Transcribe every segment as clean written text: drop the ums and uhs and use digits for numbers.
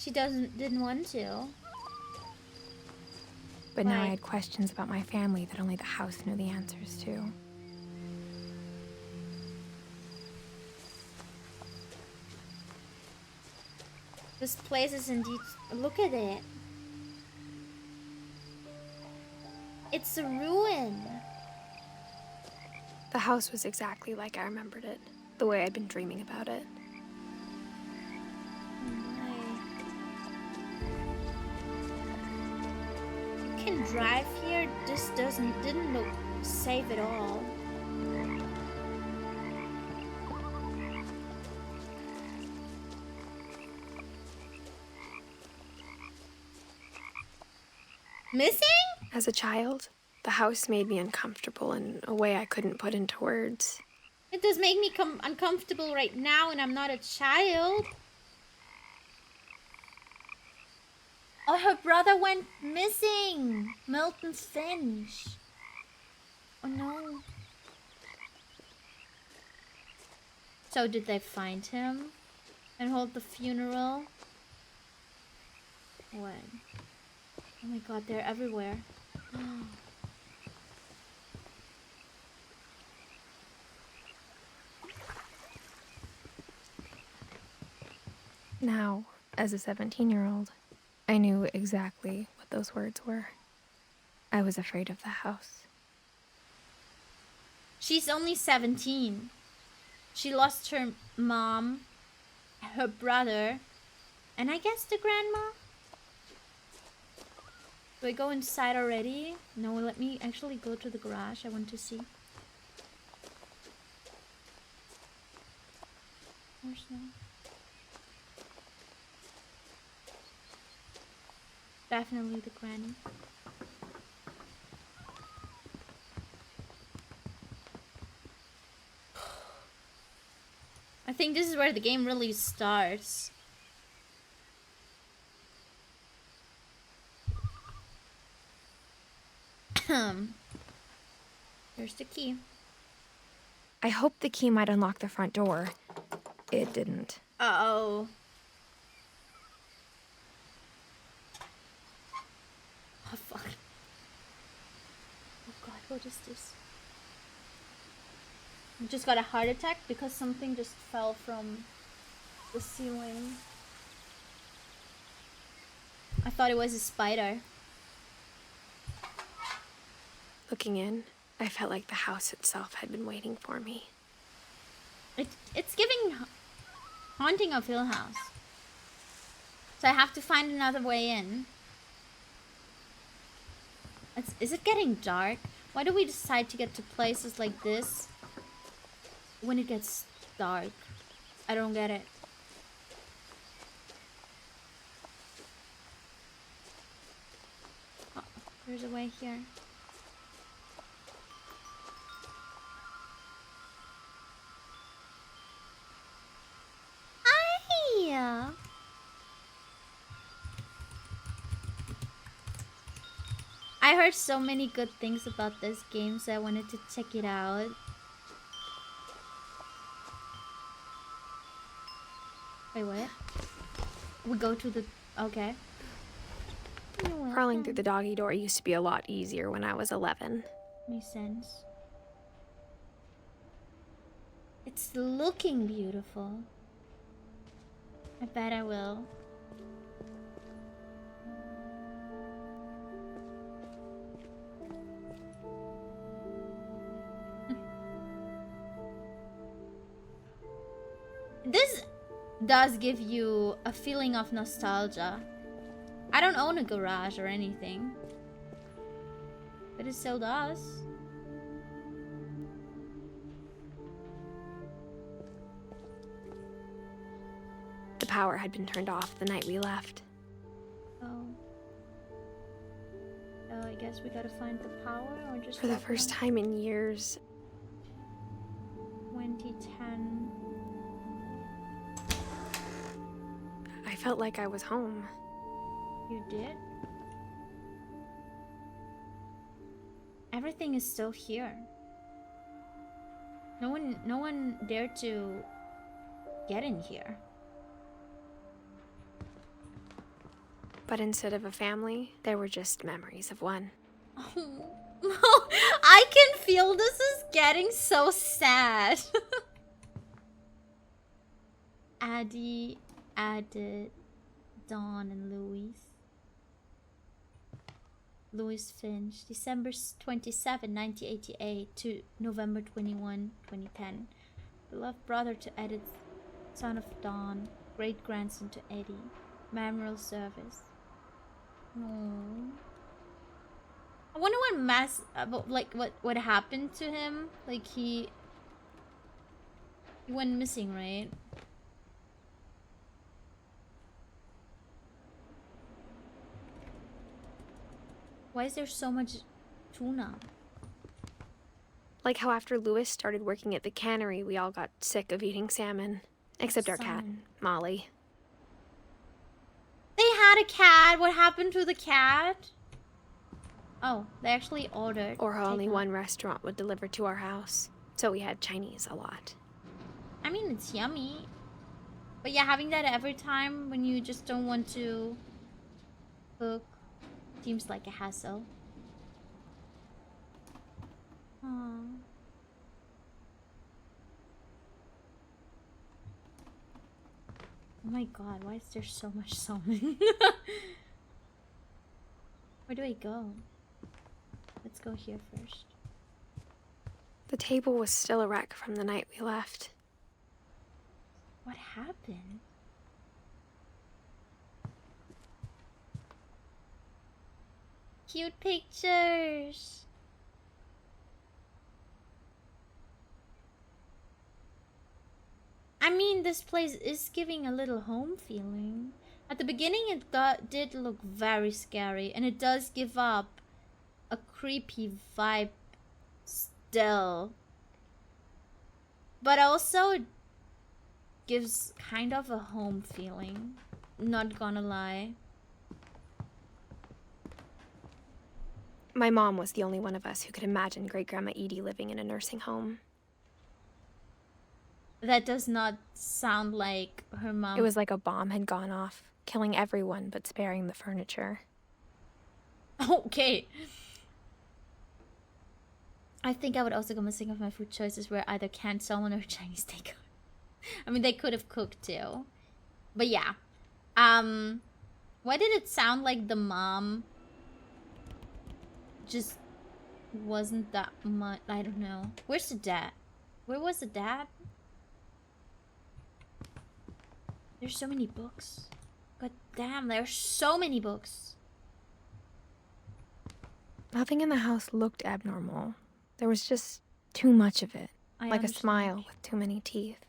She didn't want to. But now I had questions about my family that only the house knew the answers to. This place is indeed... Look at it. It's a ruin. The house was exactly like I remembered it, the way I'd been dreaming about it. Oh my. You can drive here. This didn't look safe at all. Missing? As a child, the house made me uncomfortable in a way I couldn't put into words. It does make me uncomfortable right now, and I'm not a child. Oh, her brother went missing. Milton Finch. Oh no. So did they find him and hold the funeral? What? Oh my god, they're everywhere. Now, as a 17-year-old, I knew exactly what those words were. I was afraid of the house. She's only 17. She lost her mom, her brother, and I guess the grandma. Do I go inside already? No, let me actually go to the garage. I want to see. Where's no? Definitely the granny. I think this is where the game really starts. Here's the key. I hoped the key might unlock the front door. It didn't. Uh-oh. Oh, fuck. Oh god, what is this? I just got a heart attack because something just fell from the ceiling. I thought it was a spider. Looking in, I felt like the house itself had been waiting for me. It's giving Haunting of Hill House. So I have to find another way in. Is it getting dark? Why do we decide to get to places like this when it gets dark? I don't get it. Oh, there's a way here. Hiya! I heard so many good things about this game, so I wanted to check it out. Wait, what? We go to the... Okay. Crawling through the doggy door used to be a lot easier when I was 11. Makes sense. It's looking beautiful. I bet I will. This does give you a feeling of nostalgia. I don't own a garage or anything, but it still does. The power had been turned off the night we left. Oh. Oh, I guess we gotta find the power or just... For the first time in years, 2010. I felt like I was home. You did? Everything is still here. No one dared to get in here. But instead of a family, there were just memories of one. Oh, I can feel this is getting so sad. Addie, Edith, Dawn, and Louis. Louis Finch, December 27, 1988 to November 21, 2010. Beloved brother to Edith, son of Dawn, great grandson to Eddie. Memorial service. No. I wonder what happened to him. Like he went missing, right? Why is there so much tuna? Like how after Louis started working at the cannery, we all got sick of eating salmon. Except our cat, Molly. They had a cat. What happened to the cat? Oh, they actually ordered. Or only one restaurant would deliver to our house. So we had Chinese a lot. I mean, it's yummy. But yeah, having that every time when you just don't want to cook seems like a hassle. Aww. Oh my god, why is there so much salmon? Where do I go? Let's go here first. The table was still a wreck from the night we left. What happened? Cute pictures! I mean, this place is giving a little home feeling. At the beginning, it did look very scary, and it does give up a creepy vibe still. But also, it gives kind of a home feeling. Not gonna lie. My mom was the only one of us who could imagine Great-Grandma Edie living in a nursing home. That does not sound like her mom. It was like a bomb had gone off, killing everyone but sparing the furniture. Okay. I think I would also go missing if my food choices were either canned salmon or Chinese takeout. I mean, they could have cooked too. But yeah. Why did it sound like the mom just wasn't that much? I don't know. Where's the dad? Where was the dad? There's so many books. God damn, there's so many books. Nothing in the house looked abnormal. There was just too much of it. Like a smile with too many teeth.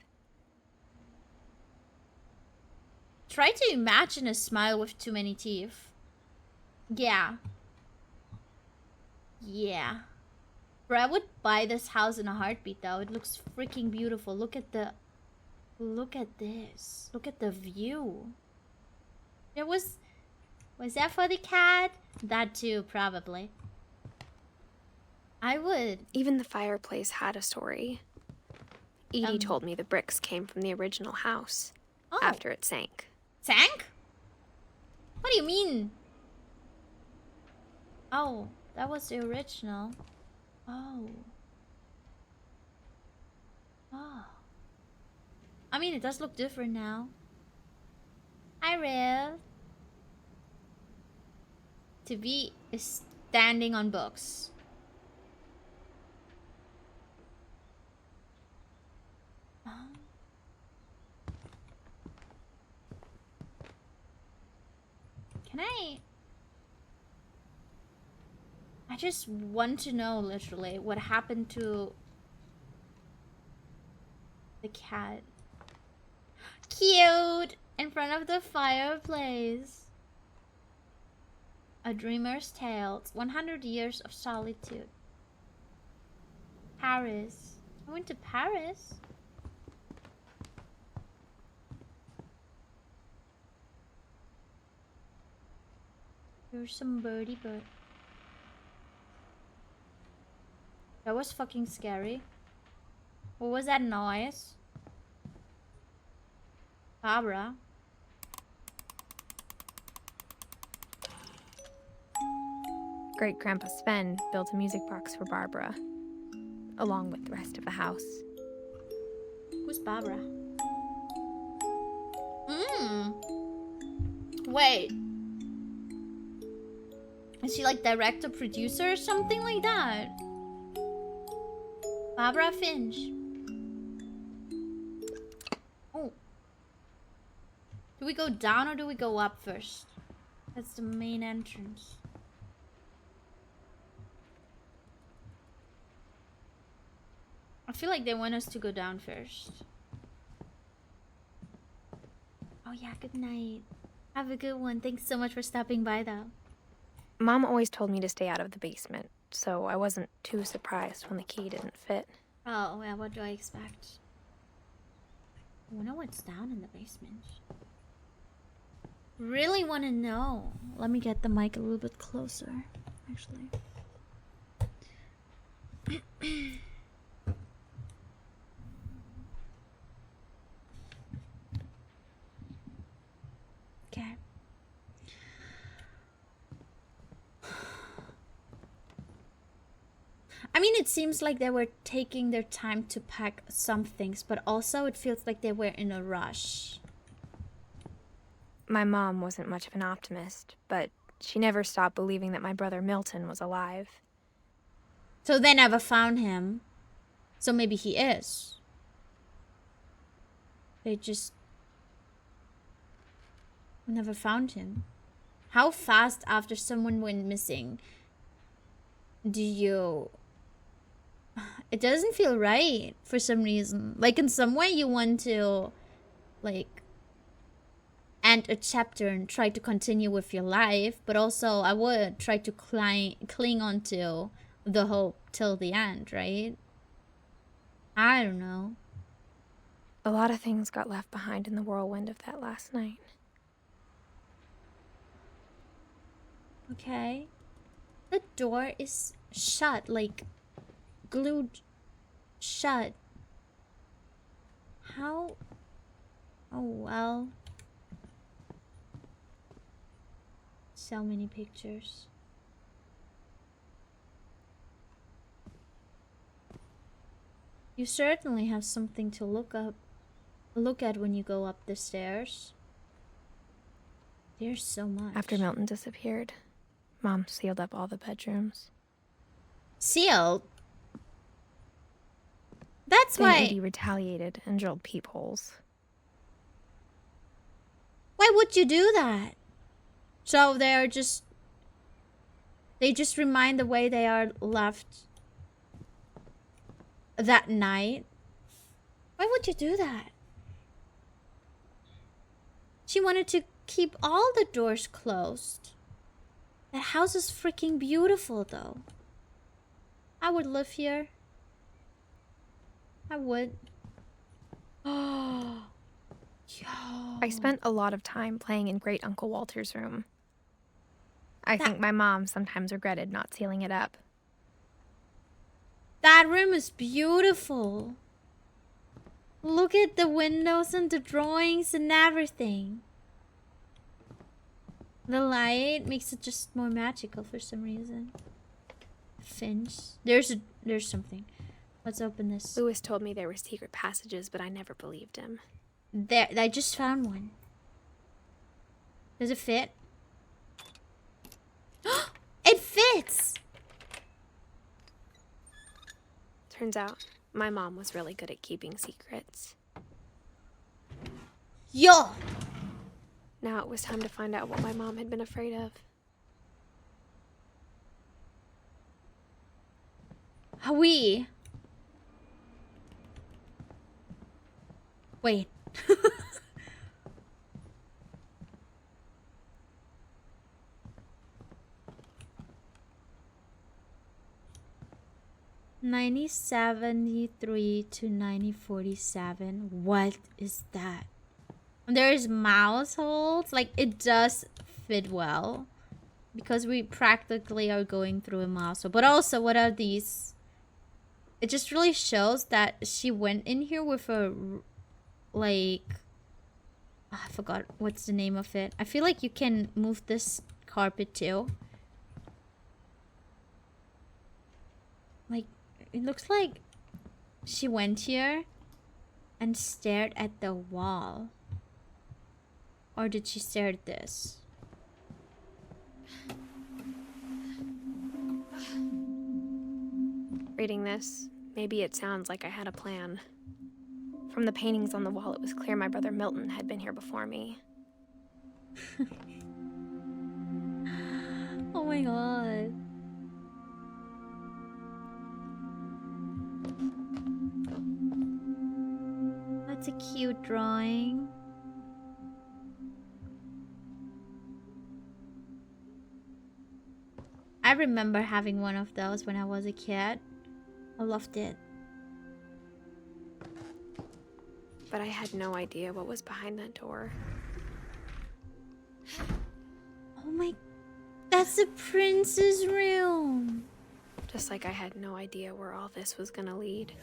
Try to imagine a smile with too many teeth. Yeah. Yeah. Bro, I would buy this house in a heartbeat though. It looks freaking beautiful. Look at this. Look at the view. There was that for the cat? That too, probably. I would. Even the fireplace had a story. Edie told me the bricks came from the original house after it sank. Sank? What do you mean? Oh, that was the original. Oh. Oh. I mean, it does look different now. Hi, Rev. To be is standing on books. Can I just want to know, literally, what happened to the cat. Cute! In front of the fireplace. A Dreamer's Tale. 100 Years of Solitude. Paris. I went to Paris. There's some birdie bird. That was fucking scary. What was that noise? Barbara. Great-grandpa Sven built a music box for Barbara, along with the rest of the house. Who's Barbara? Wait. Is she like director, producer, or something like that? Barbara Finch. Oh. Do we go down or do we go up first? That's the main entrance. I feel like they want us to go down first. Oh yeah, good night. Have a good one. Thanks so much for stopping by though. Mom always told me to stay out of the basement, so I wasn't too surprised when the key didn't fit. Oh, yeah, what do I expect? I wonder what's down in the basement. Really want to know. Let me get the mic a little bit closer, actually. Okay. I mean, it seems like they were taking their time to pack some things, but also it feels like they were in a rush. My mom wasn't much of an optimist, but she never stopped believing that my brother Milton was alive. So they never found him. So maybe he is. They just never found him. How fast after someone went missing do you... It doesn't feel right for some reason. Like in some way you want to like end a chapter and try to continue with your life, but also I would try to cling on to the hope till the end, right? I don't know. A lot of things got left behind in the whirlwind of that last night. Okay. The door is shut, like glued shut. How? Oh well. So many pictures. You certainly have something to look at when you go up the stairs. There's so much. After Milton disappeared, Mom sealed up all the bedrooms. Sealed? That's Then why... Edie retaliated and drilled peepholes. Why would you do that? So they just remind the way they are left that night? Why would you do that? She wanted to keep all the doors closed. That house is freaking beautiful though. I would live here. I would. Oh, yo. I spent a lot of time playing in Great Uncle Walter's room. I think my mom sometimes regretted not sealing it up. That room is beautiful. Look at the windows and the drawings and everything. The light makes it just more magical for some reason. Finch. There's something. Let's open this. Lewis told me there were secret passages, but I never believed him. There, I just found one. Does it fit? It fits! Turns out, my mom was really good at keeping secrets. Yo! Now it was time to find out what my mom had been afraid of. Howie. Wait. $90.73 to $90.47. What is that? There's mouse holes. Like, it does fit well. Because we practically are going through a mouse hole. But also, what are these? It just really shows that she went in here with a... Like... I forgot what's the name of it. I feel like you can move this carpet too. It looks like she went here and stared at the wall. Or did she stare at this? Reading this, maybe it sounds like I had a plan. From the paintings on the wall, it was clear my brother Milton had been here before me. Oh my god. That's a cute drawing. I remember having one of those when I was a kid. I loved it. But I had no idea what was behind that door. Oh my... That's the prince's room! Just like I had no idea where all this was gonna lead.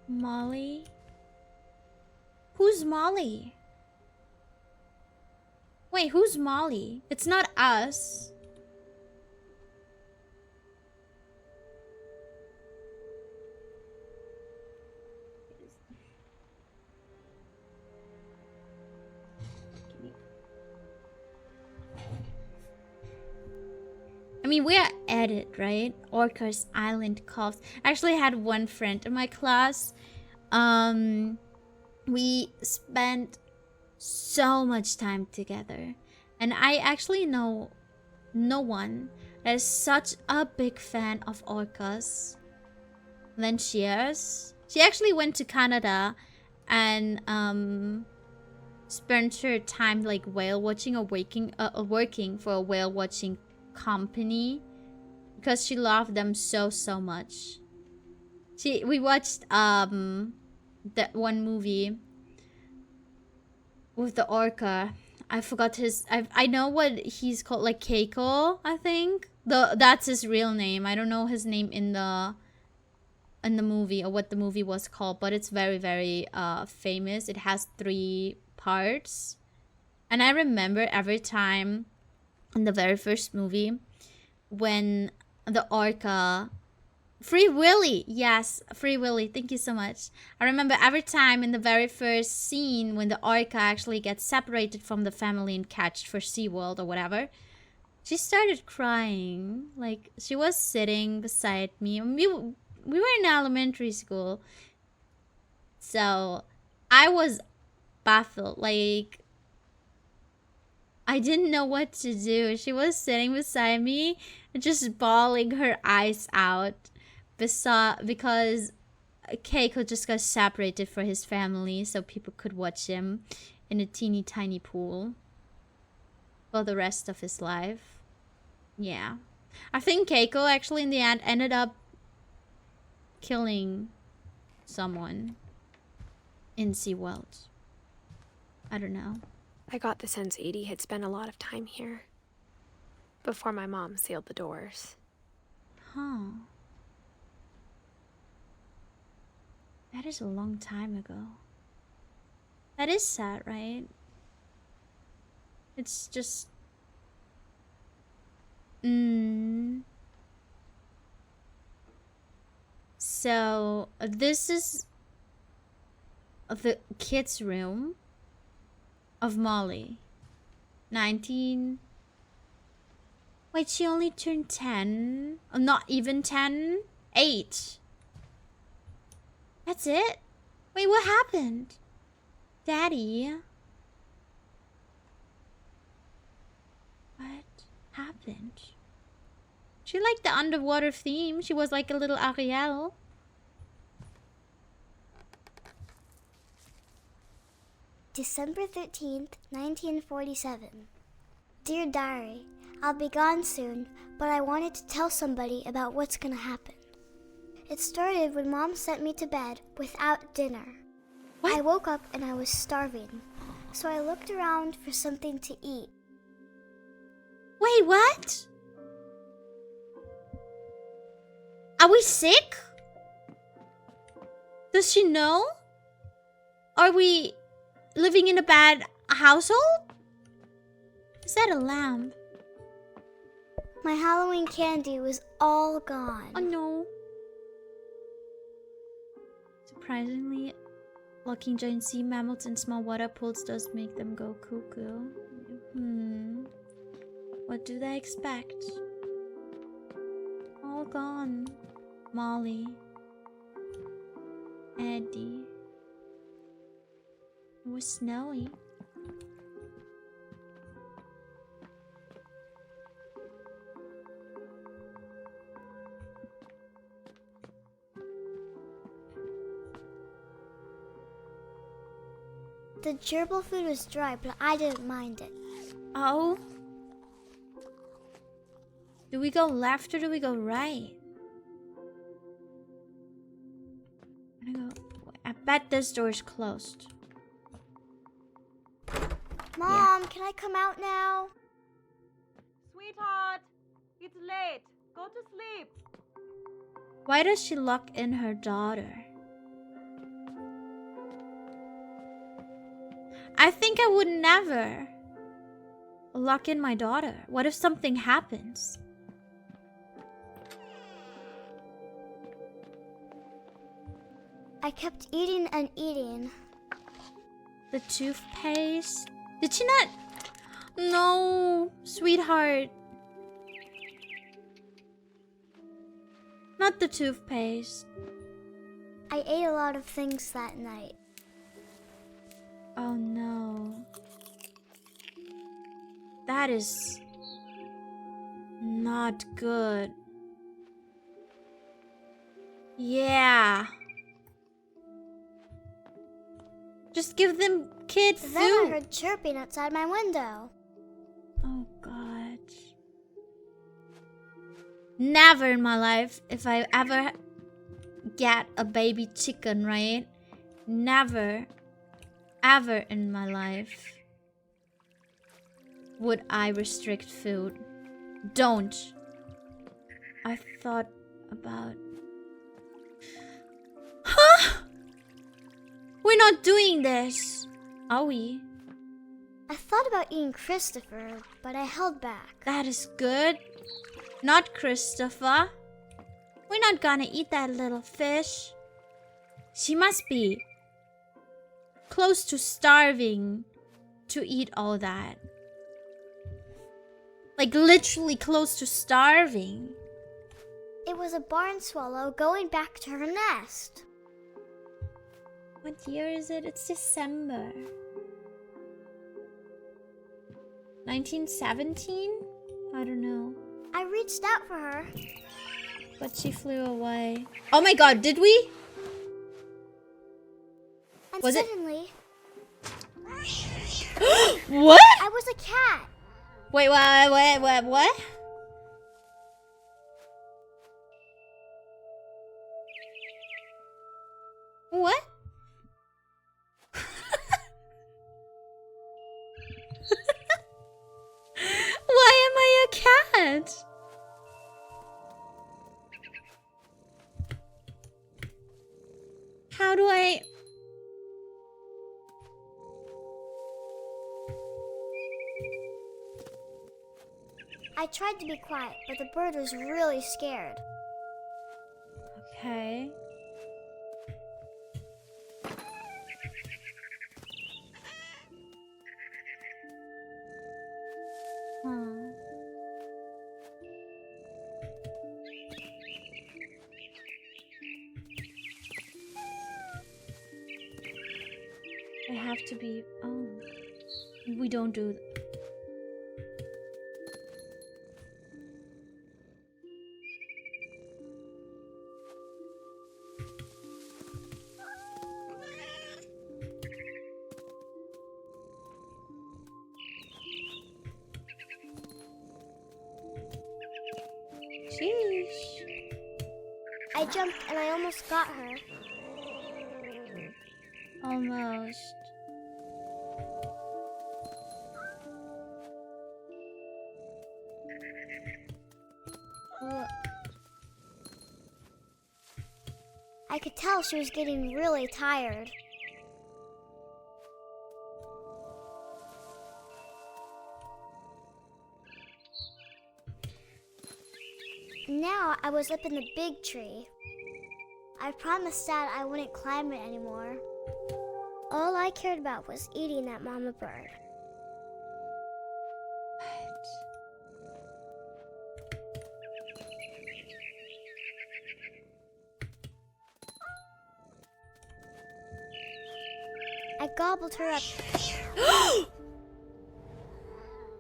Molly? Who's Molly? Wait, who's Molly? It's not us. I mean, we're at it, right? Orcas Island Coves. I actually had one friend in my class. We spent so much time together. And I actually know no one that is such a big fan of orcas than she is. She actually went to Canada and spent her time like whale watching or working for a whale watching company because she loved them so much. We watched that one movie with the orca. I forgot his. I know what he's called, like Keiko, I think. That's his real name. I don't know his name in the movie or what the movie was called, but it's very famous. It has 3 parts, and I remember every time in the very first movie when the orca Free Willy, yes, Free Willy, thank you so much. I remember every time in the very first scene when the orca actually gets separated from the family and catched for SeaWorld or whatever, she started crying. Like, she was sitting beside me. We were in elementary school, so I was baffled. Like, I didn't know what to do. She was sitting beside me, just bawling her eyes out. Because Keiko just got separated for his family so people could watch him in a teeny tiny pool for the rest of his life. Yeah. I think Keiko actually in the end ended up killing someone in SeaWorld. I don't know. I got the sense Edie had spent a lot of time here before my mom sealed the doors. Huh. That is a long time ago. That is sad, right? It's just... So, this is the kids' room of Molly. 19... Wait, she only turned 10? Not even 10? 8. That's it? Wait, what happened? Daddy? What happened? She liked the underwater theme. She was like a little Ariel. December 13th, 1947. Dear Diary, I'll be gone soon, but I wanted to tell somebody about what's gonna happen. It started when Mom sent me to bed without dinner. What? I woke up and I was starving, so I looked around for something to eat. Wait, what? Are we sick? Does she know? Are we living in a bad household? Is that a lamp? My Halloween candy was all gone. Oh no. Surprisingly, locking giant sea mammals in small water pools does make them go cuckoo. What do they expect? All gone. Molly. Eddie. It was snowy. The gerbil food was dry, but I didn't mind it. Oh. Do we go left or do we go right? I bet this door is closed. Mom, can I come out now? Sweetheart, it's late. Go to sleep. Why does she lock in her daughter? I think I would never lock in my daughter. What if something happens? I kept eating and eating. The toothpaste? Did she not? No, sweetheart. Not the toothpaste. I ate a lot of things that night. Oh no. That is not good. Yeah. Just give them kid food. Then I heard chirping outside my window. Oh god. Never in my life, if I ever get a baby chicken, right? Never, ever in my life would I restrict food. Don't. I thought about... Huh? We're not doing this, are we? I thought about eating Christopher, but I held back. That is good. Not Christopher. We're not gonna eat that little fish. She must be close to starving to eat all that. Like literally close to starving. It was a barn swallow going back to her nest. What year is it? It's December. 1917? I don't know. I reached out for her. But she flew away. Oh my god, did we? And Was it- suddenly, What? I was a cat. Wait, what? What? Why am I a cat? How do I... I tried to be quiet, but the bird was really scared. Okay. Huh. I have to be... Oh. We don't do... Sheesh. I jumped and I almost got her. Almost. Ugh. I could tell she was getting really tired. Now I was up in the big tree. I promised Dad I wouldn't climb it anymore. All I cared about was eating that mama bird. I gobbled her up.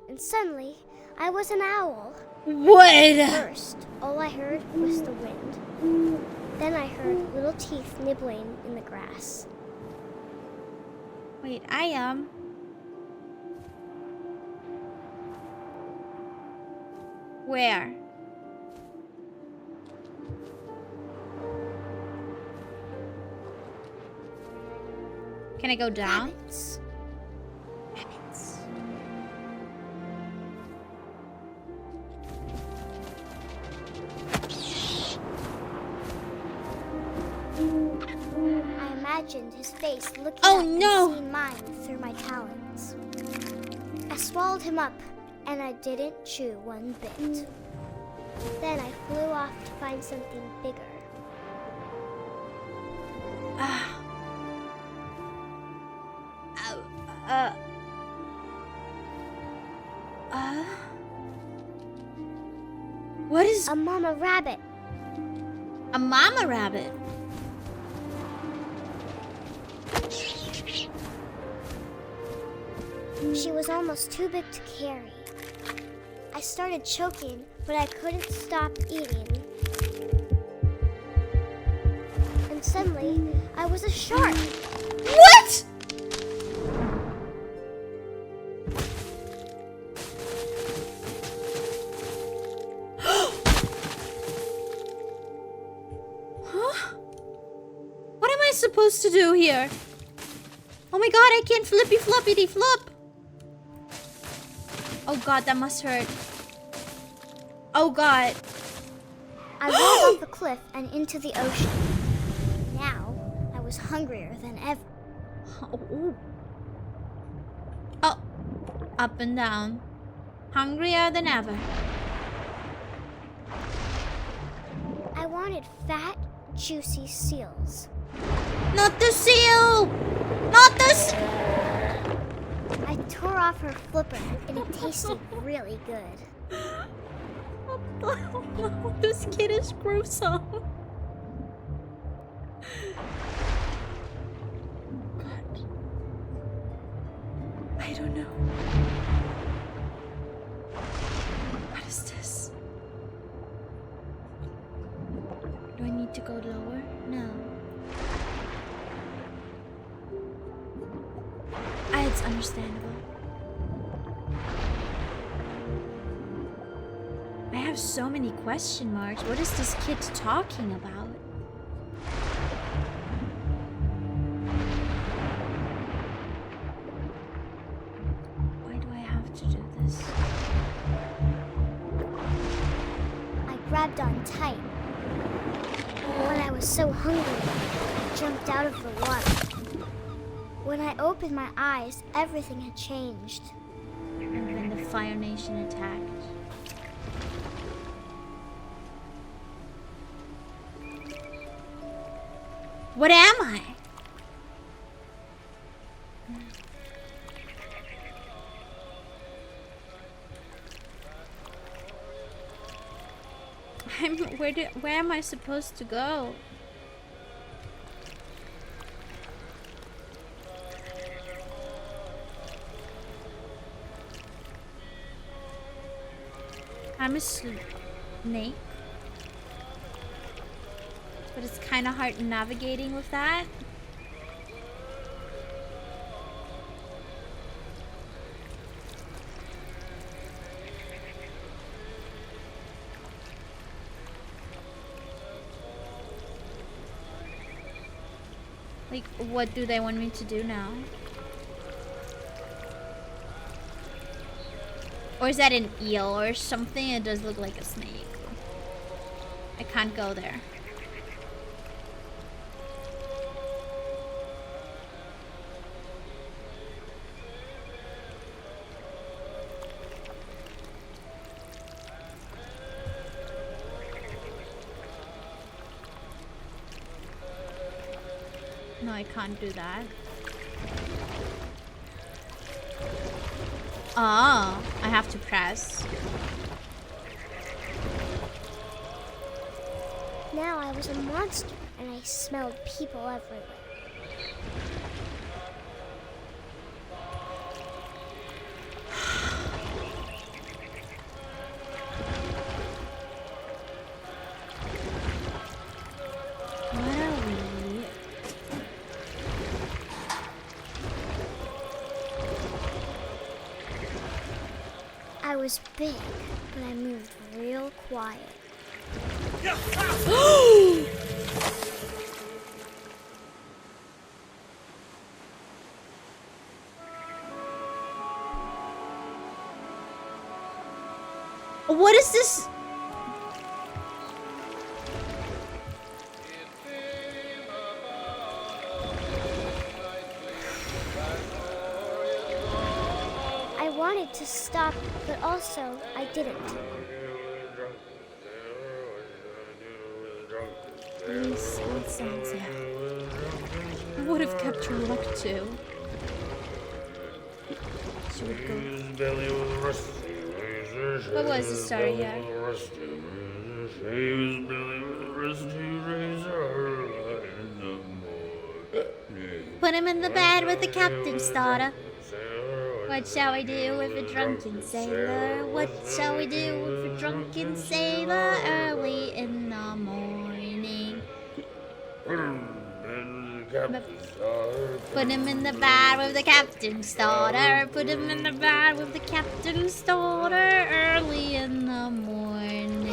And suddenly, I was an owl. What? First, all I heard was the wind. Then I heard little teeth nibbling in the grass. Wait, I am. Where? Can I go down? Rabbits. Rabbits. I imagined his face looking Oh, up no. and seeing mine through my talons. I swallowed him up, and I didn't chew one bit. Then I flew off to find something bigger. What is A mama rabbit. a mama rabbit? She was almost too big to carry. I started choking, but I couldn't stop eating. And suddenly, I was a shark. What? Huh? What am I supposed to do here? Oh my god, I can't flippy floppity flop. Oh god, that must hurt. Oh god. I rolled off the cliff and into the ocean. Now, I was hungrier than ever. Oh, up and down. Hungrier than ever. I wanted fat, juicy seals. Not the seal! Not the I tore off her flipper, and it tasted really good. Oh no, this kid is gruesome. God. I don't know. What is this? Do I need to go lower? No. It's understandable. I have so many question marks. What is this kid talking about? Why do I have to do this? I grabbed on tight. When I was so hungry, I jumped out of the water. When I opened my eyes, everything had changed. And then the Fire Nation attacked. What am I? Where am I supposed to go? I'm a snake, but it's kind of hard navigating with that. Like, what do they want me to do now? Or is that an eel or something? It does look like a snake. I can't go there. No, I can't do that. Ah, I have to press. Now I was a monster and I smelled people everywhere. What are we? I was big, but I moved real quiet. What is this? I wanted to stop, but also I didn't. Nice old songs, yeah. I would have kept her luck too. She would go. What was the story here? Put him in the bed with the captain's daughter. What shall we do with a drunken sailor? What shall we do with a drunken sailor early in the morning? Put him in the bed with the captain's daughter. Put him in the bed with the captain's daughter early in the morning.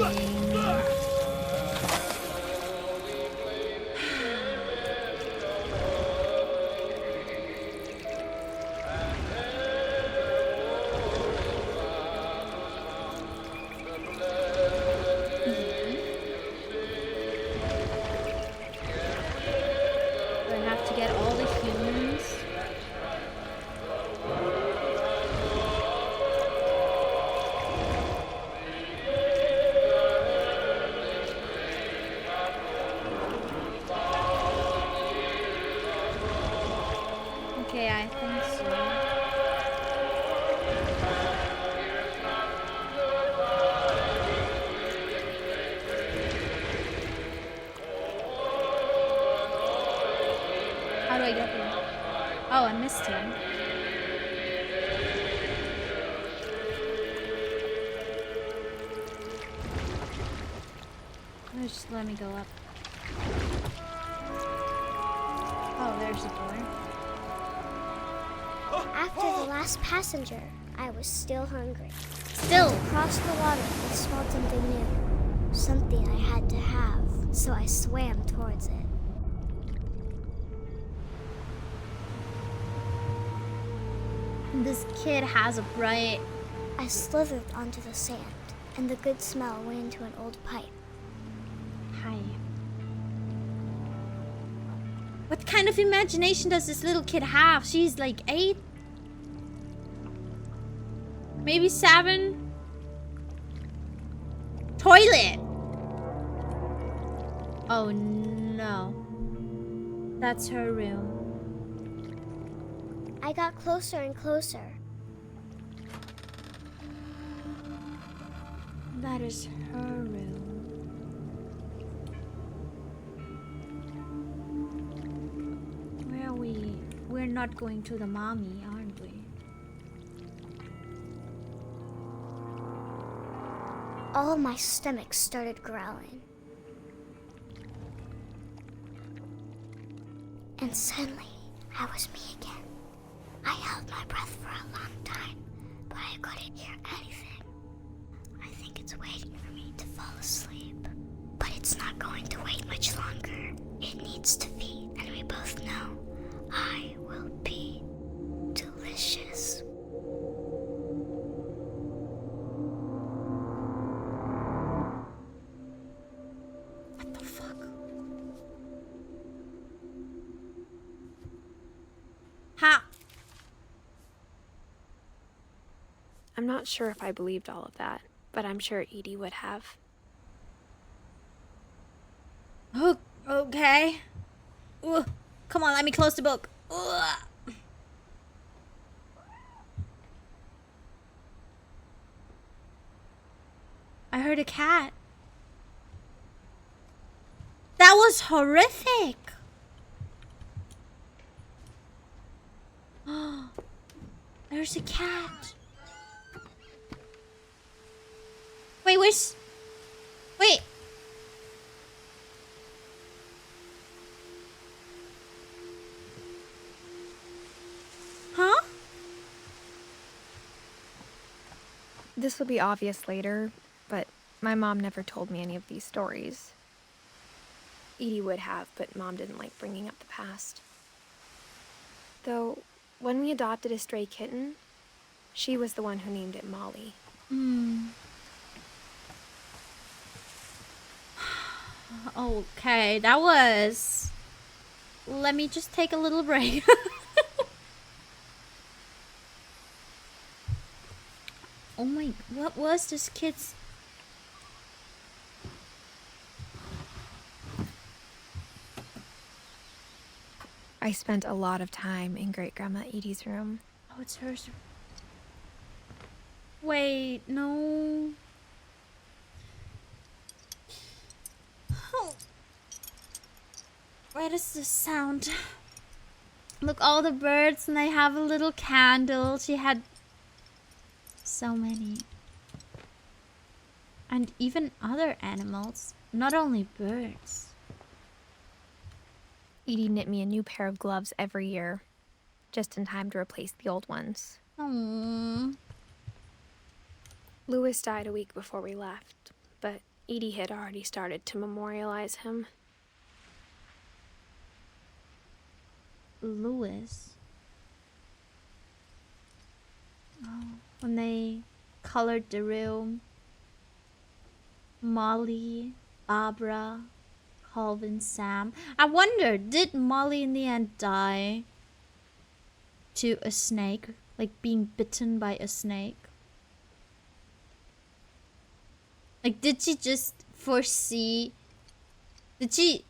Okay, I think so. How do I get there? Oh, I missed him. Just let me go up. Oh, there's the door. After the last passenger, I was still hungry. Still. Across the water, I smelled something new. Something I had to have, so I swam towards it. This kid has a bright... I slithered onto the sand, and the good smell went into an old pipe. Hi. What kind of imagination does this little kid have? She's like 8? Maybe 7? Toilet! Oh no. That's her room. I got closer and closer. That is her room. Where are we? We're not going to the mommy, aren't we? All my stomach started growling. And suddenly, I was me again. I held my breath for a long time, but I couldn't hear anything. I think it's waiting for me to fall asleep. But it's not going to wait much longer. It needs to feed, and we both know I will be delicious. What the fuck? Ha! I'm not sure if I believed all of that, but I'm sure Edie would have. Oh, okay. Come on, let me close the book. Ugh. I heard a cat. That was horrific. There's a cat. Wait, where's... Wait. Huh? This will be obvious later, but my mom never told me any of these stories. Edie would have, but Mom didn't like bringing up the past. Though, when we adopted a stray kitten, she was the one who named it Molly. Okay, that was... Let me just take a little break. Oh my... What was this kid's... I spent a lot of time in Great-Grandma Edie's room. Oh, it's hers. Wait, no. Oh. Where does this sound? Look, all the birds, and they have a little candle. She had so many. And even other animals, not only birds. Edie knit me a new pair of gloves every year, just in time to replace the old ones. Aww. Louis died a week before we left, but Edie had already started to memorialize him. Louis. Oh, when they colored the room. Molly, Barbara, Calvin, Sam. I wonder, did Molly in the end die to a snake? Like being bitten by a snake? Like, did she just foresee... Did she...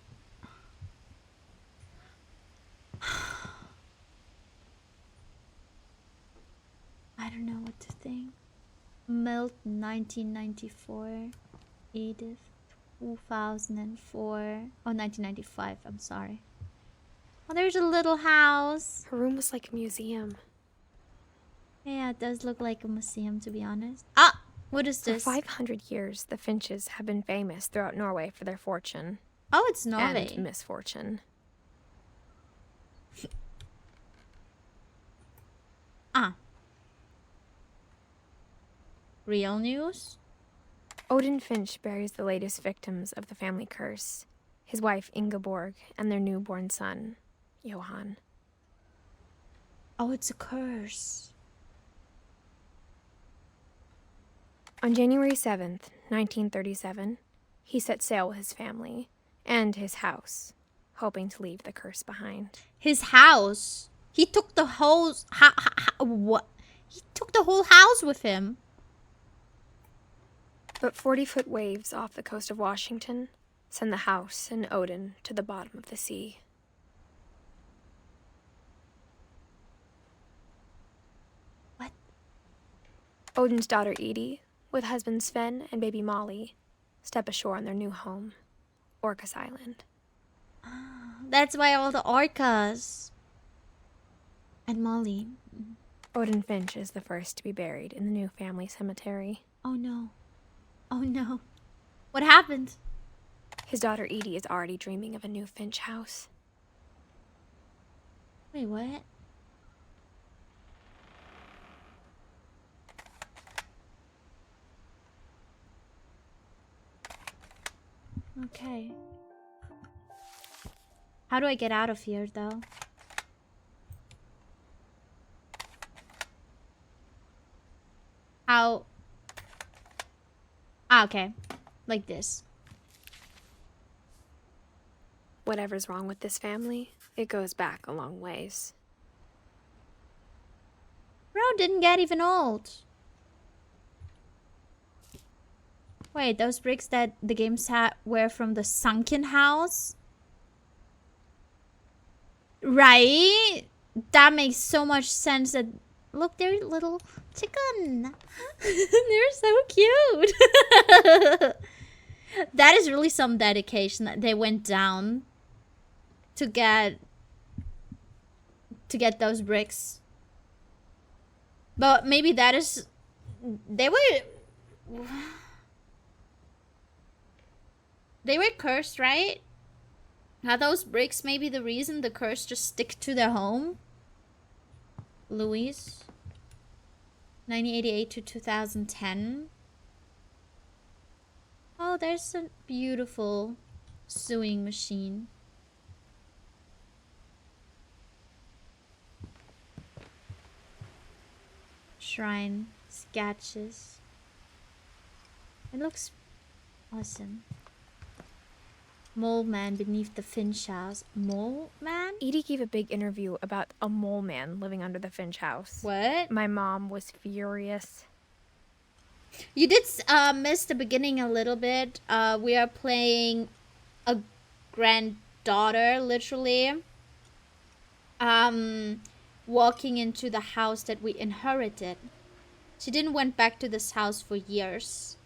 I don't know what to think. Milt, 1994. Edith, 2004. Oh, 1995, I'm sorry. Oh, there's a little house. Her room was like a museum. Yeah, it does look like a museum, to be honest. Ah! What is this? For 500 years, the Finches have been famous throughout Norway for their fortune. Oh, it's Norway. And misfortune. Ah. Real news? Odin Finch buries the latest victims of the family curse, his wife Ingeborg and their newborn son, Johan. Oh, it's a curse. On January 7th, 1937, he set sail with his family and his house, hoping to leave the curse behind. His house? He took the whole... what? He took the whole house with him. But 40-foot waves off the coast of Washington send the house and Odin to the bottom of the sea. What? Odin's daughter Edie, with husband Sven and baby Molly, step ashore on their new home, Orcas Island. That's why all the orcas. And Molly. Odin Finch is the first to be buried in the new family cemetery. Oh no. Oh no. What happened? His daughter Edie is already dreaming of a new Finch house. Wait, what? Okay. How do I get out of here, though? How? Ah, okay. Like this. Whatever's wrong with this family, it goes back a long ways. Bro didn't get even old. Wait, those bricks that the game were from the sunken house? Right? That makes so much sense. That look, they're little chicken. They're so cute. That is really some dedication that they went down to get those bricks. But maybe that is they were cursed, right? Are those bricks maybe the reason the curse just stick to their home? Louise, 1988 to 2010. Oh, there's a beautiful sewing machine. Shrine sketches. It looks awesome. Mole man beneath the Finch house. Mole man? Edie gave a big interview about a mole man living under the Finch house. What? My mom was furious. You did miss the beginning a little bit. We are playing a granddaughter, literally. Walking into the house that we inherited. She didn't went back to this house for years.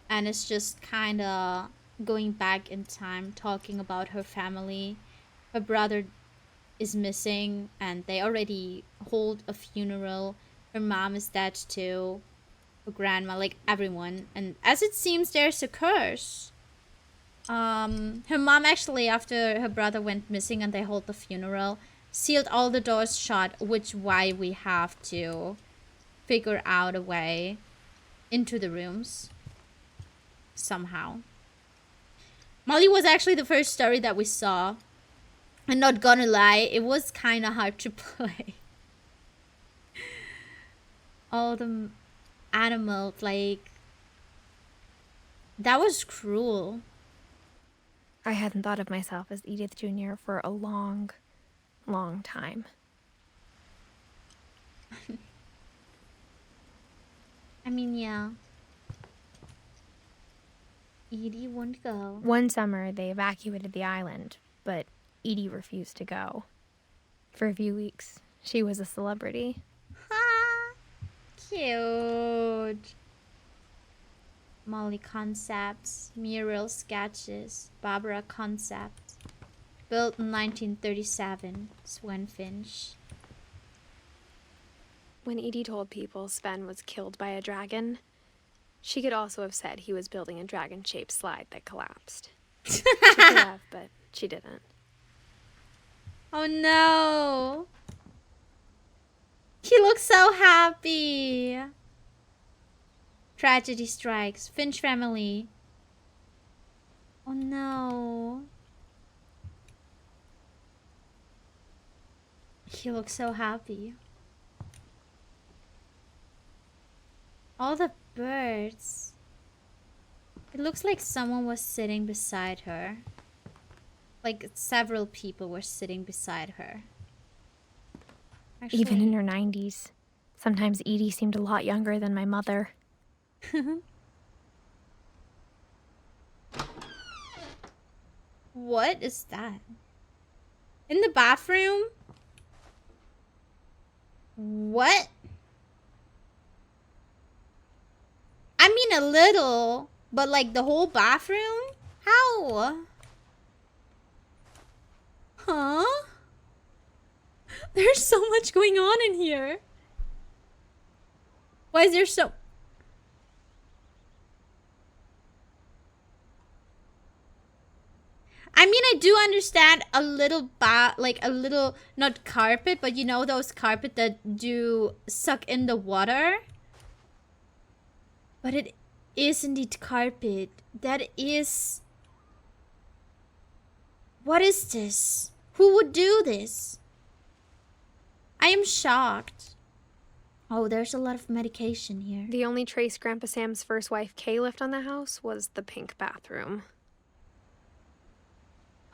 And it's just kind of going back in time, talking about her family. Her brother is missing and they already hold a funeral. Her mom is dead too. Her grandma, like everyone. And as it seems, there's a curse. Her mom actually, after her brother went missing and they hold the funeral, sealed all the doors shut, which why we have to figure out a way into the rooms somehow. Molly was actually the first story that we saw. I'm not gonna lie, it was kind of hard to play. All the animals, like, that was cruel. I hadn't thought of myself as Edith Jr. for a long, long time. I mean, yeah. Edie won't go. One summer, they evacuated the island, but Edie refused to go. For a few weeks, she was a celebrity. Ha! Cute. Molly Concepts, mural sketches, Barbara Concept. Built in 1937, Sven Finch. When Edie told people Sven was killed by a dragon, she could also have said he was building a dragon-shaped slide that collapsed. She could have, but she didn't. Oh no! He looks so happy! Tragedy strikes. Finch family. Oh no. He looks so happy. All the birds. It looks like someone was sitting beside her. Like several people were sitting beside her. Actually, Even in her 90s. Sometimes Edie seemed a lot younger than my mother. What is that? In the bathroom? What? I mean a little, but like the whole bathroom? How? Huh? There's so much going on in here. Why is there so... I mean, I do understand a little like a little, not carpet, but you know those carpet that do suck in the water? But it is indeed carpet. That is... What is this? Who would do this? I am shocked. Oh, there's a lot of medication here. The only trace Grandpa Sam's first wife, Kay, left on the house was the pink bathroom.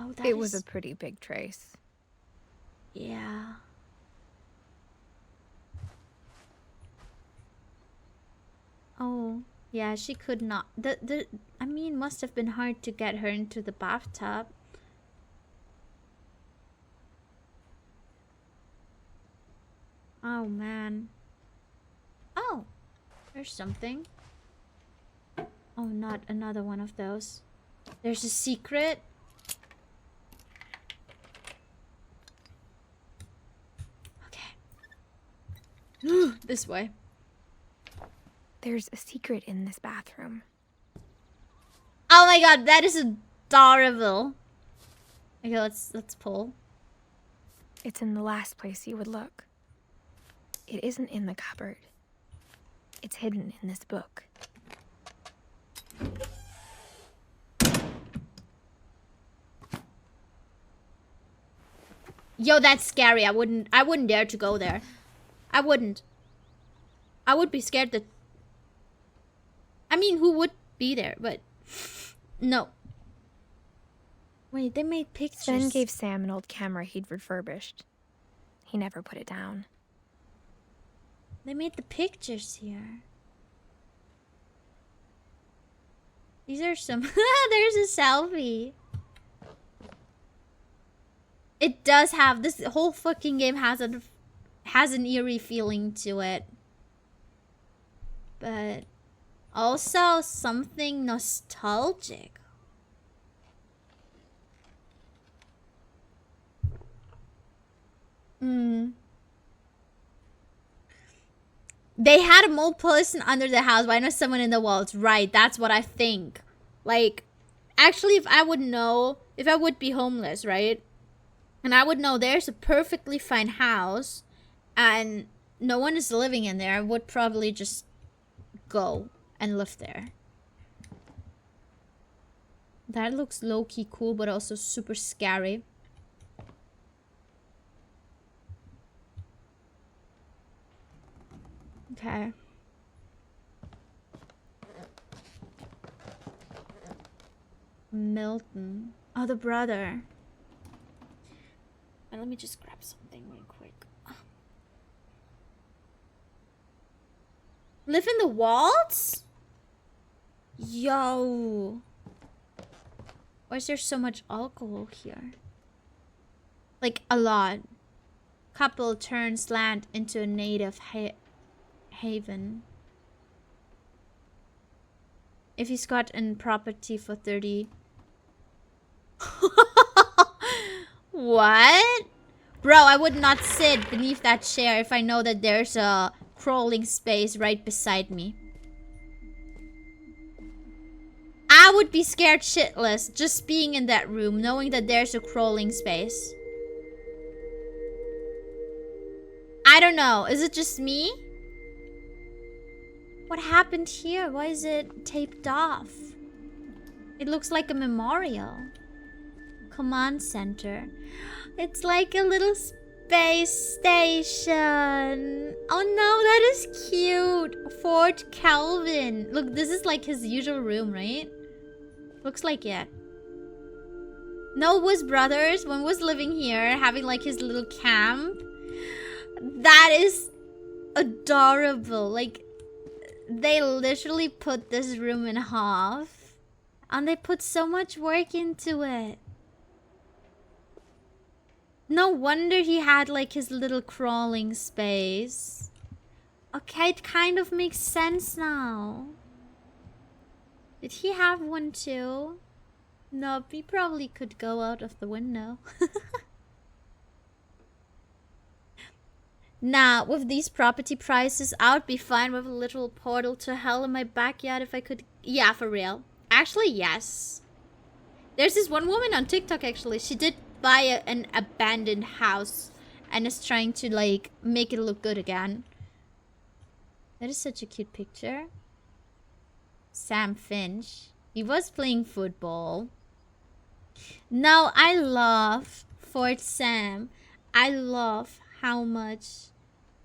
Oh, that It was a pretty big trace. Yeah. Oh, yeah, she could not. I mean, must have been hard to get her into the bathtub. Oh, man. Oh, there's something. Oh, not another one of those. There's a secret. Okay. This way. There's a secret in this bathroom. Oh my god, that is adorable. Okay, let's pull. It's in the last place you would look. It isn't in the cupboard. It's hidden in this book. Yo, that's scary. I wouldn't dare to go there. I wouldn't. I would be scared that... I mean, who would be there? But... No. Wait, they made pictures. Sven gave Sam an old camera he'd refurbished. He never put it down. They made the pictures here. These are some... There's a selfie. It does have... This whole fucking game has an eerie feeling to it. But... also something nostalgic. They had a mole person under the house. Why not someone in the walls? Right, that's what I think. Like, actually, if I would know, if I would be homeless, right? And I would know there's a perfectly fine house and no one is living in there, I would probably just go and live there. That looks low-key cool, but also super scary. Okay. Milton. Oh, the brother. And let me just grab something real quick. Live in the walls? Yo. Why is there so much alcohol here? Like, a lot. Couple turns land into a native haven. If he's got an property for 30... What? Bro, I would not sit beneath that chair if I know that there's a crawling space right beside me. I would be scared shitless just being in that room, knowing that there's a crawling space. I don't know. Is it just me? What happened here? Why is it taped off? It looks like a memorial. Command center. It's like a little space station. Oh no, that is cute. Fort Calvin. Look, this is like his usual room, right? Looks like it. No, was brothers. One was living here, having like his little camp. That is adorable. Like, they literally put this room in half. And they put so much work into it. No wonder he had like his little crawling space. Okay, it kind of makes sense now. Did he have one too? No, he probably could go out of the window. Nah, with these property prices, I would be fine with a literal portal to hell in my backyard if I could. Yeah, for real. Actually, yes. There's this one woman on TikTok, actually. She did buy an abandoned house and is trying to, like, make it look good again. That is such a cute picture. Sam Finch. He was playing football. No, I love Fort Sam. I love how much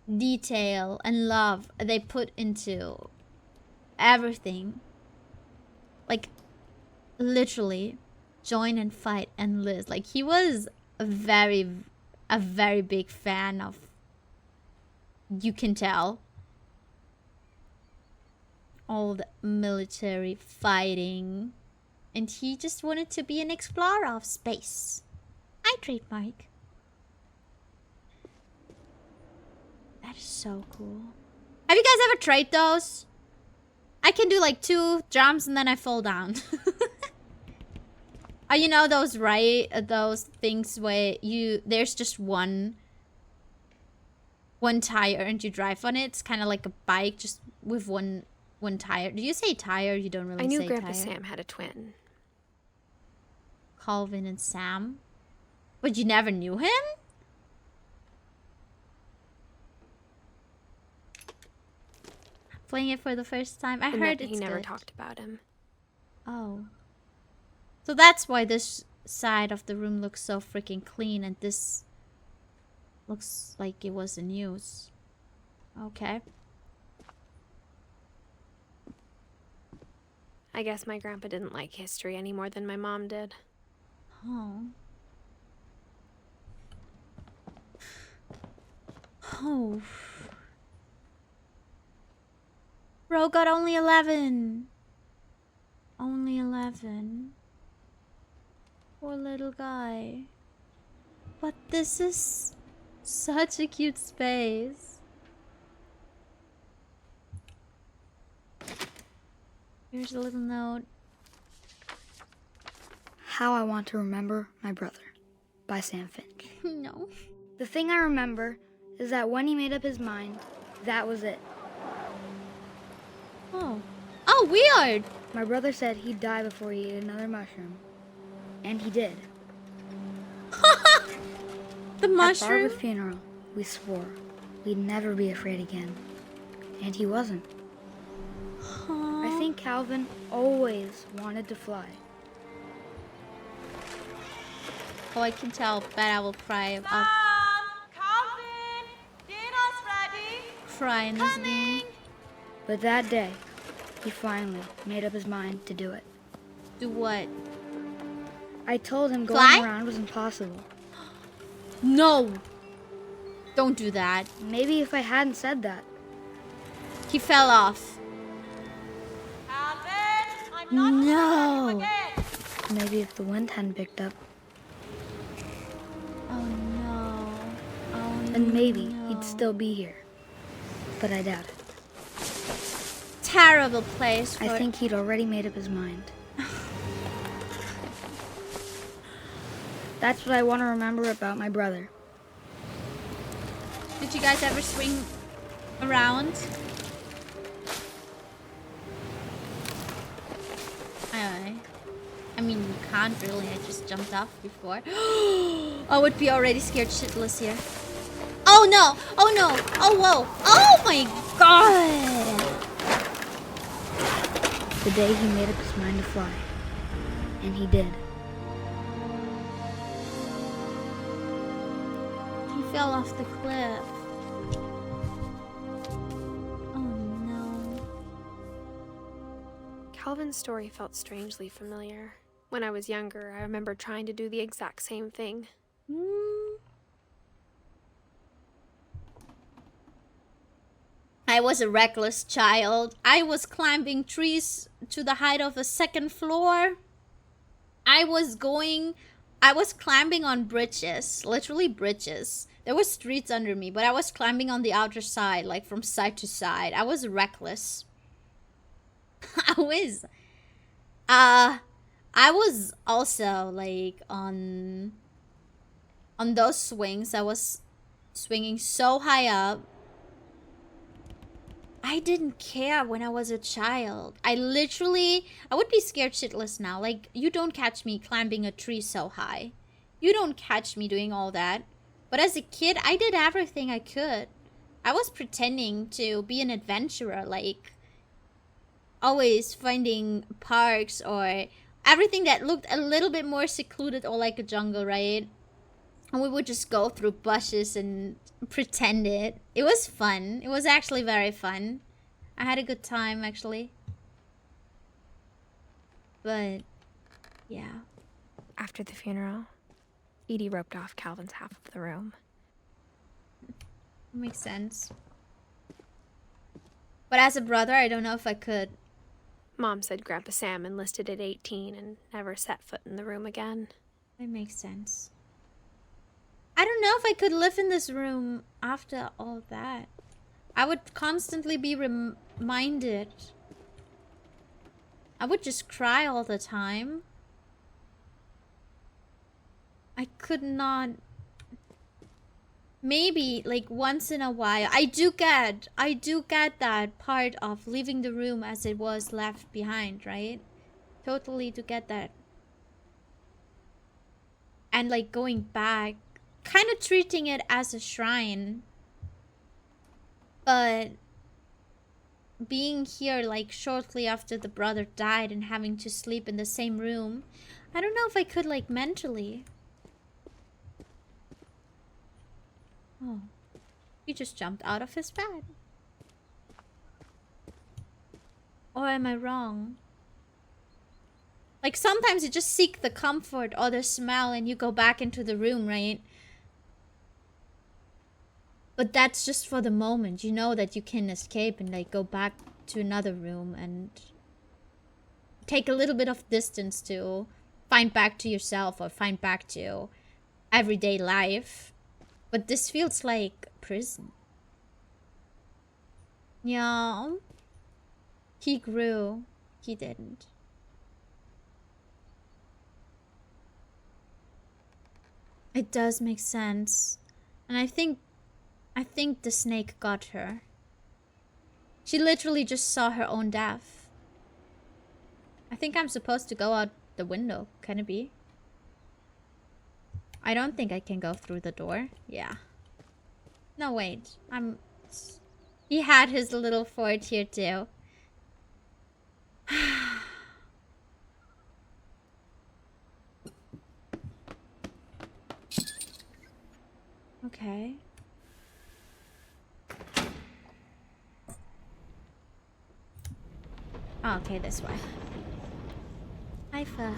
detail and love they put into everything. Like, literally, join and fight and Liz. Like, he was a very big fan of... You can tell. All the military fighting. And he just wanted to be an explorer of space. I trademark. That is so cool. Have you guys ever tried those? I can do like 2 jumps and then I fall down. You know those, right? Those things where there's just one tire and you drive on it. It's kind of like a bike, just with one tire. Do you say tire? You don't really say tire. I knew Grandpa Sam had a twin. Calvin and Sam? But you never knew him? Playing it for the first time. I heard it's he never good. talked about him. Oh. So that's why this side of the room looks so freaking clean and this looks like it was in use. Okay. I guess my grandpa didn't like history any more than my mom did. Oh. Oh. Bro got only 11. Only 11. Poor little guy. But this is such a cute space. Here's a little note. How I Want to Remember My Brother by Sam Finch. No. The thing I remember is that when he made up his mind, that was it. Oh. Oh, weird. My brother said he'd die before he ate another mushroom. And he did. The At mushroom? Barbara's funeral, we swore we'd never be afraid again. And he wasn't. I think Calvin always wanted to fly. Oh, I can tell. Bet I will cry. I'll Calvin! Dinner's ready! cry in this game. But that day, he finally made up his mind to do it. Do what? I told him going Fly? around was impossible. No! Don't do that. Maybe if I hadn't said that. He fell off. Calvin! I'm not No. gonna let you again! Maybe if the wind hadn't picked up. Oh no. Oh Then maybe no. he'd still be here. But I doubt it. Terrible place for I think he'd already made up his mind. That's what I want to remember about my brother. Did you guys ever swing around? I mean, you can't really. I just jumped off before. I would be already scared shitless here. Oh no! Oh no! Oh whoa! Oh my god! The day he made up his mind to fly. And he did. He fell off the cliff. Oh no. Calvin's story felt strangely familiar. When I was younger, I remember trying to do the exact same thing. I was a reckless child. I was climbing trees to the height of the 2nd floor. I was climbing on bridges, literally bridges. There were streets under me, but I was climbing on the outer side, like from side to side. I was reckless. I was also like on those swings. I was swinging so high up. I didn't care when I was a child. I would be scared shitless now. Like, you don't catch me climbing a tree so high. You don't catch me doing all that. But as a kid, I did everything I could. I was pretending to be an adventurer, like always finding parks or everything that looked a little bit more secluded or like a jungle, right? And we would just go through bushes and pretend it. It was fun. It was actually very fun. I had a good time, actually. But, yeah. After the funeral, Edie roped off Calvin's half of the room. Makes sense. But as a brother, I don't know if I could. Mom said Grandpa Sam enlisted at 18 and never set foot in the room again. It makes sense. I don't know if I could live in this room after all that. I would constantly be reminded. I would just cry all the time. I could not. Maybe like once in a while. I do get that part of leaving the room as it was left behind, right? Totally do get that. And like going back, kind of treating it as a shrine. But being here like shortly after the brother died and having to sleep in the same room, I don't know if I could like mentally. Oh, he just jumped out of his bed. Or am I wrong? Like sometimes you just seek the comfort or the smell and you go back into the room, right? But that's just for the moment. You know that you can escape and like go back to another room and take a little bit of distance to find back to yourself or find back to everyday life. But this feels like prison. Yeah. He grew. He didn't. It does make sense. And I think the snake got her. She literally just saw her own death. I think I'm supposed to go out the window. Can it be? I don't think I can go through the door. Yeah. No, wait. He had his little fort here too. Okay. Oh, okay, this way. Hi, Fuck.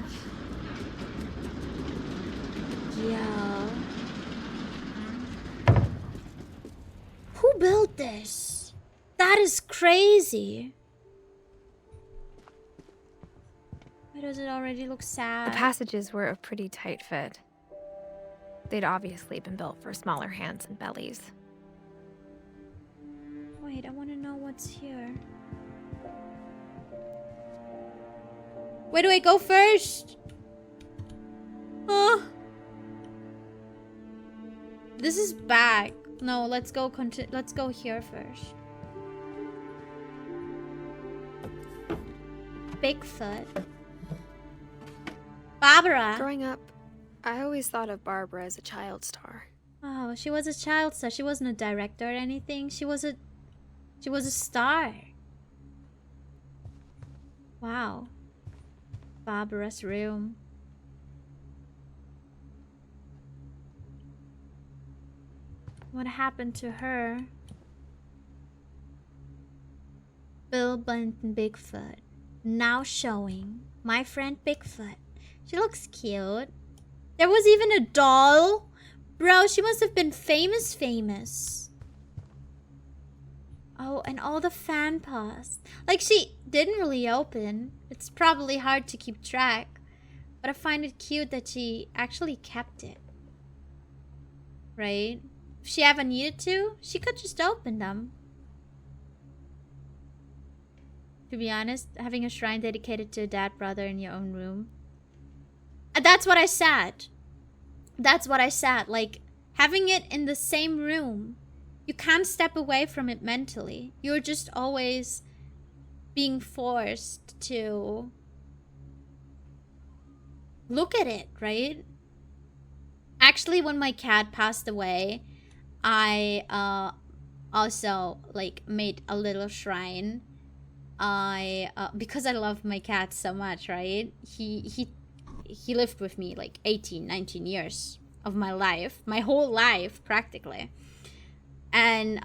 Yo. Who built this? That is crazy. Why does it already look sad? The passages were a pretty tight fit. They'd obviously been built for smaller hands and bellies. Wait, I want to know what's here. Where do I go first? This is back. No, let's go here first. Bigfoot. Barbara. Growing up, I always thought of Barbara as a child star. Oh, she was a child star. She wasn't a director or anything. She was a star. Wow. Barbara's room. What happened to her? Bill Bunton Bigfoot. Now showing. My friend Bigfoot. She looks cute. There was even a doll. Bro, she must have been famous. Oh, and all the fan posts. Like, she didn't really open. It's probably hard to keep track. But I find it cute that she actually kept it. Right? If she ever needed to, she could just open them. To be honest, having a shrine dedicated to a dead brother in your own room. That's what I said. Like, having it in the same room. You can't step away from it mentally. You're just always being forced to look at it, right? Actually, when my cat passed away, I also like made a little shrine. Because I love my cat so much, right? He lived with me like 18, 19 years of my life, my whole life practically. And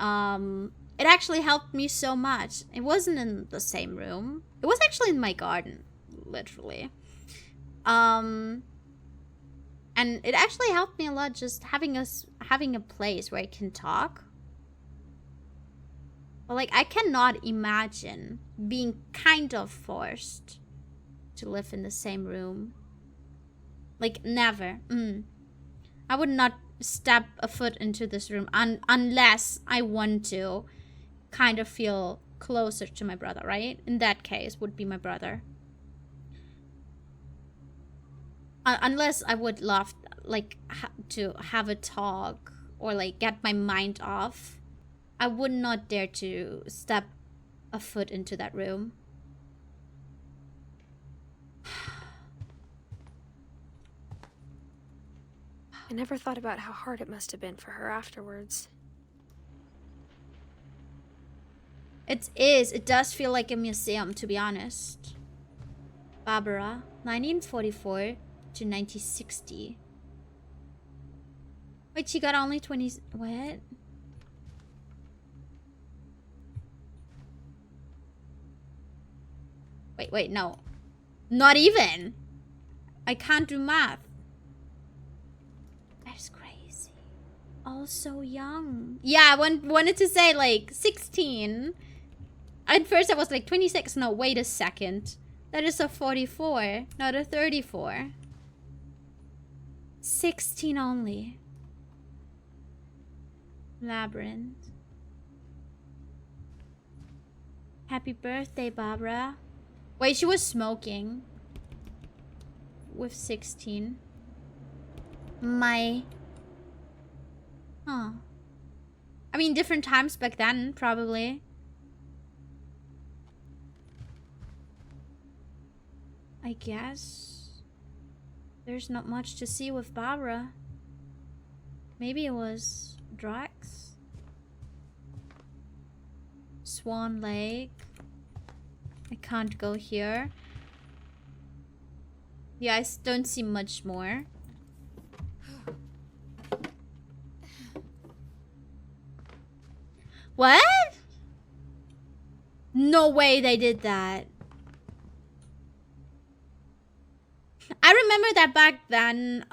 it actually helped me so much. It wasn't in the same room. It was actually in my garden, literally. And it actually helped me a lot, just having a place where I can talk. But like, I cannot imagine being kind of forced to live in the same room. Like, never. I would not step a foot into this room unless I want to kind of feel closer to my brother, right? In that case, would be my brother. Unless I would love, like, to have a talk or, like, get my mind off. I would not dare to step a foot into that room. I never thought about how hard it must have been for her afterwards. It is. It does feel like a museum, to be honest. Barbara, 1944 to 1960. Wait, she got only 20... What? Wait, no. Not even. I can't do math. That's crazy. All so young. Yeah, I wanted to say like 16. At first I was like 26. No, wait a second. That is a 44, not a 34. 16 only. Labyrinth. Happy birthday, Barbara. Wait, she was smoking. With 16. Huh. I mean, different times back then, probably. I guess. There's not much to see with Barbara. Maybe it was drugs. Swan Lake. I can't go here. Yeah, I don't see much more. What? No way they did that. I remember that back then,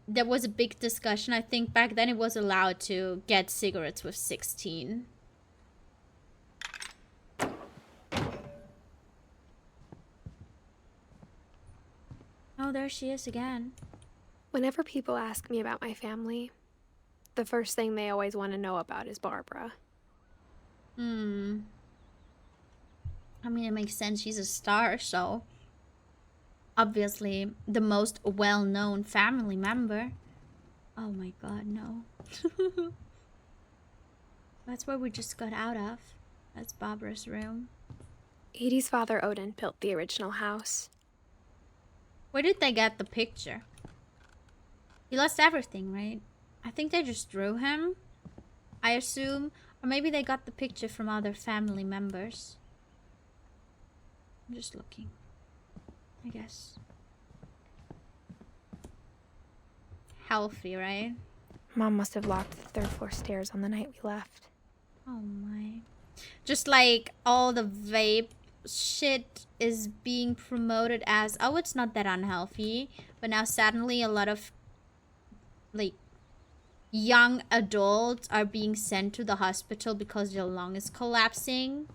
there was a big discussion. I think back then it was allowed to get cigarettes with 16. Oh, there she is again. Whenever people ask me about my family, the first thing they always want to know about is Barbara. I mean, it makes sense. She's a star, so obviously the most well-known family member. Oh my god, no. That's where we just got out of. That's Barbara's room. Edie's father, Odin, built the original house. Where did they get the picture? He lost everything, right? I think they just drew him, I assume. Or maybe they got the picture from other family members. I'm just looking, I guess. Healthy, right? Mom must have locked the third floor stairs on the night we left. Oh my. Just like all the vape shit is being promoted as, oh, it's not that unhealthy. But now suddenly a lot of like young adults are being sent to the hospital because their lung is collapsing.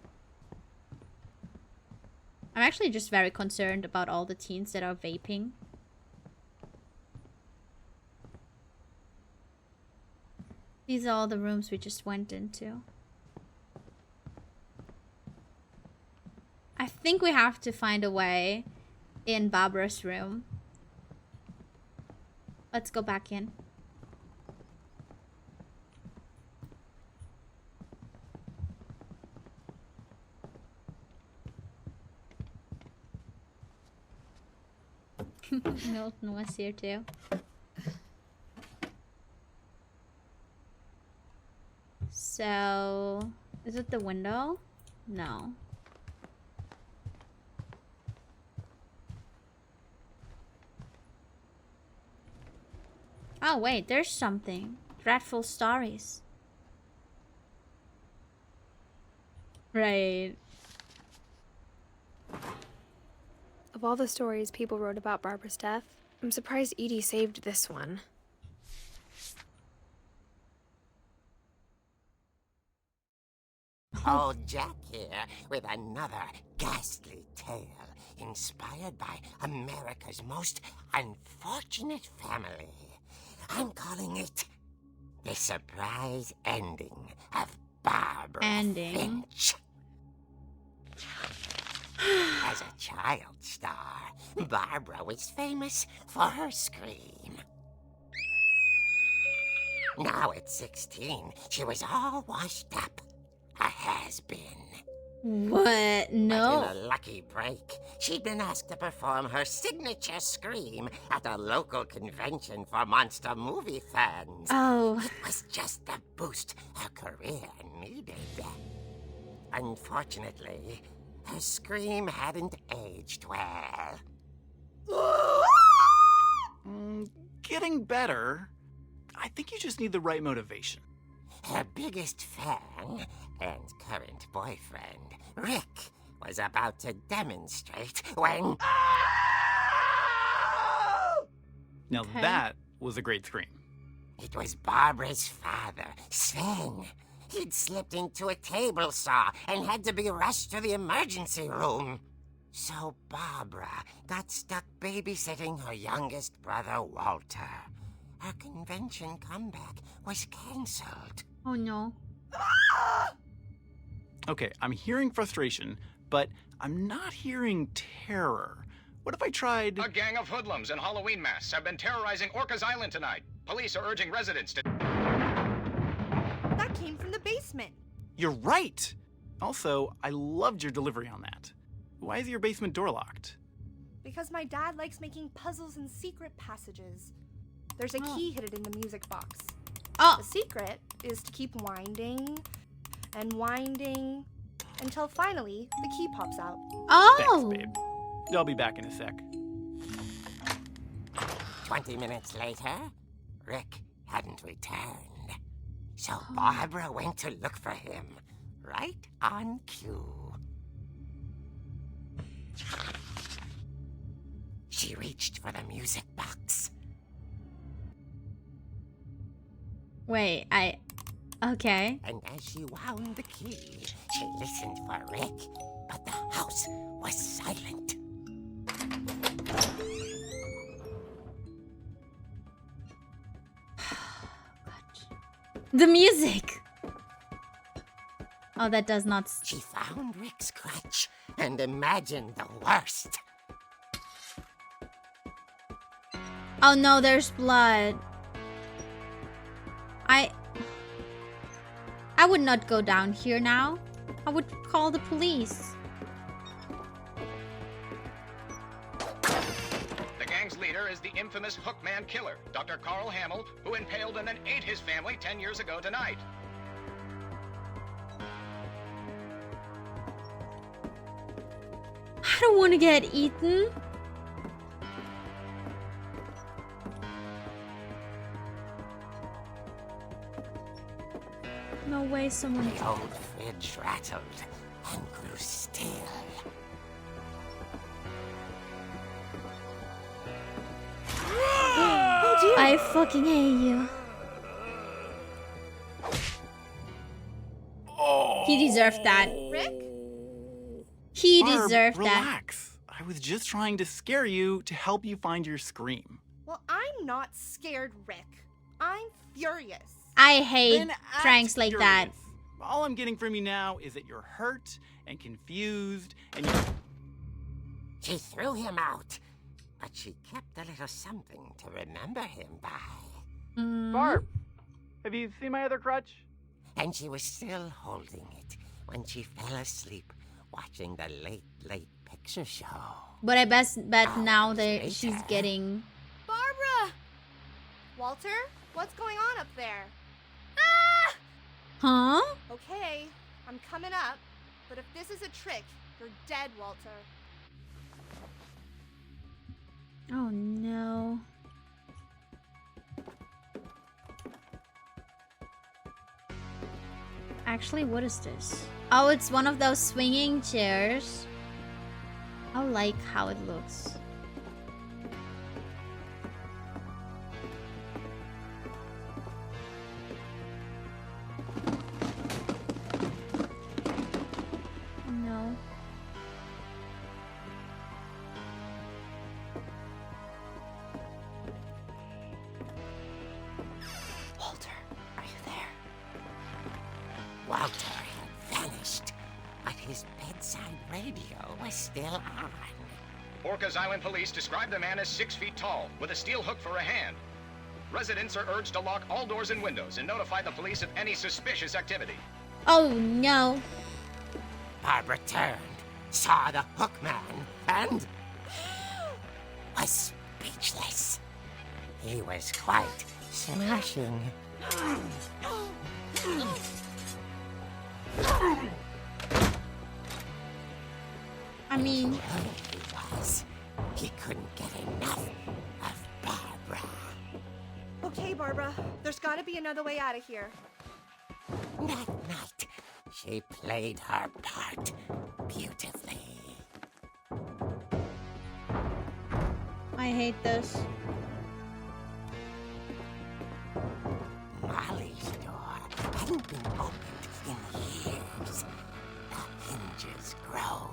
I'm actually just very concerned about all the teens that are vaping. These are all the rooms we just went into. I think we have to find a way in Barbara's room. Let's go back in. Milton was here too. So, is it the window? No. Oh wait, there's something. Dreadful stories. Right. Of all the stories people wrote about Barbara's death, I'm surprised Edie saved this one. Old Jack here with another ghastly tale inspired by America's most unfortunate family. I'm calling it the surprise ending of Barbara Ending. Finch. As a child star, Barbara was famous for her scream. Now at 16, she was all washed up. A has-been. What? But in No. a lucky break, she'd been asked to perform her signature scream at a local convention for monster movie fans. Oh. It was just the boost her career needed. Unfortunately, her scream hadn't aged well. Getting better. I think you just need the right motivation. Her biggest fan and current boyfriend, Rick, was about to demonstrate when... Now Okay. that was a great scream. It was Barbara's father, Sven. He'd slipped into a table saw and had to be rushed to the emergency room. So Barbara got stuck babysitting her youngest brother, Walter. Her convention comeback was cancelled. Oh no. Okay, I'm hearing frustration, but I'm not hearing terror. What if I tried... A gang of hoodlums in Halloween masks have been terrorizing Orcas Island tonight. Police are urging residents to... That came from the basement. You're right! Also, I loved your delivery on that. Why is your basement door locked? Because my dad likes making puzzles and secret passages. There's a key hidden in the music box. Oh. The secret is to keep winding and winding until finally the key pops out. Oh. Thanks, babe. I'll be back in a sec. 20 minutes later, Rick hadn't returned. So Barbara went to look for him, right on cue. She reached for the music box. Wait, okay. And as she wound the key, she listened for Rick, but the house was silent. The music! Oh, that does not... She found Rick's crutch and imagined the worst. Oh no, there's blood. I would not go down here now. I would call the police. The gang's leader is the infamous Hookman killer, Dr. Carl Hamill, who impaled and then ate his family 10 years ago tonight. I don't want to get eaten. No way someone... The old fridge rattled and grew still. Oh dear! I fucking hate you. He deserved that. Rick? He Barb, deserved that. relax. I was just trying to scare you to help you find your scream. Well, I'm not scared, Rick. I'm furious. I hate Then act pranks like that. furious. All I'm getting from you now is that you're hurt and confused and you're... She threw him out, but she kept a little something to remember him by. Barb, have you seen my other crutch? And she was still holding it when she fell asleep watching the late picture show. But I bet now Hours that later. she's getting... Barbara! Walter, what's going on up there? Huh? Okay, I'm coming up, but if this is a trick, you're dead, Walter. Oh no. Actually, what is this? Oh, it's one of those swinging chairs. I like how it looks. No. Walter, I but his bedside radio was still on. Orcas Island police describe the man as 6 feet tall, with a steel hook for a hand. Residents are urged to lock all doors and windows and notify the police of any suspicious activity. Oh no. Barbara turned, saw the hook man, and was speechless. He was quite smashing. I mean, He was. He couldn't get enough of Barbara. Okay, Barbara, there's gotta be another way out of here. That night, she played her part beautifully. I hate this. Molly's door hadn't been opened in years. The hinges groaned.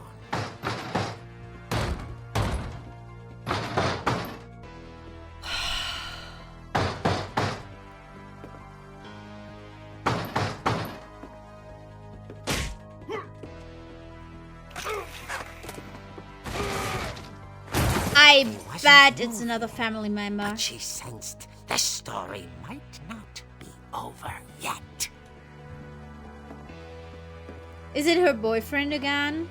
I wasn't bet it's moved, another family member. But she sensed the story might not be over yet. Is it her boyfriend again?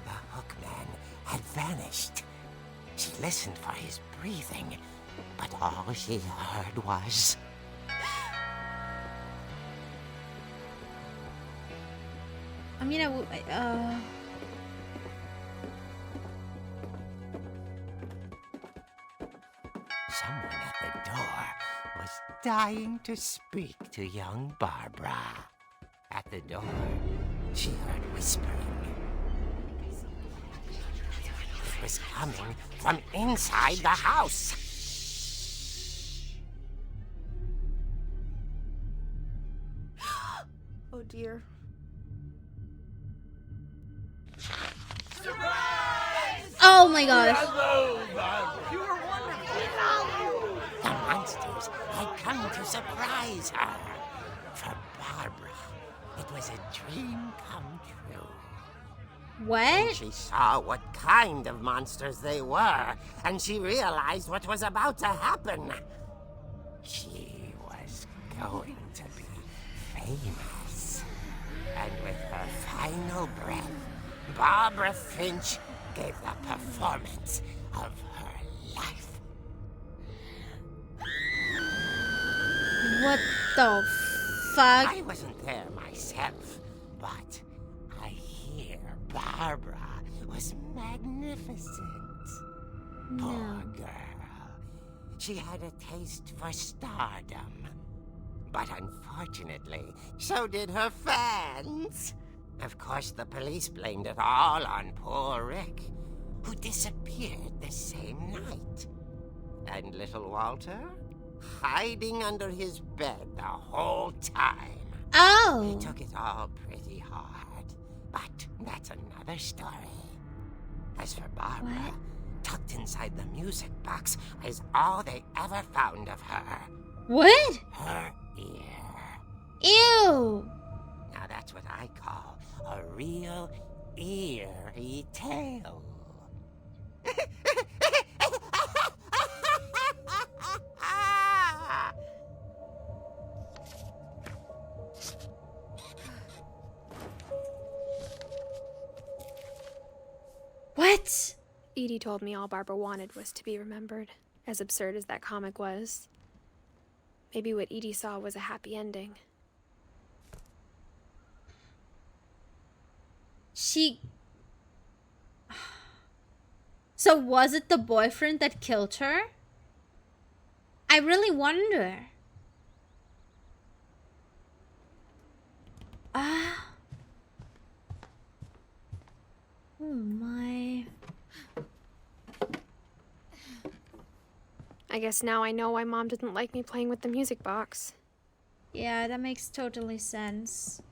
The hookman had vanished. She listened for his breathing, but all she heard was... I mean, Someone at the door was dying to speak to young Barbara. At the door, she heard whispering. It was coming from inside the house. Oh dear. oh my gosh. The monsters had come to surprise her. For Barbara, it was a dream come true. What? She saw what kind of monsters they were, and she realized what was about to happen. She was going to be famous. And with her final breath, Barbara Finch gave the performance of her life. What the fuck? I wasn't there myself, but I hear Barbara was magnificent. Poor girl. She had a taste for stardom. But unfortunately, so did her fans. Of course, the police blamed it all on poor Rick, who disappeared the same night. And little Walter? Hiding under his bed the whole time. Oh. They took it all pretty hard. But that's another story. As for Barbara, tucked inside the music box is all they ever found of her. What? Her ear. Ew. Now that's what I call a real eerie tale. What? Edie told me all Barbara wanted was to be remembered, as absurd as that comic was. Maybe what Edie saw was a happy ending. So was it the boyfriend that killed her? I really wonder. Oh my. I guess now I know why Mom didn't like me playing with the music box. Yeah, that makes totally sense.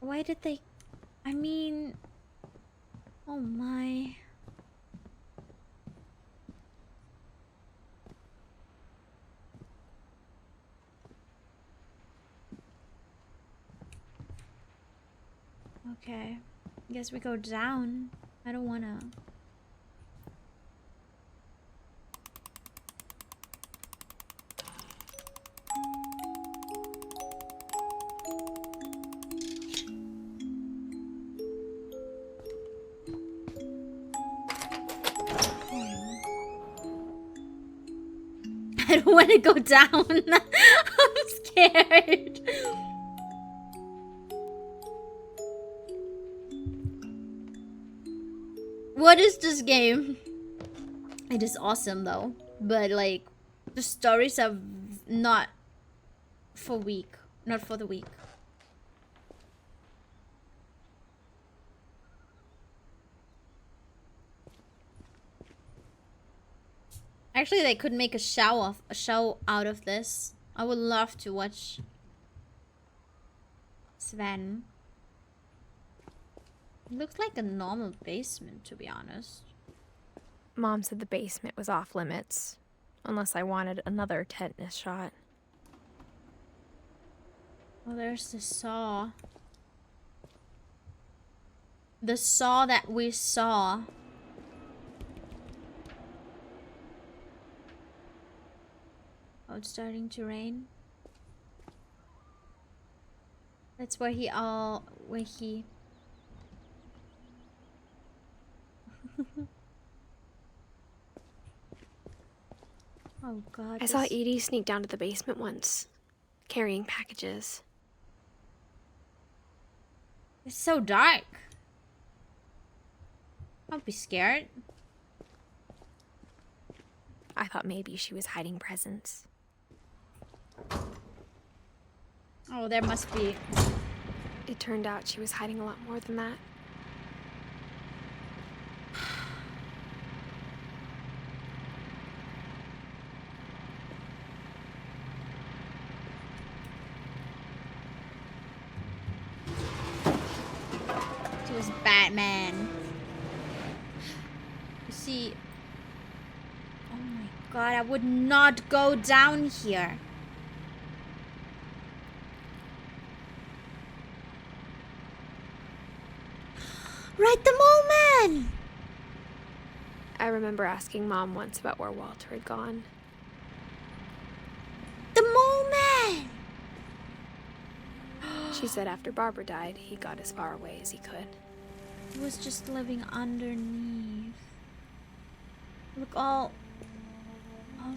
Why did they... I mean... Oh Oh my. Okay. Guess we go down. I don't wanna. I don't want to go down. I'm scared. What is this game? It is awesome though, but like the stories are not for the weak. Actually, they could make a show out of this. I would love to watch Sven. It looks like a normal basement, to be honest. Mom said the basement was off limits, unless I wanted another tetanus shot. Oh, there's the saw. The saw that we saw. Oh, it's starting to rain. That's where he Oh god. I saw Edie sneak down to the basement once, carrying packages. It's so dark. Don't be scared. I thought maybe she was hiding presents. Oh, there must be. It turned out she was hiding a lot more than that. She was Batman. You see. Oh my god, I would not go down here. Right the moment! I remember asking Mom once about where Walter had gone. The moment! She said after Barbara died, he got as far away as he could. He was just living underneath. Look, all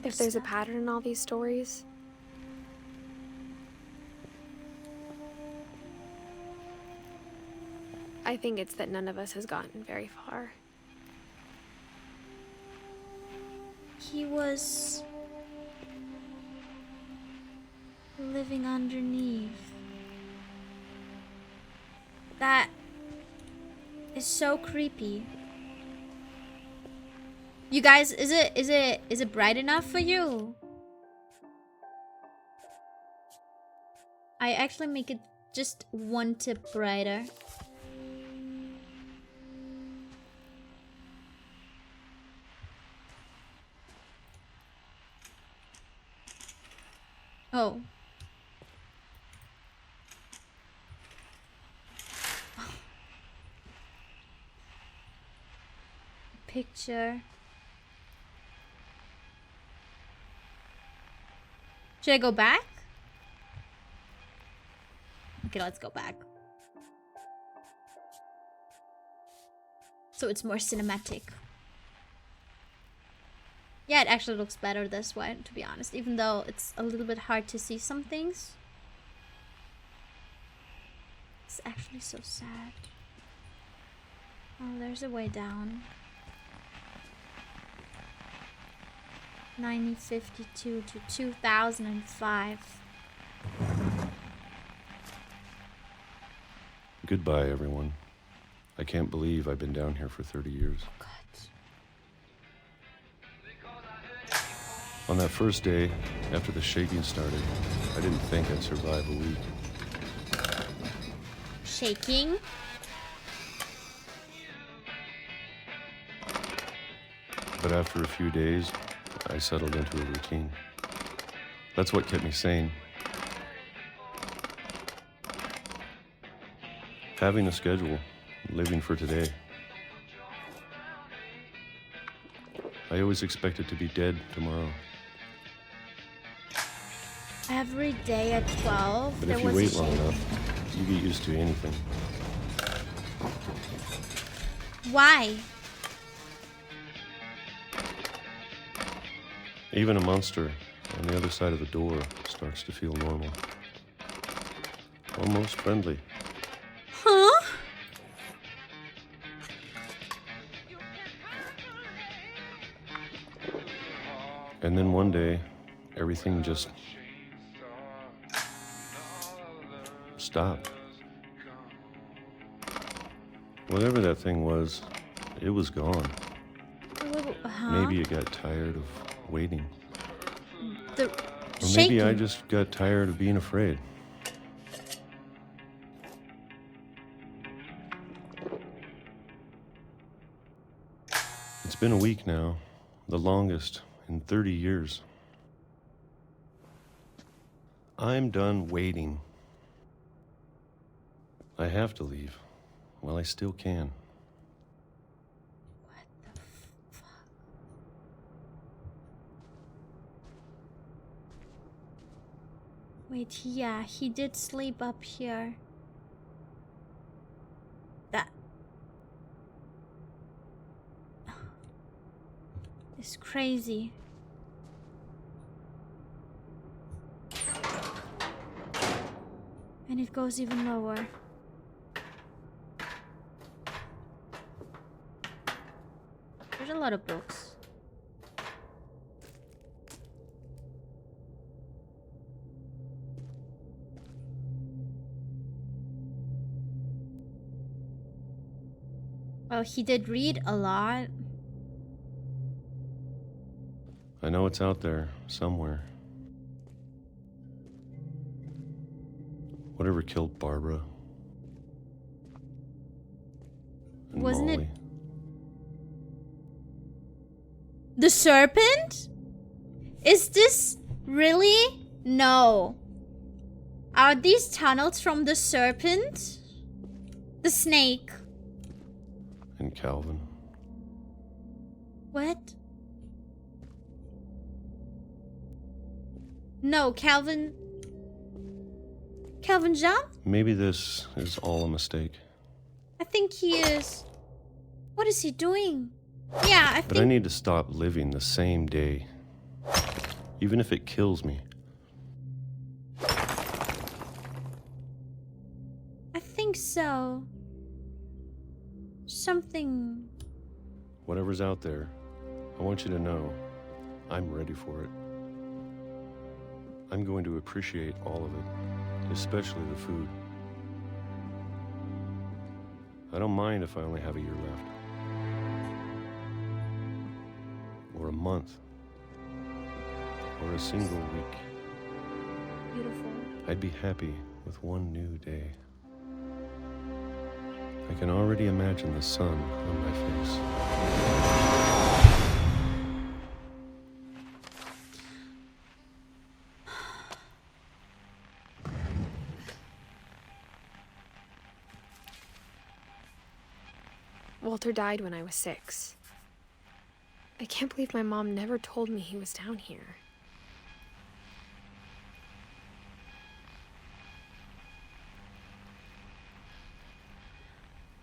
If there's a pattern in all these stories, I think it's that none of us has gotten very far. He was living underneath. That is so creepy. You guys, is it bright enough for you? I actually make it just one tip brighter. Oh. Picture. Should I go back? Okay, let's go back. So it's more cinematic. Yeah, it actually looks better this way, to be honest, even though it's a little bit hard to see some things. It's actually so sad. Oh, there's a way down. 1952 to 2005. Goodbye, everyone. I can't believe I've been down here for 30 years. Oh, God. On that first day, after the shaking started, I didn't think I'd survive a week. Shaking? But after a few days, I settled into a routine. That's what kept me sane. Having a schedule, living for today. I always expected to be dead tomorrow. Every day at 12, But there if you was wait a long shaking. enough, you get used to anything. Why? Even a monster on the other side of the door starts to feel normal. Almost friendly. Huh? And then one day, everything just stopped. Whatever that thing was, it was gone. Maybe it got tired of waiting. The Or maybe I shaking. just got tired of being afraid. It's been a week now, the longest in 30 years. I'm done waiting. I have to leave while I still can. Wait, yeah, he did sleep up here. That is crazy. And it goes even lower. There's a lot of books. Well, he did read a lot. I know it's out there somewhere. Whatever killed Barbara. And Wasn't it Molly. the serpent? Is this really? No. Are these tunnels from the serpent? The snake? And Calvin. What? No, Calvin. Calvin jumped? Maybe this is all a mistake. I think he is. What is he doing? Yeah, I But I think. need to stop living the same day. Even if it kills me. I think so. Something. Whatever's out there, I want you to know I'm ready for it. I'm going to appreciate all of it, especially the food. I don't mind if I only have a year left. Or a month. Or a single week. Beautiful. I'd be happy with one new day. I can already imagine the sun on my face. Walter died when I was 6. I can't believe my mom never told me he was down here.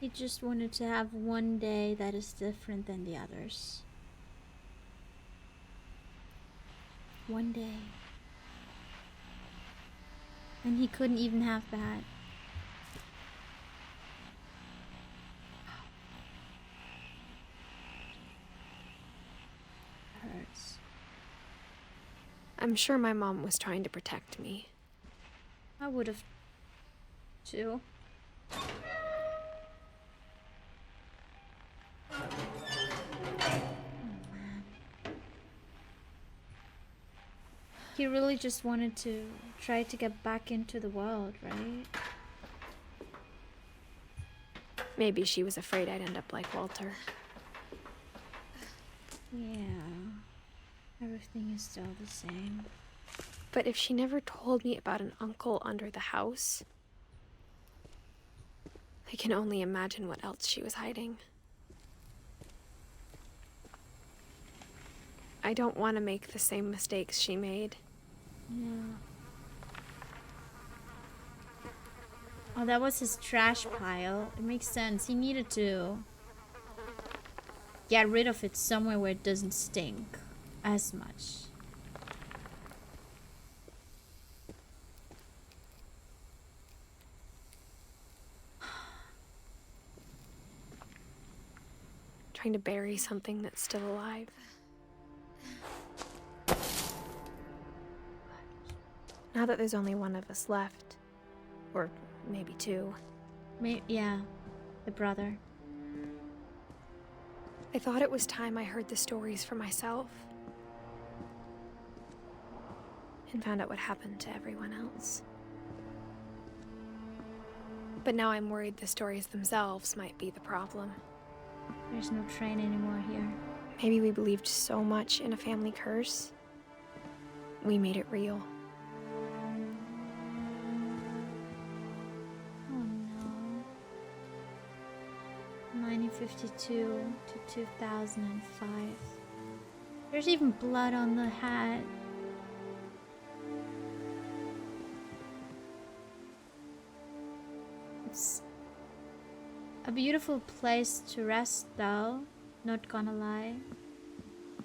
He just wanted to have one day that is different than the others. One day. And he couldn't even have that. Hurts. I'm sure my mom was trying to protect me. I would have too. He really just wanted to try to get back into the world, right? Maybe she was afraid I'd end up like Walter. Yeah. Everything is still the same. But if she never told me about an uncle under the house, I can only imagine what else she was hiding. I don't want to make the same mistakes she made. Yeah. Oh, that was his trash pile. It makes sense. He needed to get rid of it somewhere where it doesn't stink as much. Trying to bury something that's still alive. Now that there's only one of us left, or maybe two. Yeah, the brother. I thought it was time I heard the stories for myself. And found out what happened to everyone else. But now I'm worried the stories themselves might be the problem. There's no train anymore here. Maybe we believed so much in a family curse, we made it real. Oh no. 1952 to 2005. There's even blood on the hat. It's a beautiful place to rest though, not gonna lie.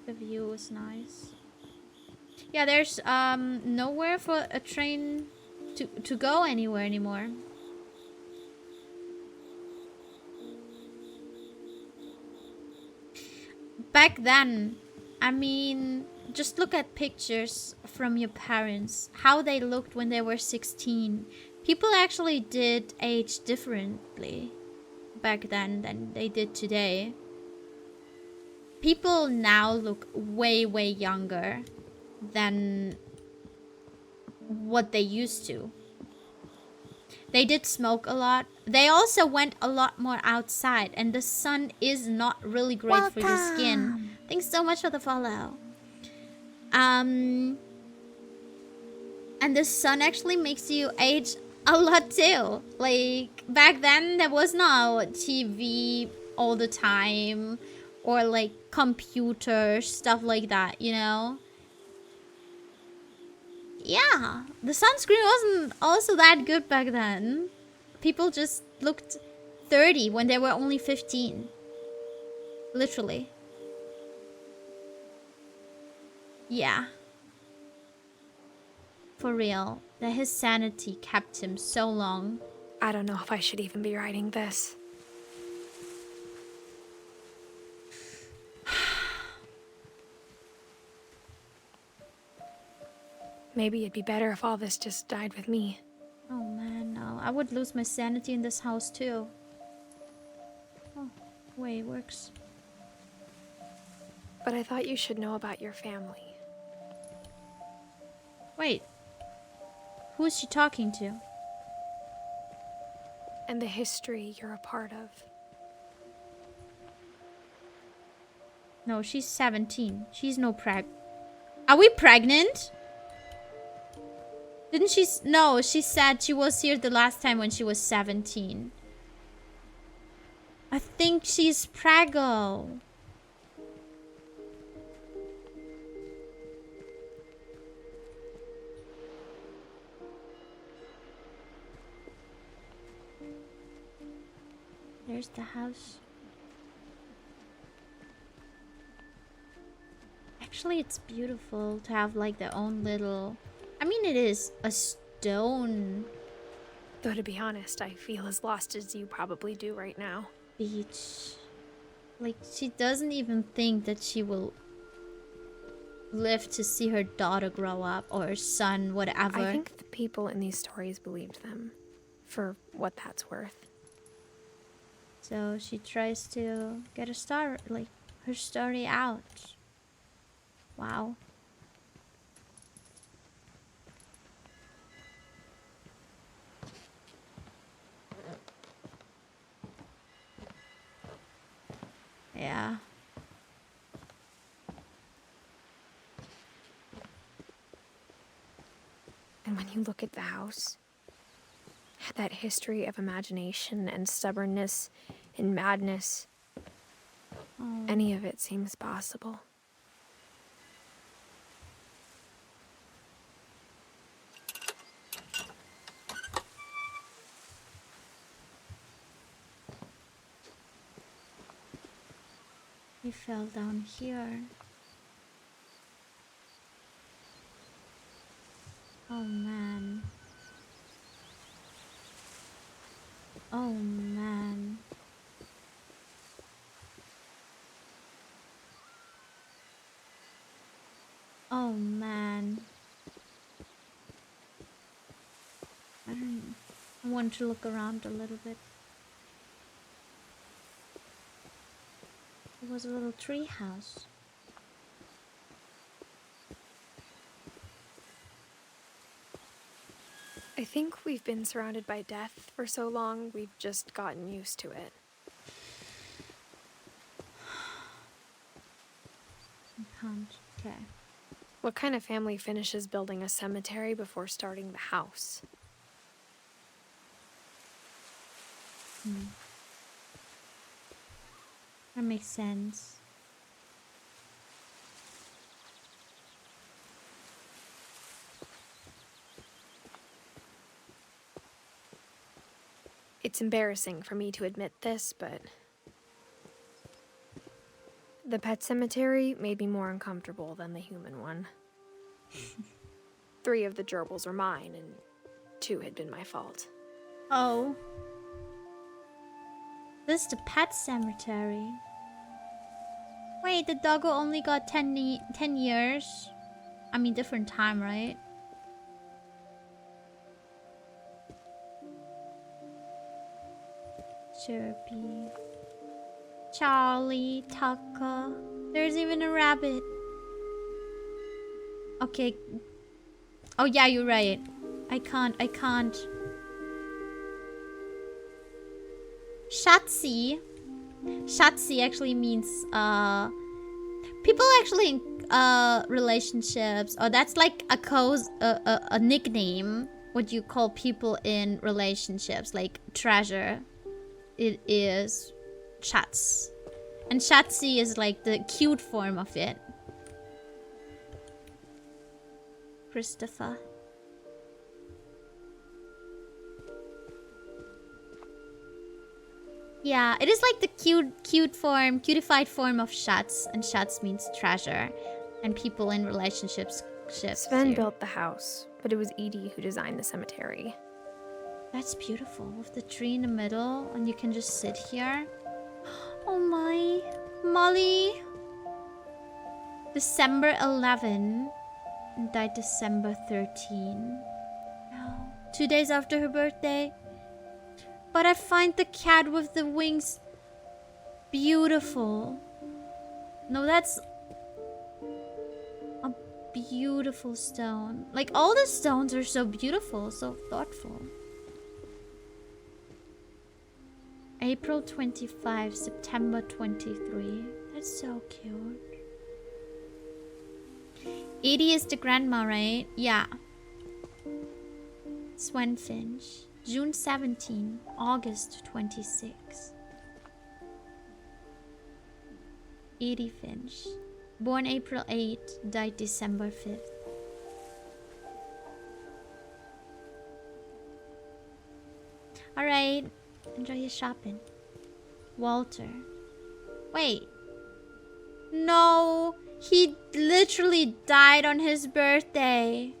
The view was nice. Yeah, there's nowhere for a train to go anywhere anymore. Back then, I mean, just look at pictures from your parents, how they looked when they were 16. People actually did age differently back then than they did today. People now look way, way younger than what they used to. They did smoke a lot. They also went a lot more outside, and the sun is not really great for the skin. Thanks so much for the follow. And the sun actually makes you age a lot too. Like back then there was no TV all the time or like computers, stuff like that, you know? Yeah, the sunscreen wasn't also that good back then. People just looked 30 when they were only 15. Literally. Yeah. For real, that his sanity kept him so long. I don't know if I should even be writing this. Maybe it'd be better if all this just died with me. Oh man, no. I would lose my sanity in this house too. Oh, way it works. But I thought you should know about your family. Wait. Who is she talking to? And the history you're a part of. No, she's 17. She's no Are we pregnant? Didn't she? No, she said she was here the last time when she was 17. I think she's preggo. There's the house. Actually, it's beautiful to have like their own little... I mean, it is a stone Though to be honest, I feel as lost as you probably do right now. beach. Like, she doesn't even think that she will live to see her daughter grow up or her son, whatever. I think the people in these stories believed them, for what that's worth. So she tries to get a star, like her story out. Wow. Yeah. you look at the house, that history of imagination and stubbornness and madness, any of it seems possible. He fell down here. Oh man. Oh man. Oh man. I want to look around a little bit. It was a little tree house. I think we've been surrounded by death for so long, we've just gotten used to it. I can't. Okay. What kind of family finishes building a cemetery before starting the house? That makes sense. It's embarrassing for me to admit this, but the pet cemetery made me more uncomfortable than the human one. 3 of the gerbils are mine, and 2 had been my fault. Oh. This is the pet cemetery. Wait, the doggo only got 10 years? I mean, different time, right? Chirpy. Charlie, Tucker. There's even a rabbit. Okay. Oh yeah, you're right. I can't. Shatsi. Shatsi actually means people actually in relationships, or that's like a nickname what you call people in relationships, like treasure. It is Shats. And Shatsi is like the cute form of it. Christopher. Yeah, it is like the cutified form of Shats, and Shats means treasure, and people in relationships. Sven built the house, but it was Edie who designed the cemetery. That's beautiful, with the tree in the middle, and you can just sit here. Oh my, Molly. December 11, and died December 13. No. 2 days after her birthday. But I find the cat with the wings beautiful. No, that's a beautiful stone. Like, all the stones are so beautiful, so thoughtful. April 25, September 23. That's so cute. Edie is the grandma, right? Yeah. Sven Finch. June 17, August 26. Edith Finch. Born April 8, died December 5th. Alright, enjoy your shopping. Walter. Wait. No, he literally died on his birthday.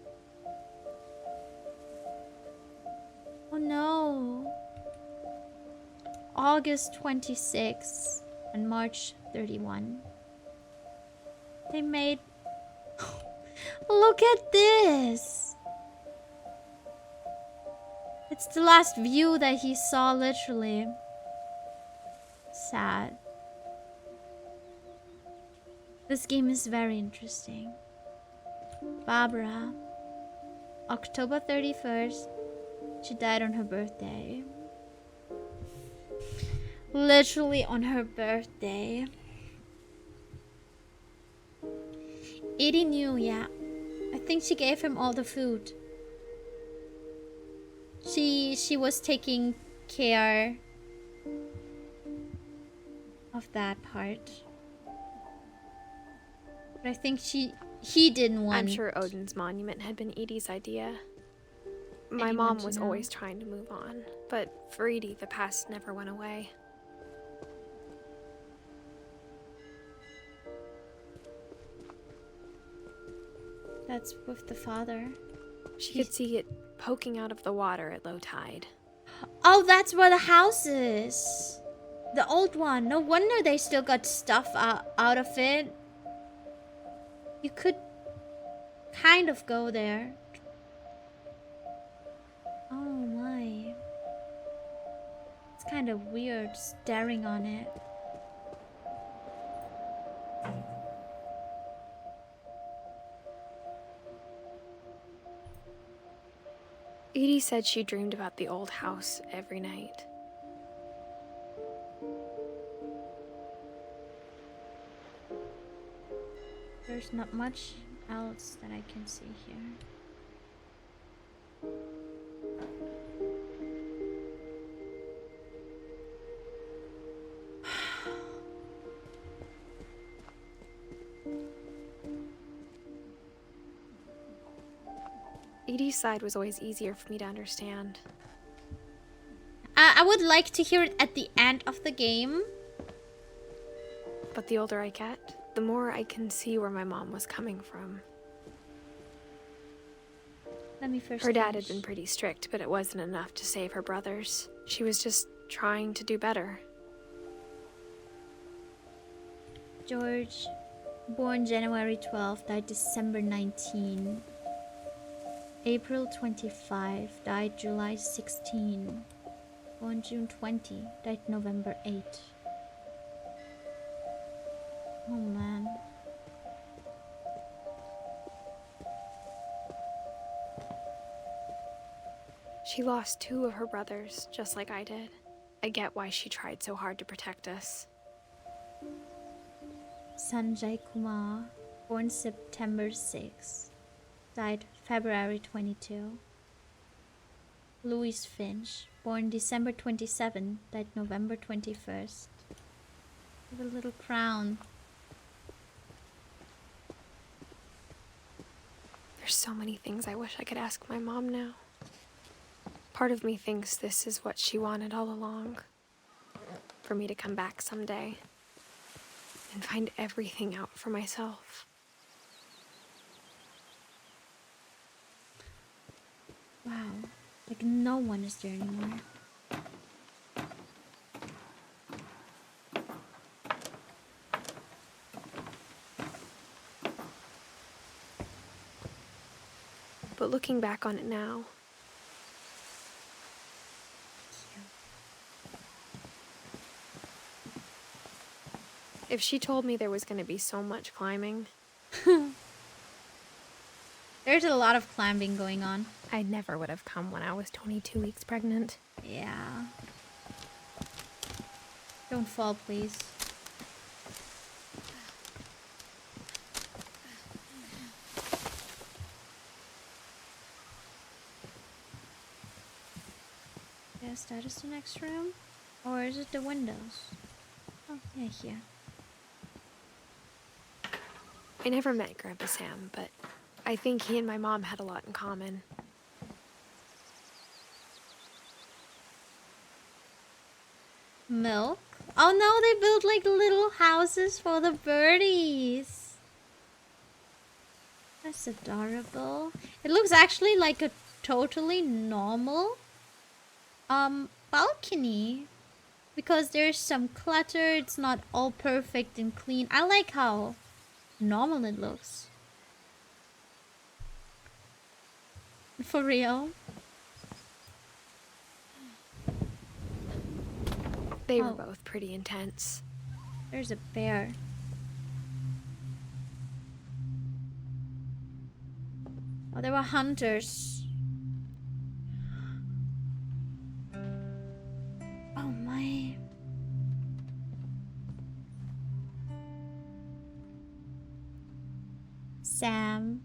Oh no. August 26 and March 31. They made... Look at this. It's the last view that he saw, literally. Sad. This game is very interesting. Barbara. October 31st. She died on her birthday. Literally on her birthday. Edie knew, yeah. I think she gave him all the food. She was taking care of that part. But I think he didn't want. I'm sure Odin's monument had been Edie's idea. My anyone mom to was know. always trying to move on, but for Edie, the past never went away. That's with the father. She could see it poking out of the water at low tide. Oh, that's where the house is. The old one. No wonder they still got stuff out of it. You could kind of go there. Oh my. It's kind of weird staring on it. Edie said she dreamed about the old house every night. There's not much else that I can see here. Edie's side was always easier for me to understand. I would like to hear it at the end of the game. But the older I get, the more I can see where my mom was coming from. Let me first Her dad had finish. been pretty strict, but it wasn't enough to save her brothers. She was just trying to do better. George, born January 12, died December 19. April 25, died July 16. Born June 20, died November 8. Oh man. She lost 2 of her brothers, just like I did. I get why she tried so hard to protect us. Sanjay Kumar, born September 6, died February 22. Louise Finch, born December 27, died November 21st. With a little crown. There's so many things I wish I could ask my mom now. Part of me thinks this is what she wanted all along. For me to come back someday and find everything out for myself. Wow. Like no one is there anymore. But looking back on it now, if she told me there was going to be so much climbing, There's a lot of climbing going on. I never would have come when I was 22 weeks pregnant. Yeah. Don't fall, please. Yes, that is the next room. Or is it the windows? Oh, yeah, here. I never met Grandpa Sam, but I think he and my mom had a lot in common. Milk? Oh no, they built like little houses for the birdies. That's adorable. It looks actually like a totally normal balcony. Because there's some clutter, it's not all perfect and clean. I like how normal it looks. For real. They were Oh. both pretty intense. There's a bear. Oh, there were hunters. Oh my. Sam.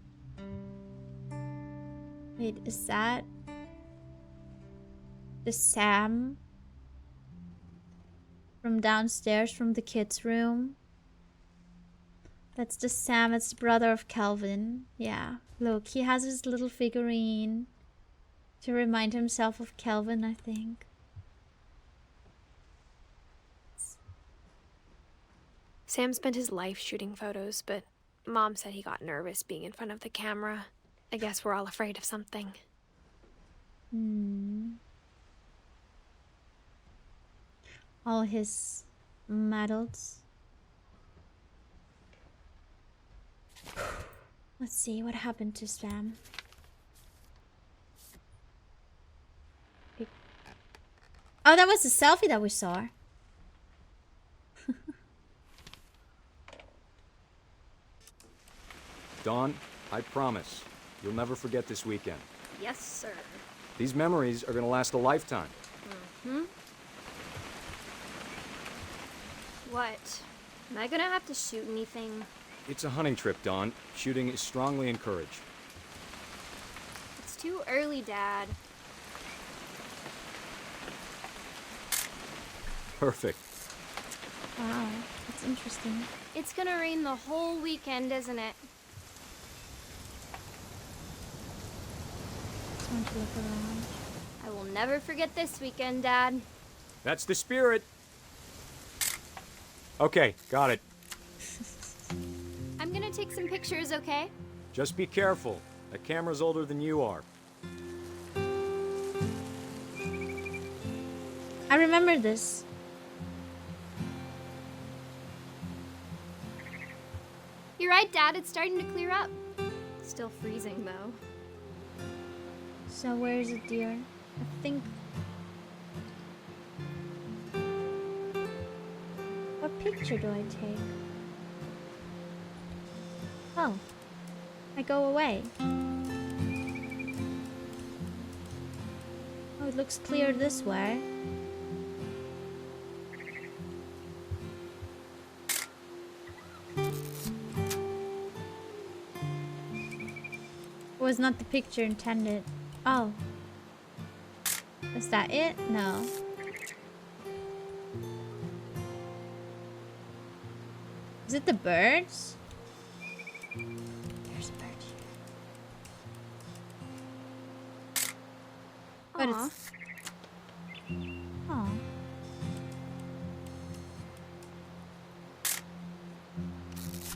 Wait, is that the Sam from downstairs from the kids' room. That's the Sam, it's the brother of Calvin. Yeah, look, he has his little figurine to remind himself of Calvin, I think. Sam spent his life shooting photos, but Mom said he got nervous being in front of the camera. I guess we're all afraid of something. All his medals. Let's see what happened to Sam. Oh, that was the selfie that we saw. Dawn, I promise, you'll never forget this weekend. Yes, sir. These memories are gonna last a lifetime. What? Am I gonna have to shoot anything? It's a hunting trip, Dawn. Shooting is strongly encouraged. It's too early, Dad. Perfect. Wow, that's interesting. It's gonna rain the whole weekend, isn't it? Just want to look around. I will never forget this weekend, Dad. That's the spirit. Okay, got it. I'm gonna take some pictures, okay? Just be careful. That camera's older than you are. I remember this. You're right, Dad. It's starting to clear up. Still freezing, though. So where is it, dear? I think... What picture do I take? Oh. I go away. Oh, it looks clear this way. Was not the picture intended. Oh. Is that it? No. Is it the birds? There's a bird here. But it's... Oh.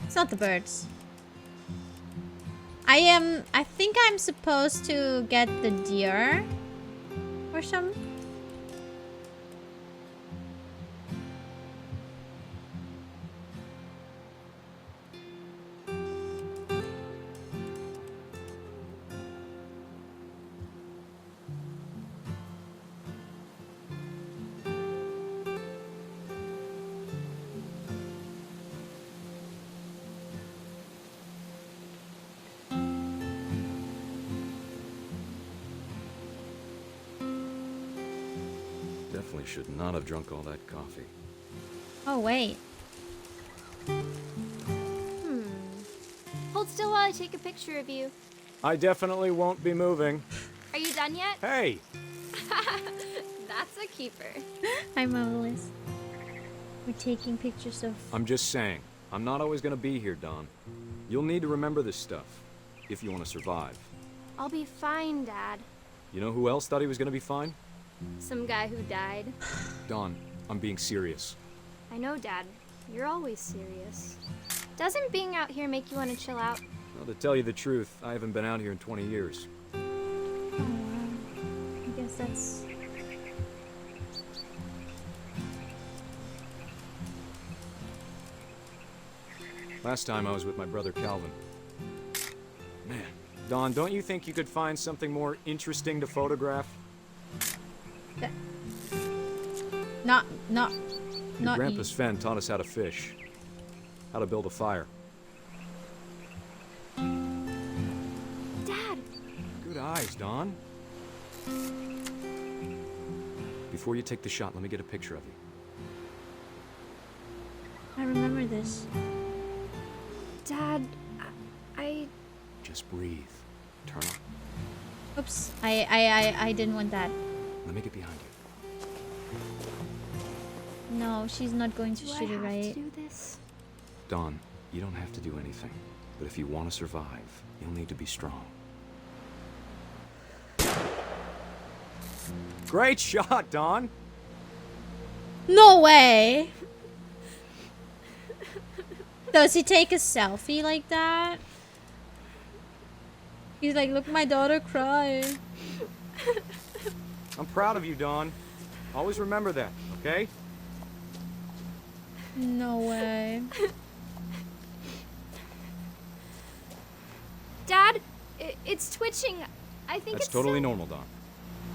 It's not the birds. I think I'm supposed to get the deer or some. Definitely should not have drunk all that coffee. Oh, wait. Hold still while I take a picture of you. I definitely won't be moving. Are you done yet? Hey! That's a keeper. Hi, Marvelous. We're taking pictures of... I'm just saying, I'm not always gonna be here, Dawn. You'll need to remember this stuff, if you want to survive. I'll be fine, Dad. You know who else thought he was gonna be fine? Some guy who died. Dawn, I'm being serious. I know, Dad. You're always serious. Doesn't being out here make you want to chill out? Well, to tell you the truth, I haven't been out here in 20 years. Oh, wow. I guess that's... Last time I was with my brother Calvin. Man, Dawn, don't you think you could find something more interesting to photograph? Your grandpa Sven taught us how to fish, how to build a fire. Dad! Good eyes, Dawn. Before you take the shot, let me get a picture of you. I remember this. Dad, I... Just breathe. Turn on. Oops. I didn't want that. Let me get behind you. No, she's not going to Do I shoot it, have right? to do this? Dawn, you don't have to do anything. But if you want to survive, you'll need to be strong. Great shot, Dawn! No way! Does he take a selfie like that? He's like, look, my daughter cry. I'm proud of you, Dawn. Always remember that, okay? No way. Dad, it's twitching. I think That's it's totally so... normal, Dawn.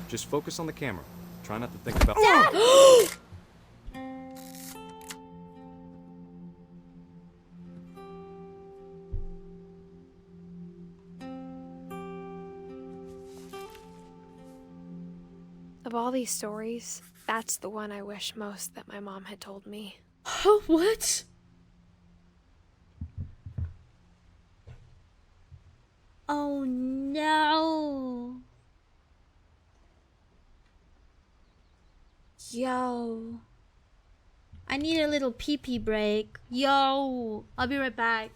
Just focus on the camera. Try not to think about— Dad! Of all these stories, that's the one I wish most that my mom had told me. What? Oh no. Yo. I need a little pee-pee break. Yo. I'll be right back.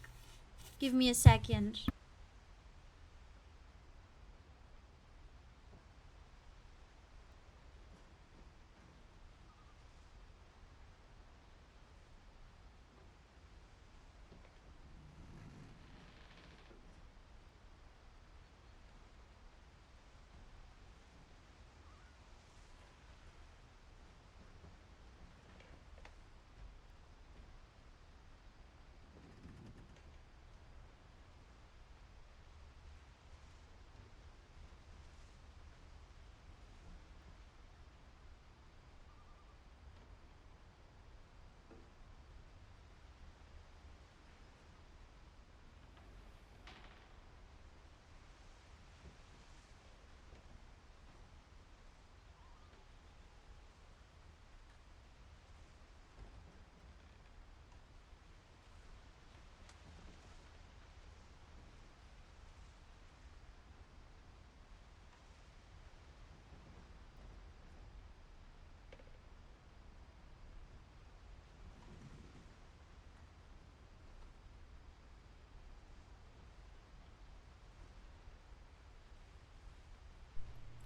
Give me a second.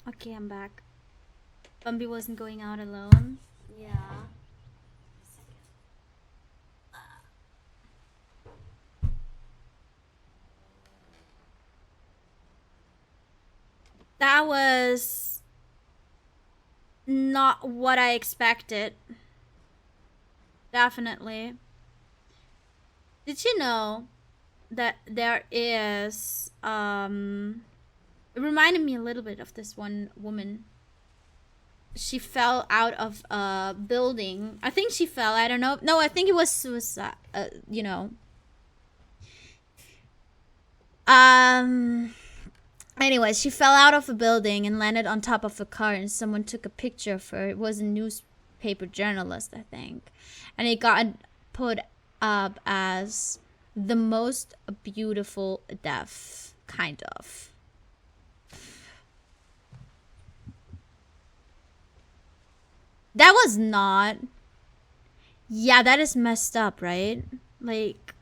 Okay, I'm back. Bumby wasn't going out alone. Yeah. That was not what I expected. Definitely. Did you know that there is it reminded me a little bit of this one woman. She fell out of a building. I think she fell. I don't know. No, I think it was suicide. You know. Anyways, she fell out of a building and landed on top of a car, and someone took a picture of her. It was a newspaper journalist, I think, and it got put up as the most beautiful death, kind of. That was not. Yeah, that is messed up, right? Like,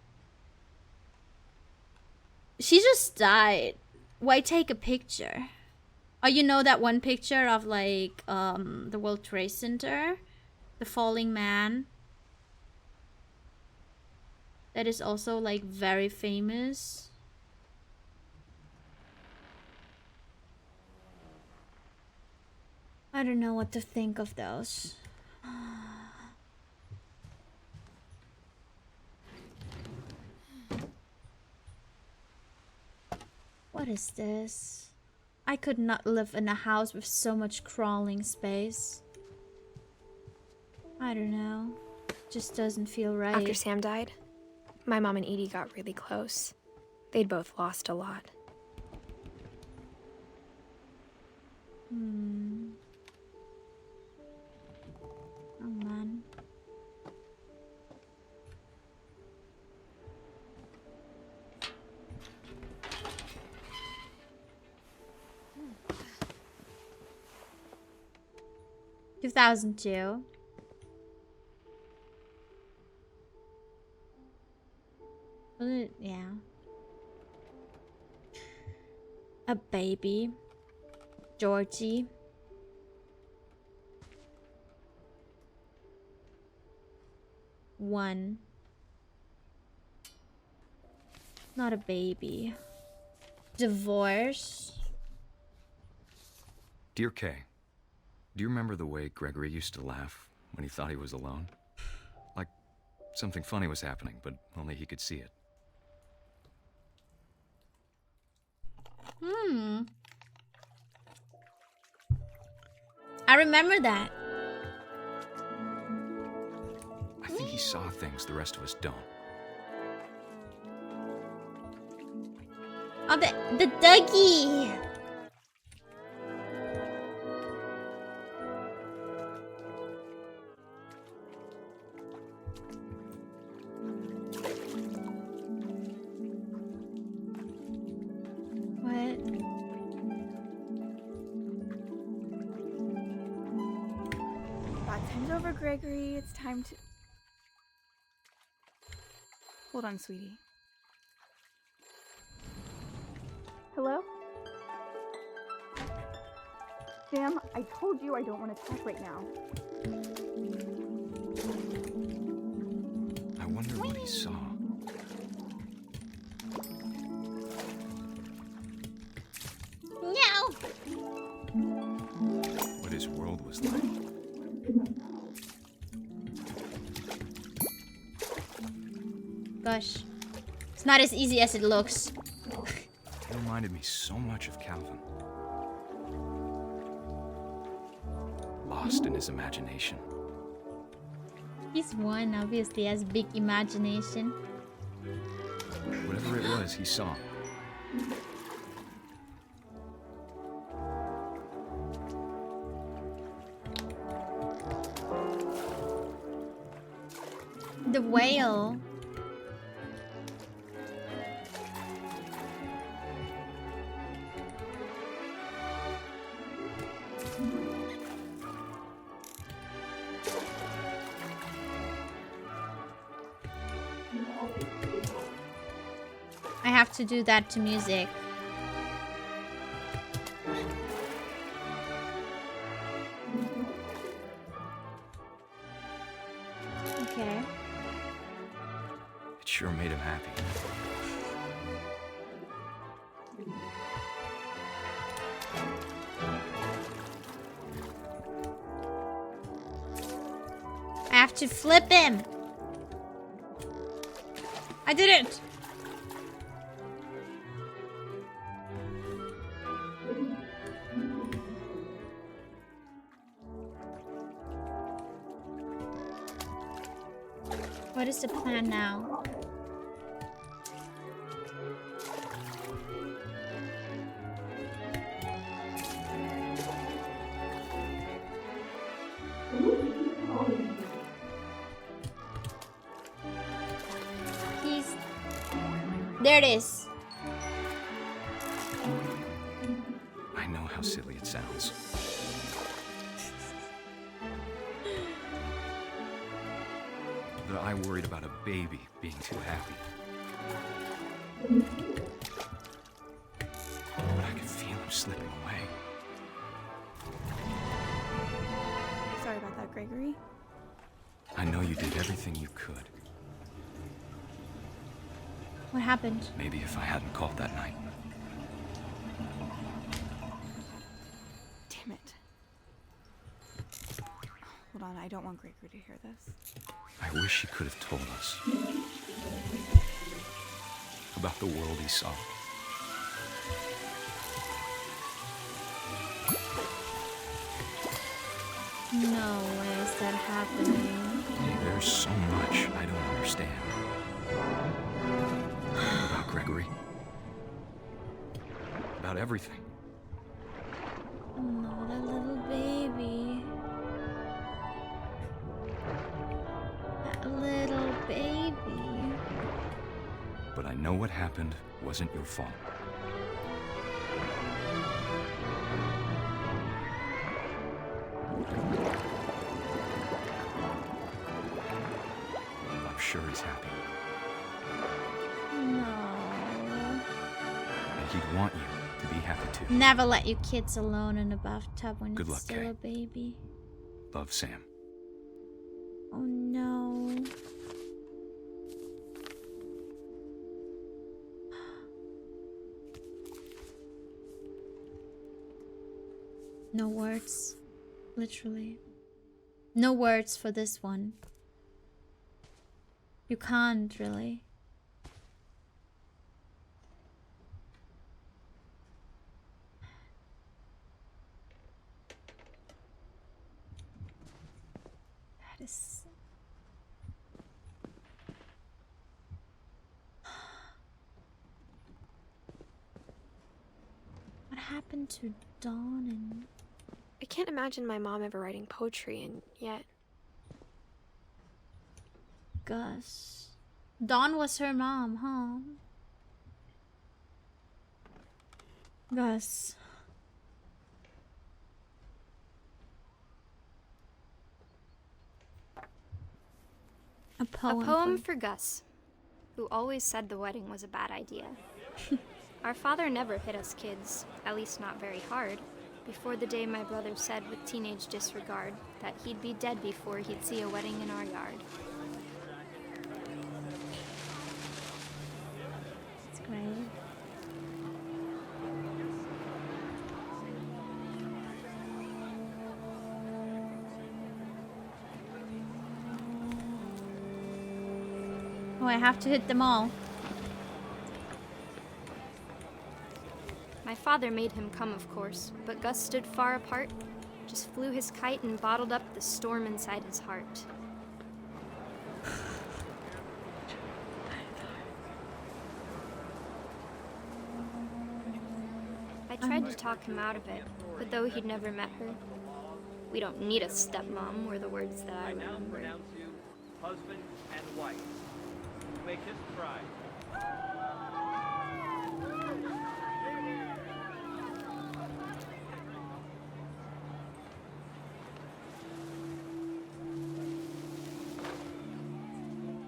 she just died. Why take a picture? Oh, you know that one picture of like the World Trade Center, the falling man. That is also like very famous. I don't know what to think of those. What is this? I could not live in a house with so much crawling space. I don't know. Just doesn't feel right. After Sam died, my mom and Edie got really close. They'd both lost a lot. Oh man. 2002. Yeah. A baby. Georgie. One. Not a baby. Divorce. Dear Kay, do you remember the way Gregory used to laugh when he thought he was alone? Like something funny was happening, but only he could see it. I remember that. I think he saw things the rest of us don't. Oh, the Dougie. What? Bath time's over, Gregory. It's time to... Hold on, sweetie. Hello? Sam, I told you I don't want to talk right now. I wonder what he saw. No. What his world was like. Gosh. It's not as easy as it looks. It reminded me so much of Calvin. Lost in his imagination. He's one, obviously, has big imagination. Whatever it was, he saw. The whale. I have to do that to music. Okay. It sure made him happy. I have to flip him. I did it. What is the plan now? There it is. I know how silly it sounds. But I worried about a baby being too happy. But I could feel him slipping away. Sorry about that, Gregory. I know you did everything you could. What happened? Maybe if I hadn't called that night. Damn it. Hold on, I don't want Gregory to hear this. I wish he could have told us about the world he saw. No way is that happening. There's so much I don't understand. About Gregory. About everything. No, that little baby. That little baby. But I know what happened wasn't your fault. sure he's happy. No. And he'd want you to be happy too. Never let your kids alone in a bathtub when Good it's luck, still Kay. a baby. Love, Sam. Oh no. No words. Literally. No words for this one. You can't really. That is... What happened to Dawn and... I can't imagine my mom ever writing poetry, and yet... Gus. Dawn was her mom, huh? Gus. A poem. A poem for Gus, who always said the wedding was a bad idea. Our father never hit us kids, at least not very hard, before the day my brother said with teenage disregard that he'd be dead before he'd see a wedding in our yard. That's great. Oh, I have to hit them all. My father made him come, of course, but Gus stood far apart, just flew his kite and bottled up the storm inside his heart. I tried to talk him out of it, but though he'd never met her, "We don't need a stepmom," were the words that I remember. Husband and wife. Make this pride.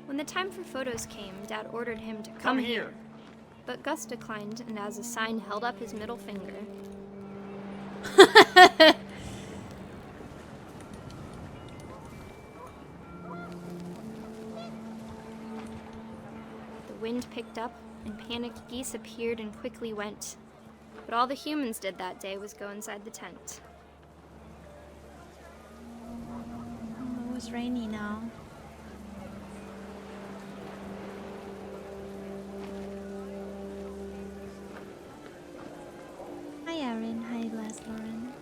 When the time for photos came, Dad ordered him to come here. But Gus declined, and as a sign held up his middle finger. The wind picked up, and panicked geese appeared and quickly went. But all the humans did that day was go inside the tent. Oh, it was rainy now. Hi, Erin. Hi, Les Lauren.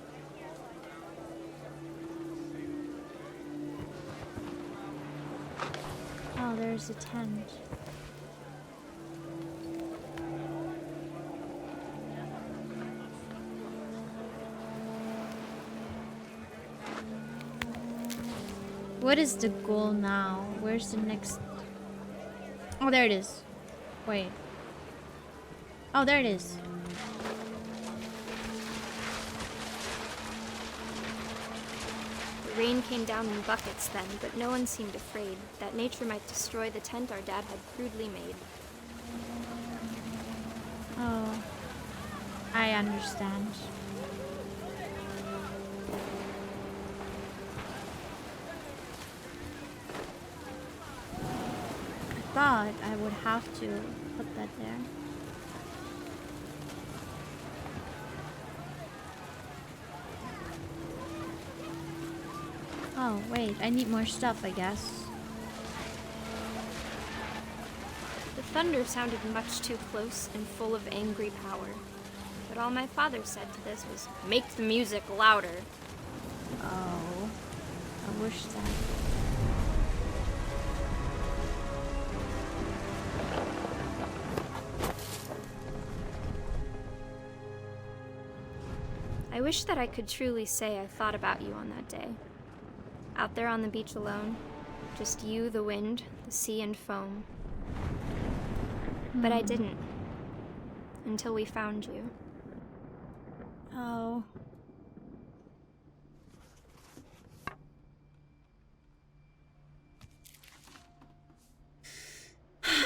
Oh, there's a tent. What is the goal now? Where's the next... Oh, there it is. Wait. Oh, there it is. The rain came down in buckets then, but no one seemed afraid that nature might destroy the tent our dad had crudely made. Oh. I understand. I thought I would have to put that there. Oh, wait, I need more stuff, I guess. The thunder sounded much too close and full of angry power. But all my father said to this was, "Make the music louder." Oh, I wish that. I wish that I could truly say I thought about you on that day. Out there on the beach alone, just you, the wind, the sea, and foam. But I didn't. Until we found you. Oh.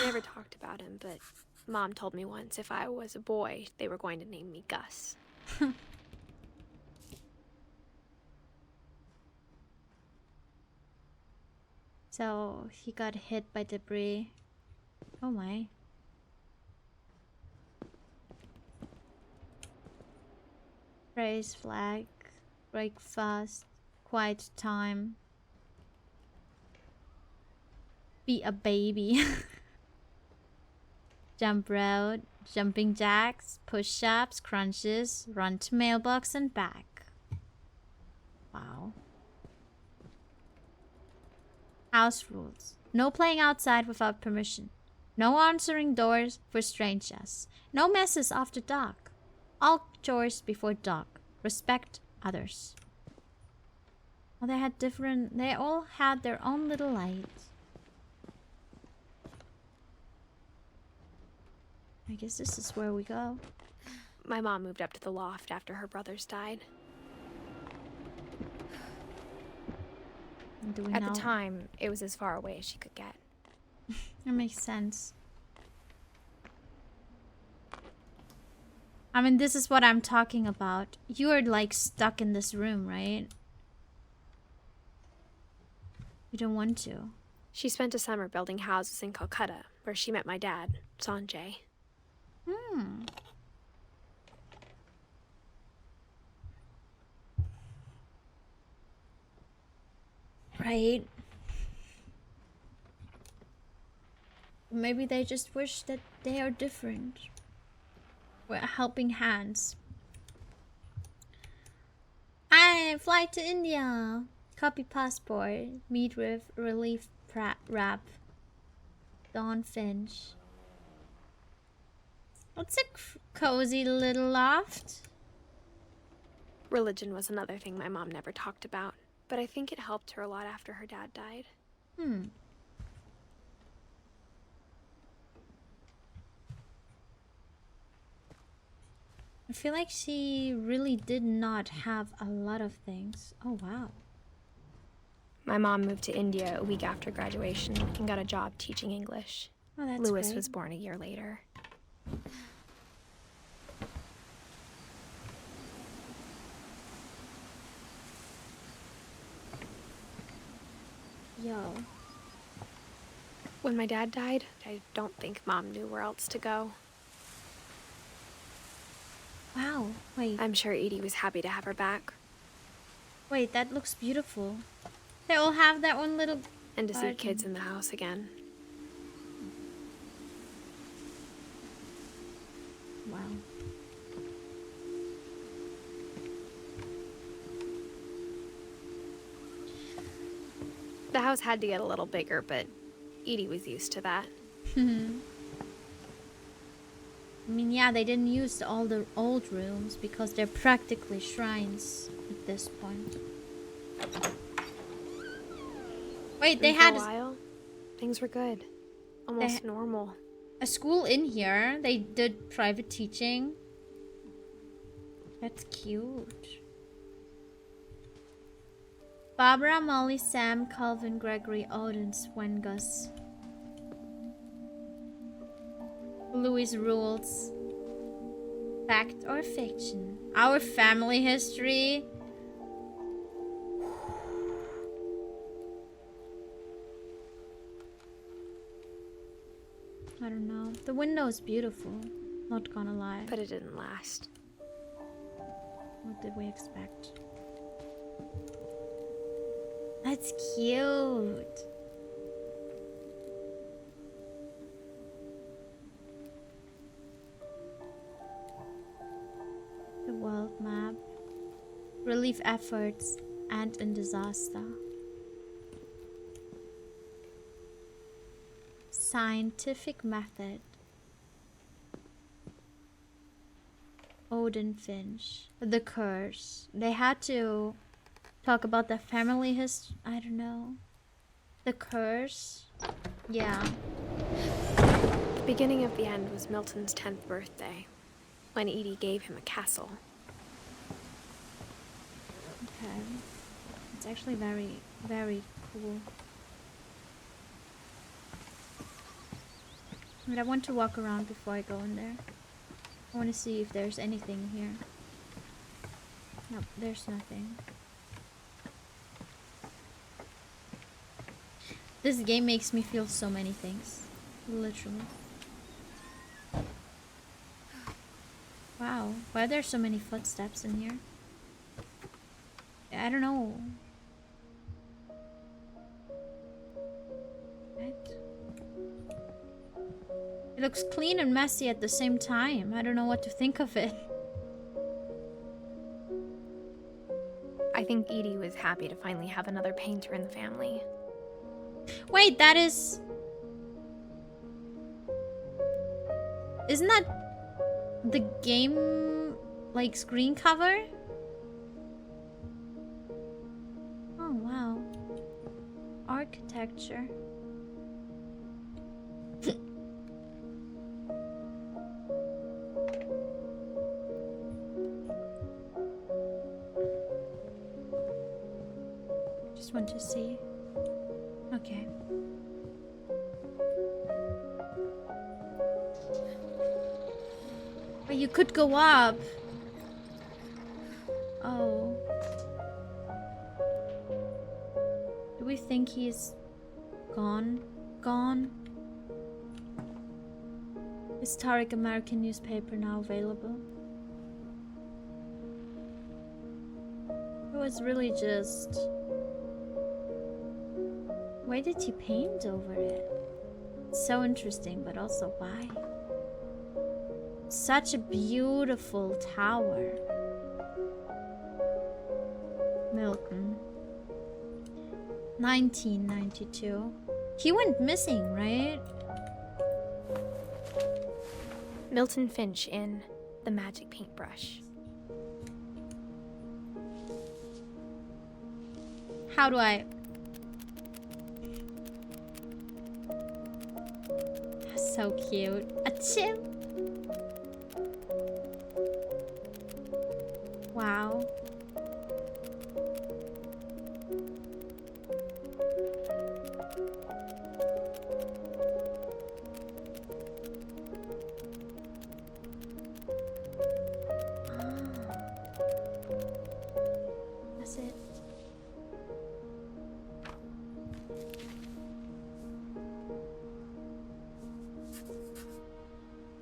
never talked about him, but Mom told me once if I was a boy, they were going to name me Gus. So he got hit by debris. Oh my. Raise flag. Break fast. Quiet time. Be a baby. Jump route. Jumping jacks. Push-ups. Crunches. Run to mailbox and back. Wow. House rules. No playing outside without permission. No answering doors for strangers. No messes after dark. All chores before dark. Respect others. Well, they all had their own little lights. I guess this is where we go. My mom moved up to the loft after her brothers died. At the time, it was as far away as she could get. That makes sense. I mean, this is what I'm talking about. You're like stuck in this room, right? You don't want to. She spent a summer building houses in Calcutta, where she met my dad, Sanjay. Right. Maybe they just wish that they are different. We're helping hands. Fly to India. Copy passport. Meet with relief rap. Dawn Finch. What's a cozy little loft? Religion was another thing my mom never talked about, but I think it helped her a lot after her dad died. I feel like she really did not have a lot of things. Oh, wow. My mom moved to India a week after graduation and got a job teaching English. Oh, that's Louis great. was born a year later. Yo. When my dad died, I don't think Mom knew where else to go. Wow. Wait. I'm sure Edie was happy to have her back. Wait, that looks beautiful. They all have their own little... And to see garden. kids in the house again. Wow. The house had to get a little bigger, but Edie was used to that. I mean, yeah, they didn't use all the old rooms because they're practically shrines at this point. Wait, they had For a while, things were good. Almost normal. a school in here. They did private teaching. That's cute. Barbara, Molly, Sam, Calvin, Gregory, Odin, Swen, Gus. Louis rules. Fact or fiction? Our family history. I don't know. The window is beautiful. Not gonna lie. But it didn't last. What did we expect? That's cute. The world map. Relief efforts and in disaster. Scientific method. Odin Finch. The curse. They had to talk about the family history. I don't know. The curse. Yeah. The beginning of the end was Milton's 10th birthday, when Edie gave him a castle. Okay. It's actually very, very cool. But I want to walk around before I go in there. I want to see if there's anything here. Nope, there's nothing. This game makes me feel so many things. Literally. Wow, why are there so many footsteps in here? I don't know. What? It looks clean and messy at the same time. I don't know what to think of it. I think Edie was happy to finally have another painter in the family. Wait, that is... Isn't that the game, like, screen cover? Oh, wow. Architecture. Just want to see. Okay. But you could go up. Oh. Do we think he's gone? Gone? Historic American newspaper now available. It was really just... Why did he paint over it? It's so interesting, but also why? Such a beautiful tower. Milton. 1992. He went missing, right? Milton Finch in The Magic Paintbrush. How do I... So cute. Achoo! Wow. That's it.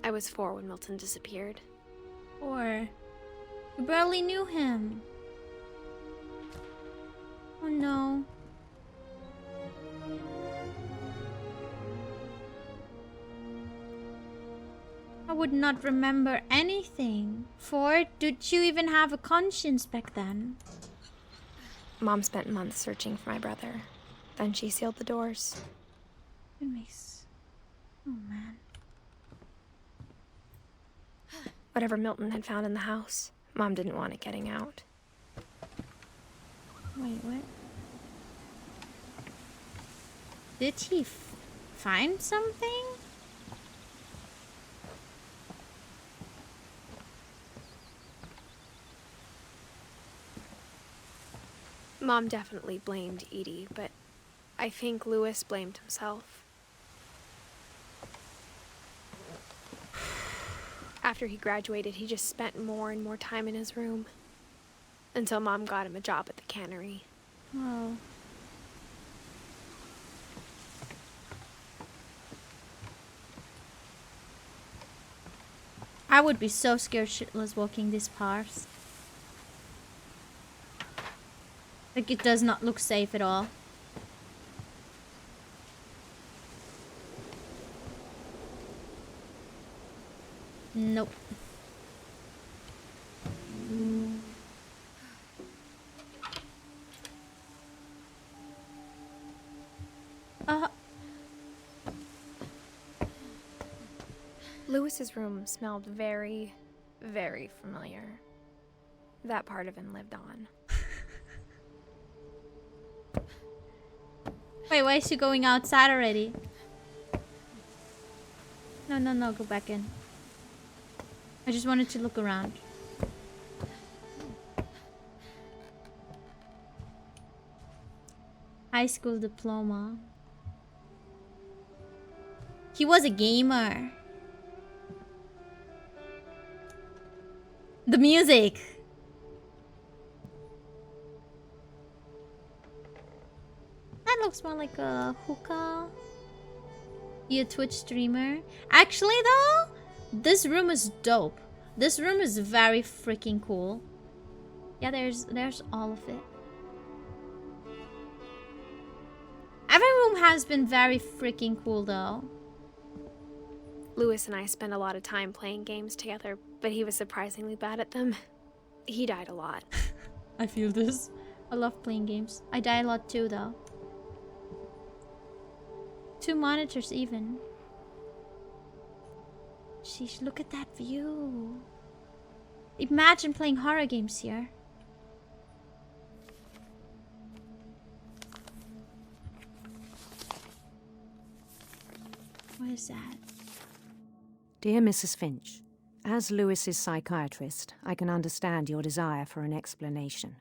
I was 4 when Milton disappeared. Or you barely knew him. Oh no. I would not remember anything. 4, did you even have a conscience back then? Mom spent months searching for my brother. Then she sealed the doors. It makes... Oh man. Whatever Milton had found in the house, Mom didn't want it getting out. Wait, what? Did he find something? Mom definitely blamed Edie, but I think Louis blamed himself. After he graduated, he just spent more and more time in his room. Until Mom got him a job at the cannery. Oh. I would be so scared shitless walking these paths. Like, it does not look safe at all. Nope. Louis's room smelled very, very familiar. That part of him lived on. Wait, why is she going outside already? No, no, no, go back in. I just wanted to look around. High school diploma. He was a gamer. The music. That looks more like a hookah. You a Twitch streamer? Actually though, this room is dope. This room is very freaking cool. Yeah, there's all of it. Every room has been very freaking cool though. Lewis and I spent a lot of time playing games together, but he was surprisingly bad at them. He died a lot. I feel this. I love playing games. I die a lot too though. 2 monitors even. Sheesh, look at that view. Imagine playing horror games here. What is that? Dear Mrs. Finch, as Lewis's psychiatrist, I can understand your desire for an explanation.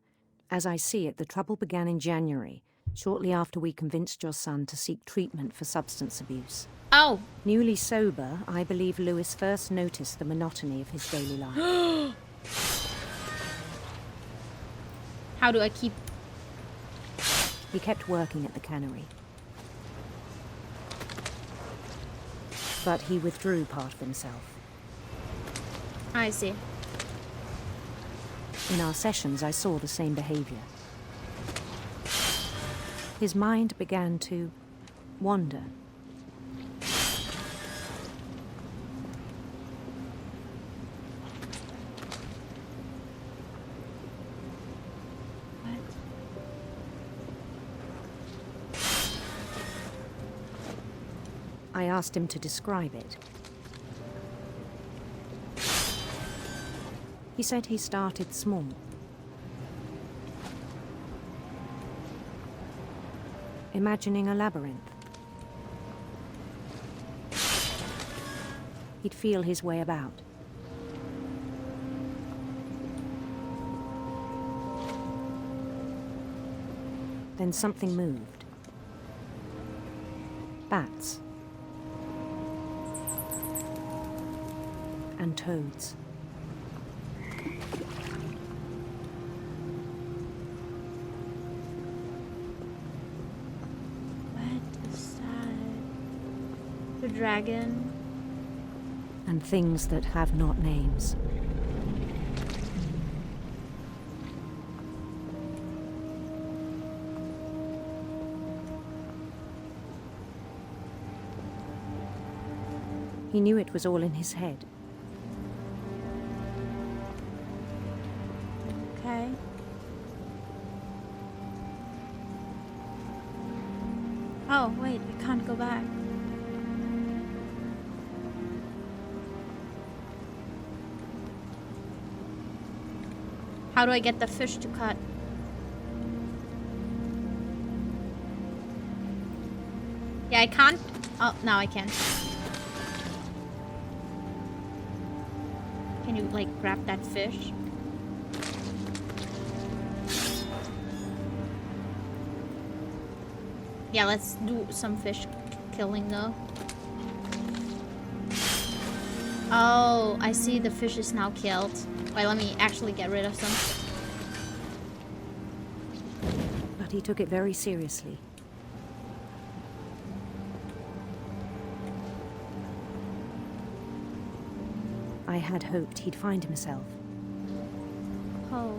As I see it, the trouble began in January, shortly after we convinced your son to seek treatment for substance abuse. Oh! Newly sober, I believe Lewis first noticed the monotony of his daily life. How do I keep... He kept working at the cannery. But he withdrew part of himself. I see. In our sessions, I saw the same behavior. His mind began to wander. I asked him to describe it. He said he started small. Imagining a labyrinth. He'd feel his way about. Then something moved. Bats. And toads. What is that? The dragon? And things that have not names. He knew it was all in his head. Okay. Oh, wait, I can't go back. How do I get the fish to cut? Yeah, I can't. Oh, now I can. Can you, like, grab that fish? Yeah, let's do some fish killing though. Oh, I see the fish is now killed. Wait, let me actually get rid of some. But he took it very seriously. I had hoped he'd find himself. Oh.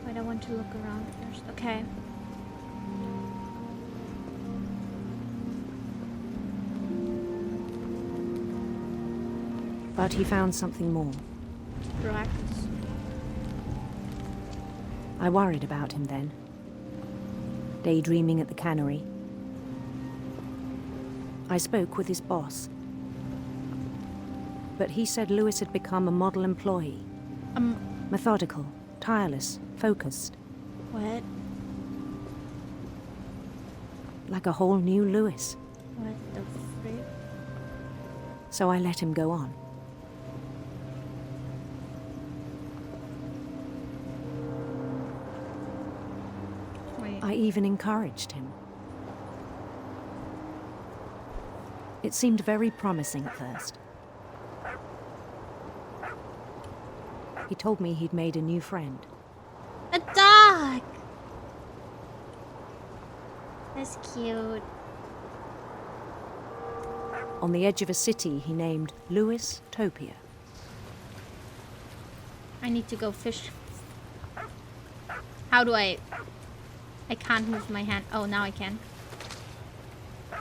Wait, I want to look around first. Okay. But he found something more. Correct. I worried about him then. Daydreaming at the cannery. I spoke with his boss. But he said Lewis had become a model employee. Methodical, tireless, focused. What? Like a whole new Lewis. What the frick? So I let him go on. Wait. I even encouraged him. It seemed very promising at first. He told me he'd made a new friend. A dog! That's cute. On the edge of a city he named Louis Topia. I need to go fish. How do I can't move my hand. Oh, now I can.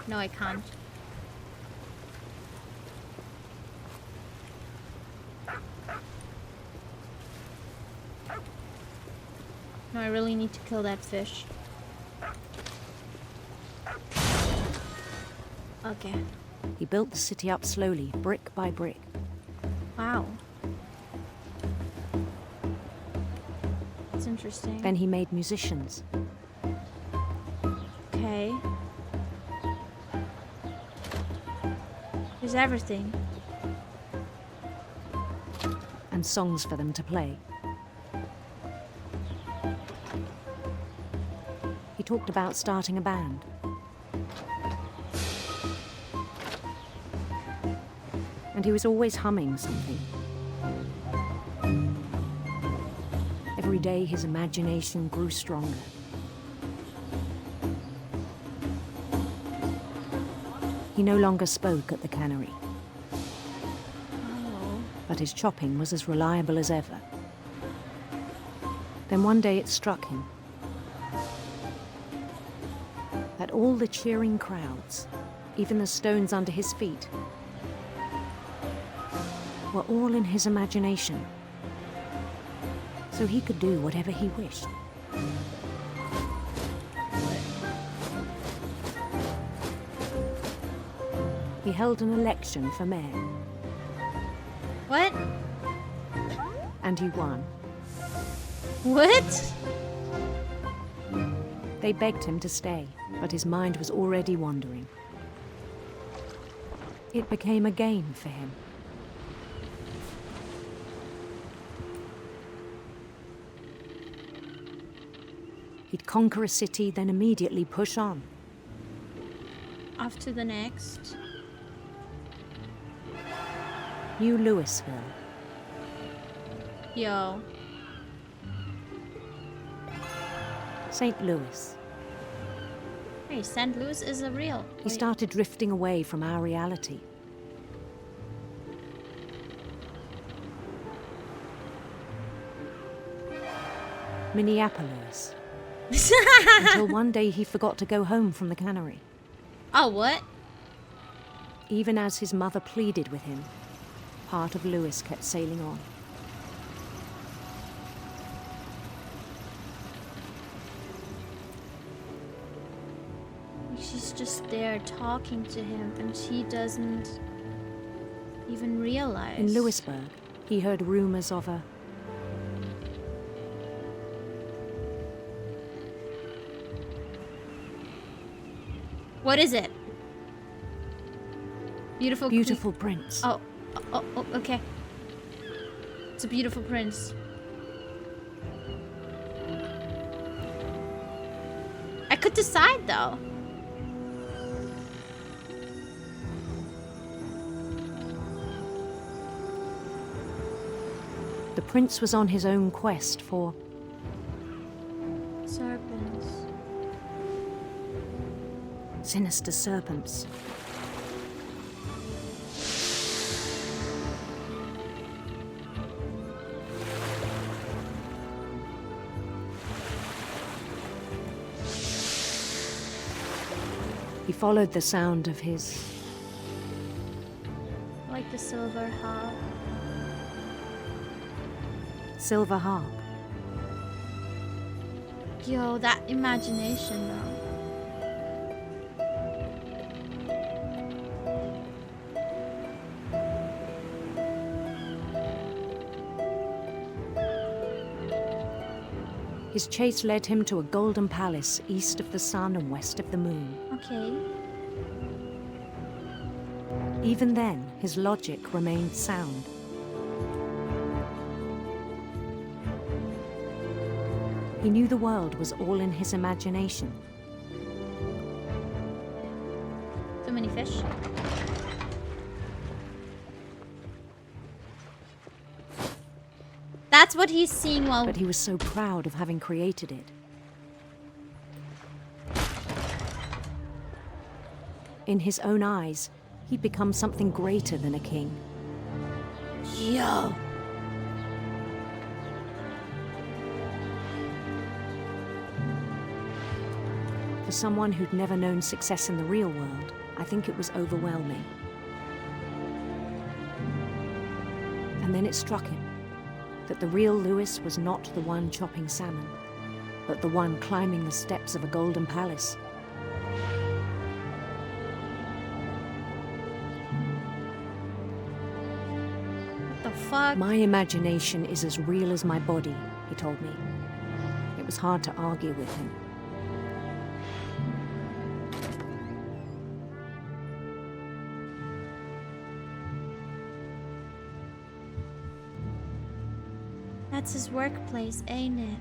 No, I can't. No, I really need to kill that fish. Okay. He built the city up slowly, brick by brick. Wow. That's interesting. Then he made musicians. Okay. There's everything. And songs for them to play. He talked about starting a band. And he was always humming something. Every day his imagination grew stronger. He no longer spoke at the cannery. Oh. But his chopping was as reliable as ever. Then one day it struck him that all the cheering crowds, even the stones under his feet, were all in his imagination. So he could do whatever he wished. He held an election for mayor. What? And he won. What? They begged him to stay, but his mind was already wandering. It became a game for him. He'd conquer a city, then immediately push on. Off to the next. New Louisville. Yo. St. Louis. Hey, St. Louis is a real. He started drifting away from our reality. Minneapolis. Until one day he forgot to go home from the cannery. Oh, what? Even as his mother pleaded with him, part of Louis kept sailing on. She's just there talking to him and she doesn't even realize. In Louisburg, he heard rumors of a What is it? Beautiful prince. Oh, okay. It's a beautiful prince. I could decide though. The prince was on his own quest for Serpents. sinister serpents. He followed the sound of his Like the silver harp. silver harp. Yo, that imagination though. His chase led him to a golden palace east of the sun and west of the moon. Okay. Even then, his logic remained sound. He knew the world was all in his imagination. So many fish. That's what he's seeing while... But he was so proud of having created it. In his own eyes, he'd become something greater than a king. Yo! For someone who'd never known success in the real world, I think it was overwhelming. And then it struck him that the real Lewis was not the one chopping salmon, but the one climbing the steps of a golden palace. What the fuck? My imagination is as real as my body, he told me. It was hard to argue with him. That's his workplace, ain't it?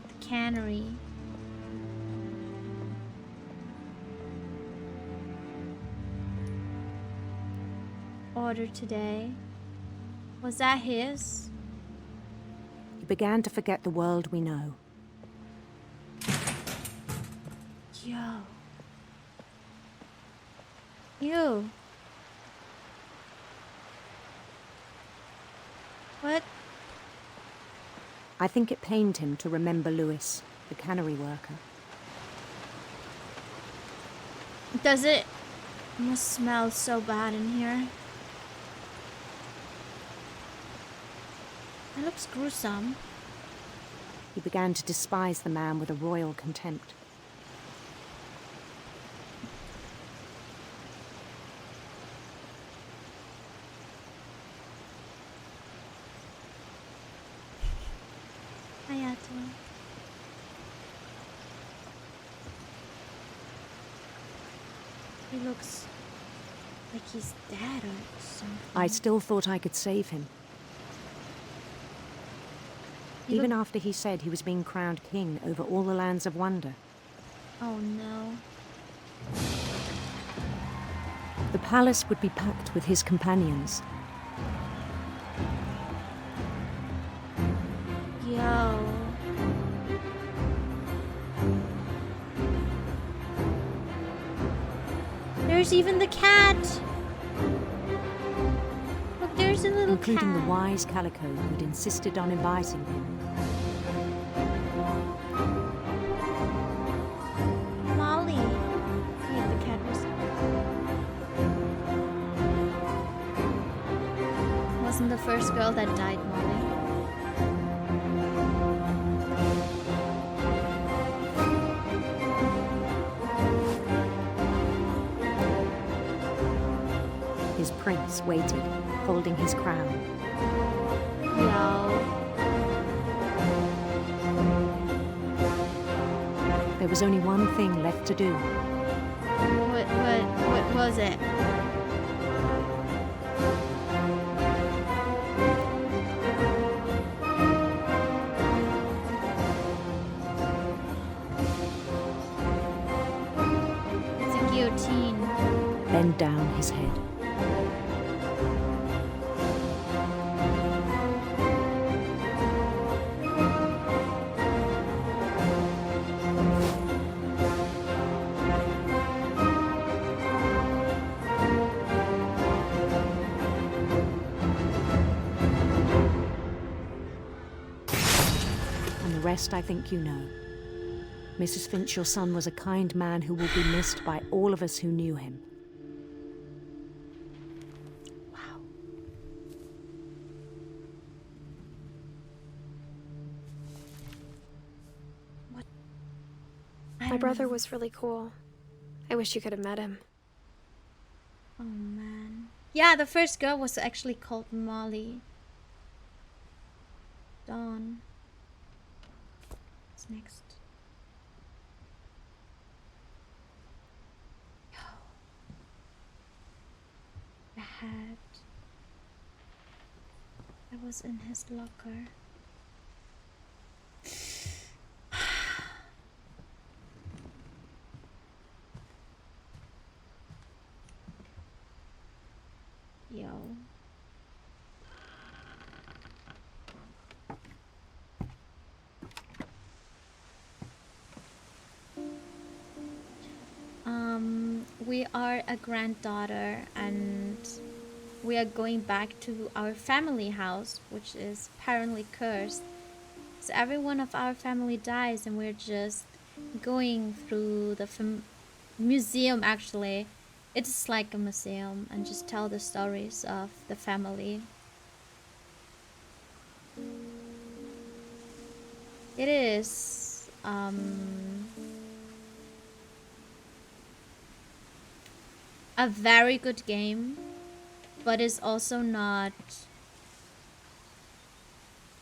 The cannery. Order today. Was that his? He began to forget the world we know. Yo. You. What? I think it pained him to remember Lewis, the cannery worker. Does it? It must smell so bad in here. It looks gruesome. He began to despise the man with a royal contempt. He looks like he's dead or something. I still thought I could save him. Even after he said he was being crowned king over all the lands of wonder. Oh no. The palace would be packed with his companions. Yo. There's even the cat. Look, there's a little including cat. The wise Calico who'd insisted on inviting him. Molly. Yeah, the cat was... Wasn't the first girl that died Molly? His prince waited, holding his crown. Yo. There was only one thing left to do. What was it? It's a guillotine. Bend down his head. The rest I think you know. Mrs. Finch, your son was a kind man who will be missed by all of us who knew him. Wow. What? My brother was really cool. I wish you could have met him. Oh man. Yeah, the first girl was actually called Molly. Dawn. What's next? Yo. The hat. That was in his locker. we are a granddaughter and we are going back to our family house, which is apparently cursed. So every one of our family dies and we're just going through the museum. Actually, it's like a museum, and just tell the stories of the family. It is a very good game, but it's also not.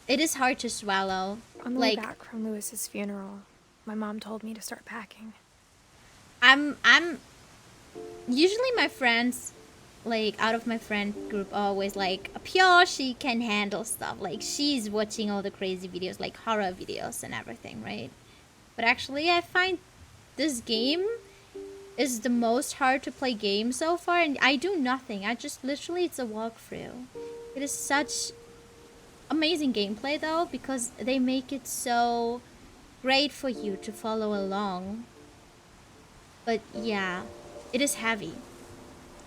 It is hard to swallow. On the way back from Lewis's funeral, my mom told me to start packing. I'm usually my friends, like out of my friend group, are always like, Pure, she can handle stuff. Like she's watching all the crazy videos, like horror videos and everything, right? But actually, I find this game is the most hard to play game so far, and I do nothing. I just literally, it's a walkthrough. It is such amazing gameplay though, because they make it so great for you to follow along. But yeah, it is heavy.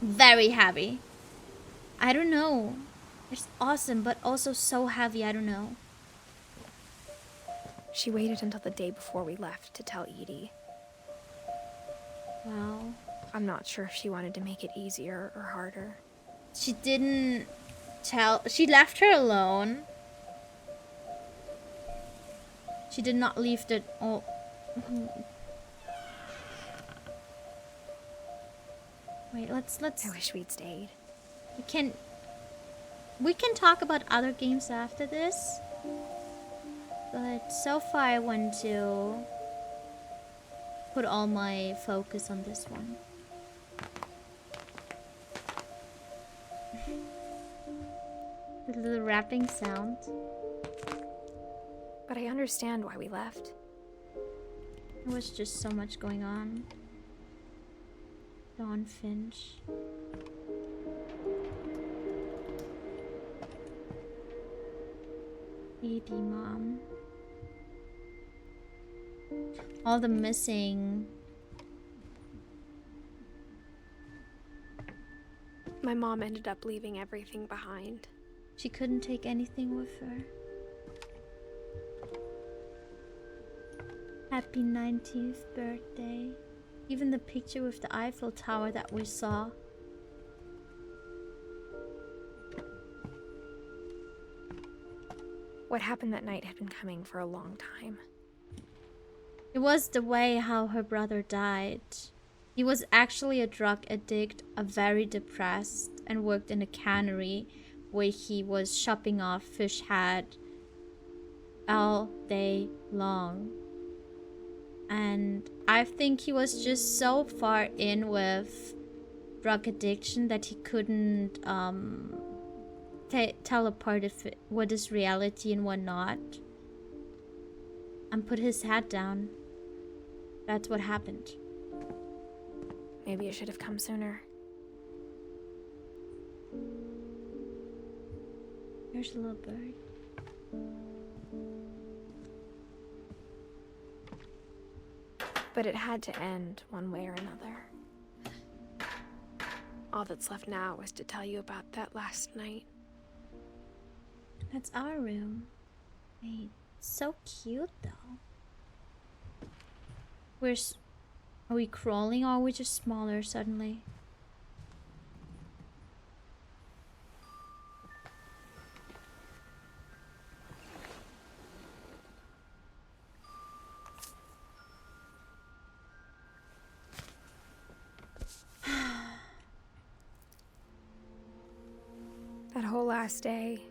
Very heavy. I don't know. It's awesome, but also so heavy, I don't know. She waited until the day before we left to tell Edie. Wow. I'm not sure if she wanted to make it easier or harder. She didn't tell. She left her alone. She did not leave the. Oh. Wait, let's. I wish we'd stayed. We can talk about other games after this. But so far I want to put all my focus on this one. The little rapping sound. But I understand why we left. There was just so much going on. Dawn Finch. Edie mom. All the missing. My mom ended up leaving everything behind. She couldn't take anything with her. Happy 19th birthday. Even the picture with the Eiffel Tower that we saw. What happened that night had been coming for a long time. It was the way how her brother died. He was actually a drug addict, a very depressed, and worked in a cannery where he was chopping off fish head all day long. And I think he was just so far in with drug addiction that he couldn't tell apart what is reality and what not. And put his head down. That's what happened. Maybe it should have come sooner. There's a little bird. But it had to end one way or another. All that's left now is to tell you about that last night. That's our room. Wait, so cute though. Are we crawling or are we just smaller suddenly? That whole last day,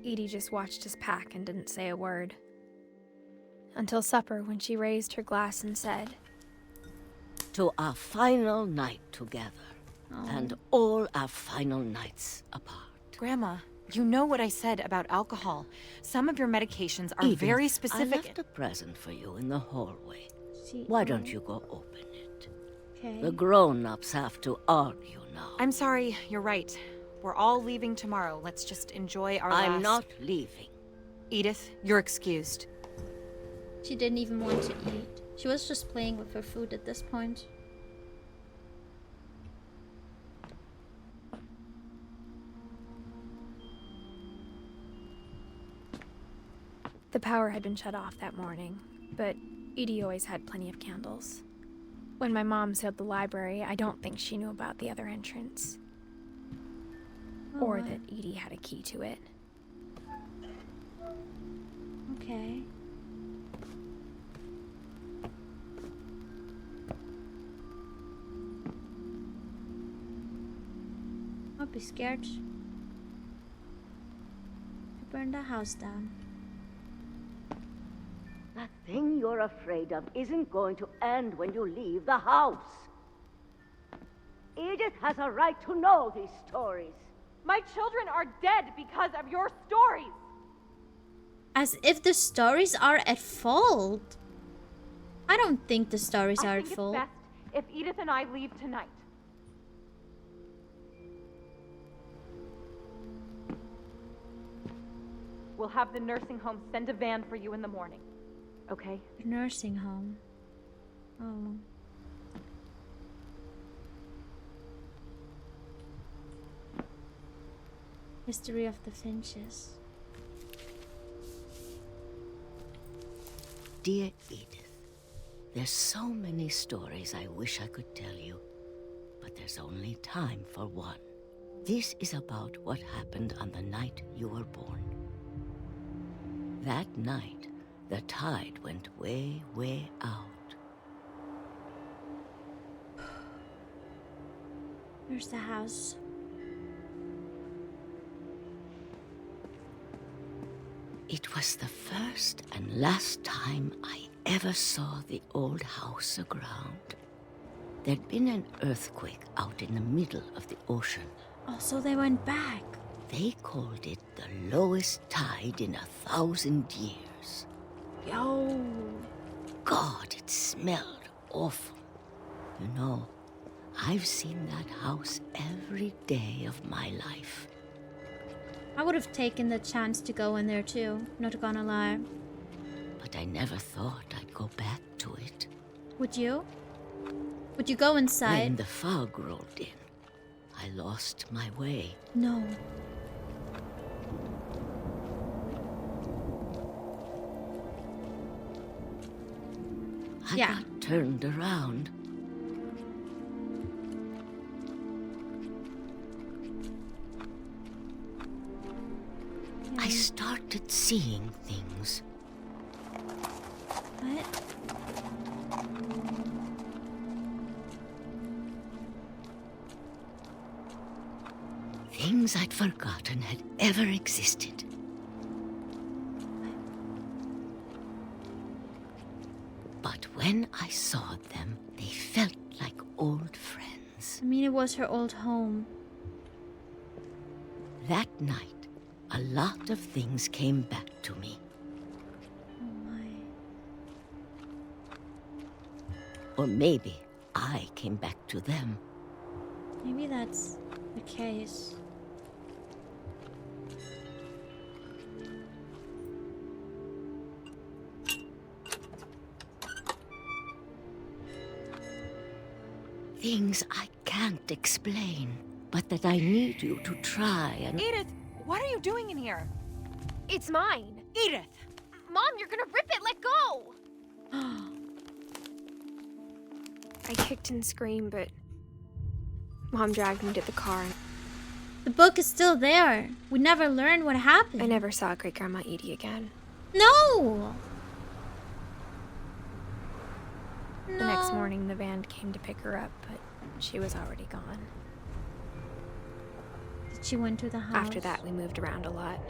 Edie just watched us pack and didn't say a word. Until supper, when she raised her glass and said, "To our final night together, and all our final nights apart." Grandma, you know what I said about alcohol. Some of your medications are Edith, very I specific. left a present for you in the hallway. Why don't you go open it? Okay. The grown-ups have to argue now. I'm sorry, you're right. We're all leaving tomorrow. Let's just enjoy our last... I'm not leaving. Edith, you're excused. She didn't even want to eat. She was just playing with her food at this point. power had been shut off that morning, but Edie always had plenty of candles. When my mom sealed the library, I don't think she knew about the other entrance. Or wow. that Edie had a key to it. Okay. I'll be scared. You burn the house down. That thing you're afraid of isn't going to end when you leave the house. Edith has a right to know these stories. My children are dead because of your stories. As if the stories are at fault. I don't think the stories are at fault. I think it's best if Edith and I leave tonight. We'll have the nursing home send a van for you in the morning. Okay? The nursing home. Oh. History of the Finches. Dear Edith, there's so many stories I wish I could tell you, but there's only time for one. This is about what happened on the night you were born. That night, the tide went way, way out. There's the house. It was the first and last time I ever saw the old house aground. There'd been an earthquake out in the middle of the ocean. Oh, so they went back. They called it the lowest tide in 1,000 years. Yo. God, it smelled awful. You know, I've seen that house every day of my life. I would have taken the chance to go in there too, not gonna lie. But I never thought I'd go back to it. Would you? Would you go inside? When the fog rolled in, I lost my way. No. I got turned around. I started seeing things. What? Things I'd forgotten had ever existed. But when I saw them, they felt like old friends. I mean, it was her old home. That night, a lot of things came back to me. Oh my. Or maybe I came back to them. Maybe that's the case. Things I can't explain, but that I need you to try and... Edith, what are you doing in here? It's mine. Edith! Mom, you're gonna rip it! Let go! I kicked and screamed, but Mom dragged me to the car. The book is still there. We never learned what happened. I never saw Great Grandma Edie again. No! The next morning, the van came to pick her up, but she was already gone. She went to the house. After that, we moved around a lot.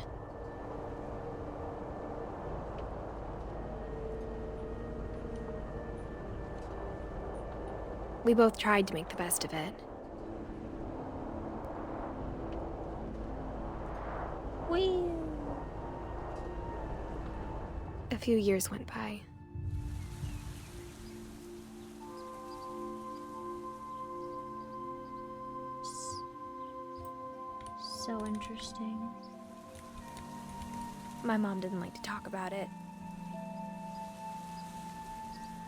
We both tried to make the best of it. A few years went by. So interesting. My mom didn't like to talk about it.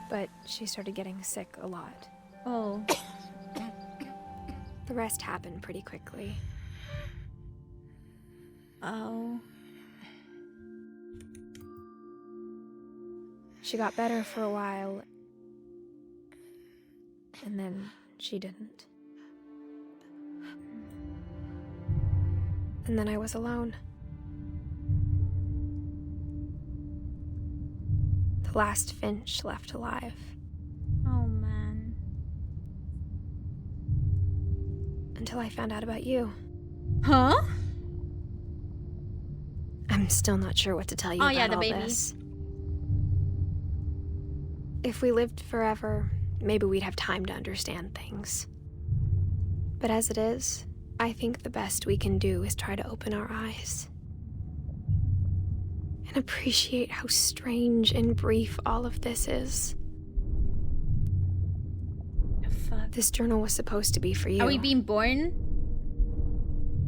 But she started getting sick a lot. Oh. The rest happened pretty quickly. Oh. She got better for a while, and then she didn't. And then I was alone. The last Finch left alive. Oh, man. Until I found out about you. Huh? I'm still not sure what to tell you Oh, about yeah, the all baby. this. If we lived forever, maybe we'd have time to understand things. But as it is, I think the best we can do is try to open our eyes. And appreciate how strange and brief all of this is. The fuck? This journal was supposed to be for you. Are we being born?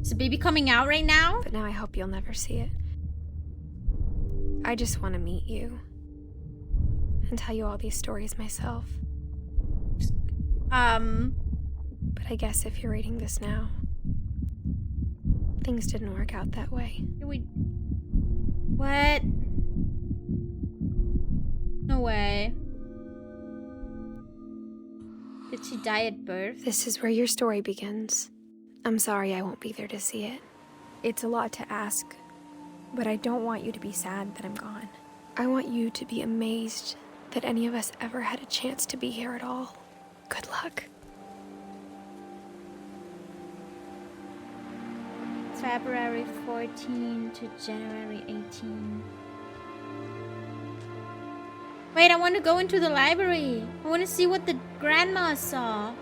Is the baby coming out right now? But now I hope you'll never see it. I just want to meet you. And tell you all these stories myself. But I guess if you're reading this now, things didn't work out that way. What? No way. Did she die at birth? This is where your story begins. I'm sorry I won't be there to see it. It's a lot to ask, but I don't want you to be sad that I'm gone. I want you to be amazed that any of us ever had a chance to be here at all. Good luck. February 14 to January 18. Wait, I want to go into the library. I want to see what the grandma saw.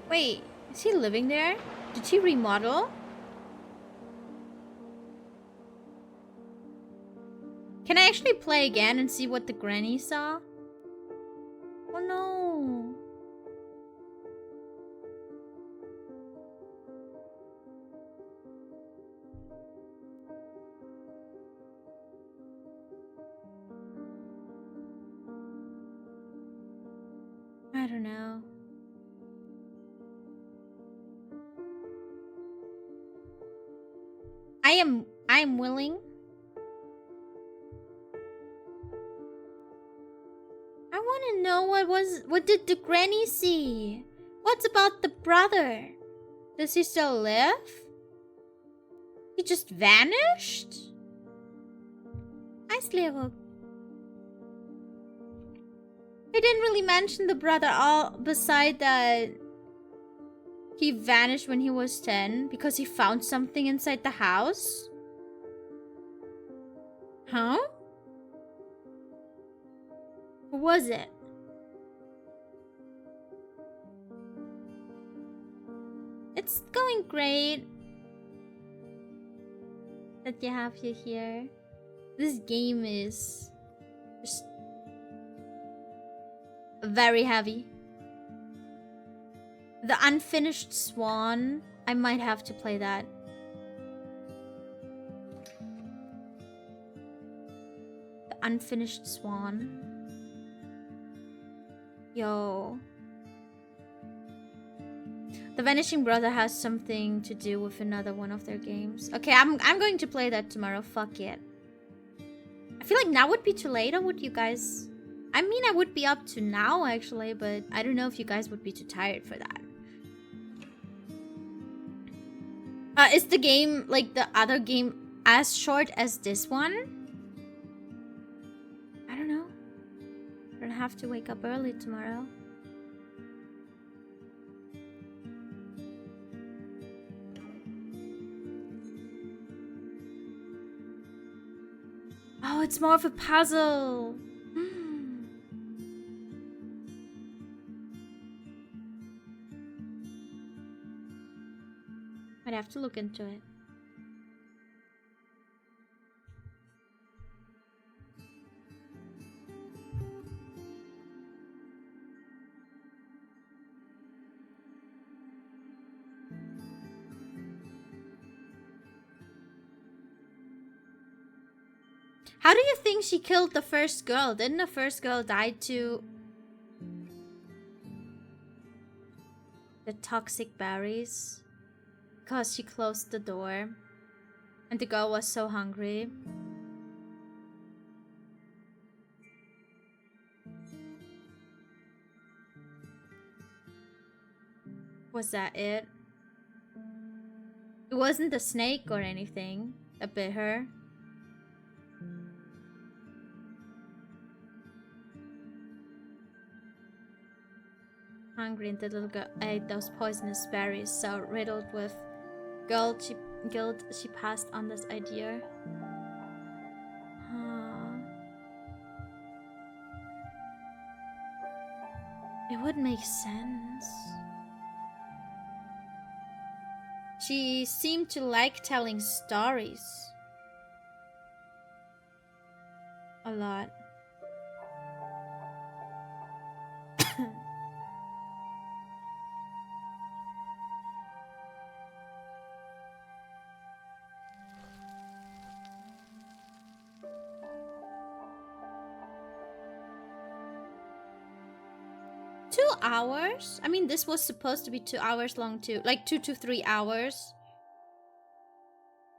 Wait, is he living there? Did she remodel? Can I actually play again and see what the granny saw? Oh no. I don't know. I'm willing. I want to know what did the granny see? What's about the brother? Does he still live? He just vanished? Nice little. They didn't really mention the brother all beside that he vanished when he was 10 because he found something inside the house. Huh? What was it? It's going great that you have you here. This game is just very heavy. The Unfinished Swan. I might have to play that. The Unfinished Swan. Yo. The Vanishing Brother has something to do with another one of their games. Okay, I'm going to play that tomorrow. Fuck it. I feel like now would be too late, or would you guys... I mean, I would be up to now, actually, but I don't know if you guys would be too tired for that. Is the game, like the other game, as short as this one? I don't know. I'm gonna have to wake up early tomorrow. Oh, it's more of a puzzle. I'd have to look into it. How do you think she killed the first girl? Didn't the first girl die to the toxic berries? Because she closed the door. And the girl was so hungry. Was that it? It wasn't the snake or anything that bit her. Hungry, and the little girl ate those poisonous berries, so riddled with guilt, she passed on this idea. It would make sense. She seemed to like telling stories. A lot. 2 hours? I mean, this was supposed to be 2 hours long too. Like 2 to 3 hours.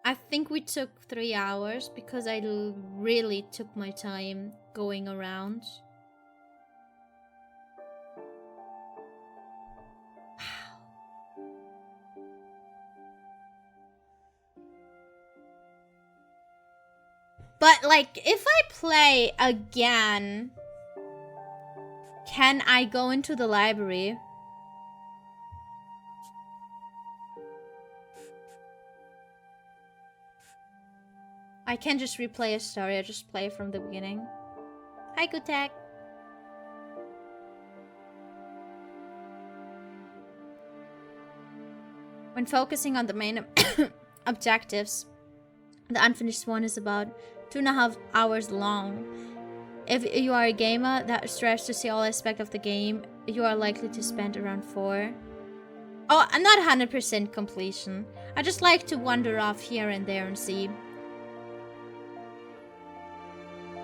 I think we took 3 hours because I really took my time going around. Wow. But like, if I play again, can I go into the library? I can't just replay a story, I just play from the beginning. Hi, Gutek. When focusing on the main objectives, the unfinished one is about 2.5 hours long. If you are a gamer that stretches to see all aspects of the game, you are likely to spend around 4. Oh, I'm not 100% completion. I just like to wander off here and there and see.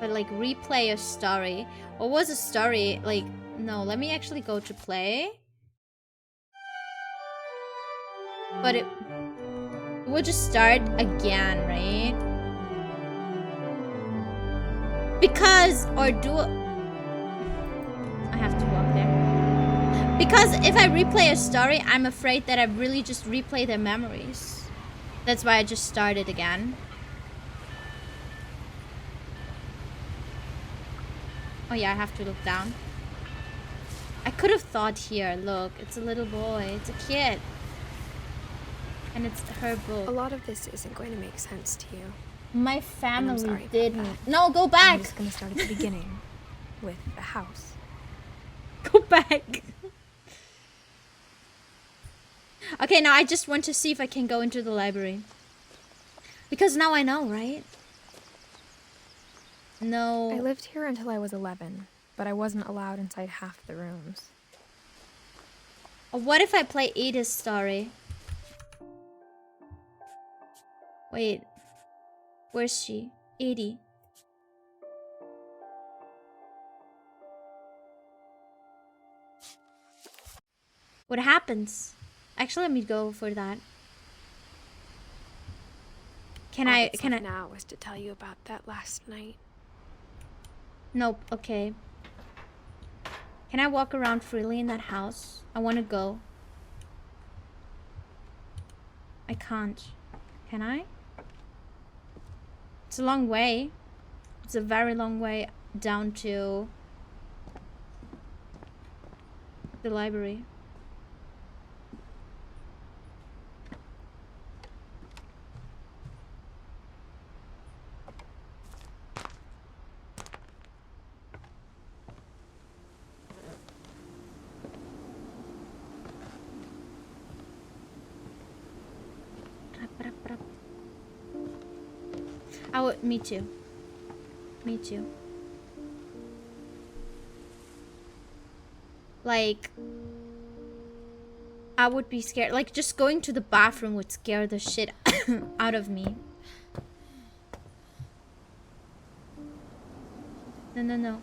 But like, replay a story. What was a story? Like, no, let me actually go to play. But it will just start again, right? Because, or do... I have to walk there. Because if I replay a story, I'm afraid that I really just replay their memories. That's why I just started again. Oh yeah, I have to look down. I could have thought here, look, it's a little boy, it's a kid. And it's her book. A lot of this isn't going to make sense to you. My family didn't. No, go back! I'm just gonna start at the beginning with the house. Go back! Okay, now I just want to see if I can go into the library. Because now I know, right? No. I lived here until I was 11, but I wasn't allowed inside half the rooms. What if I play Edith's story? Wait. Where's she? Edie. What happens? Actually, let me go for that. Can I now was to tell you about that last night. Nope, okay. Can I walk around freely in that house? I want to go. I can't. Can I? It's a long way. It's a very long way down to the library. Oh, me too. Me too. Like, I would be scared. Like, just going to the bathroom would scare the shit out of me. No, no, no.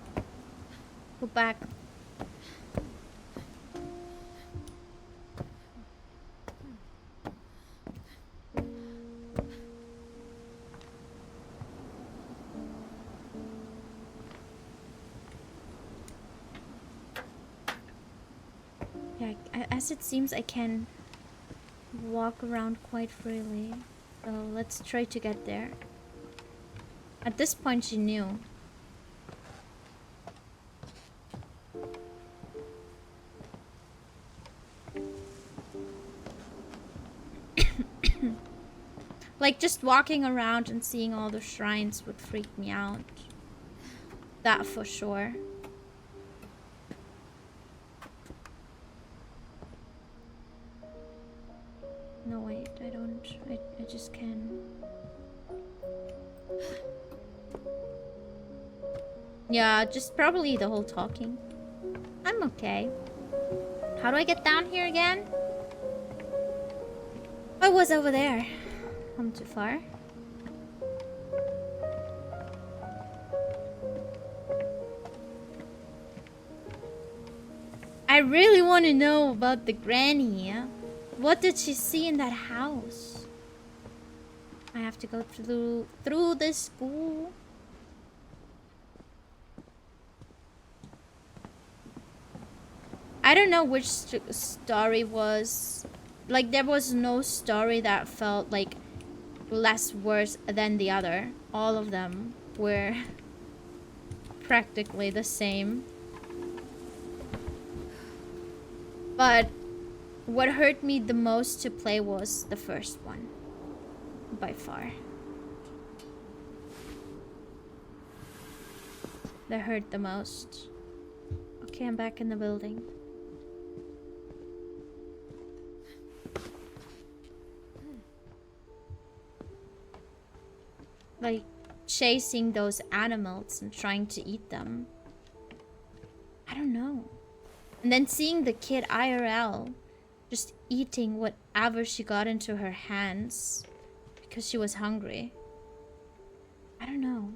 Go back. Okay, as it seems, I can walk around quite freely. So let's try to get there. At this point, she knew. Like, just walking around and seeing all the shrines would freak me out. That for sure. No, wait, I don't. I just can. Yeah, just probably the whole talking. I'm okay. How do I get down here again? I was over there. I'm too far. I really want to know about the granny. What did she see in that house? I have to go through this school. I don't know which story was. Like, there was no story that felt like less worse than the other. All of them were practically the same. But what hurt me the most to play was the first one. By far. That hurt the most. Okay, I'm back in the building. Like, chasing those animals and trying to eat them. I don't know. And then seeing the kid IRL just eating whatever she got into her hands because she was hungry. I don't know.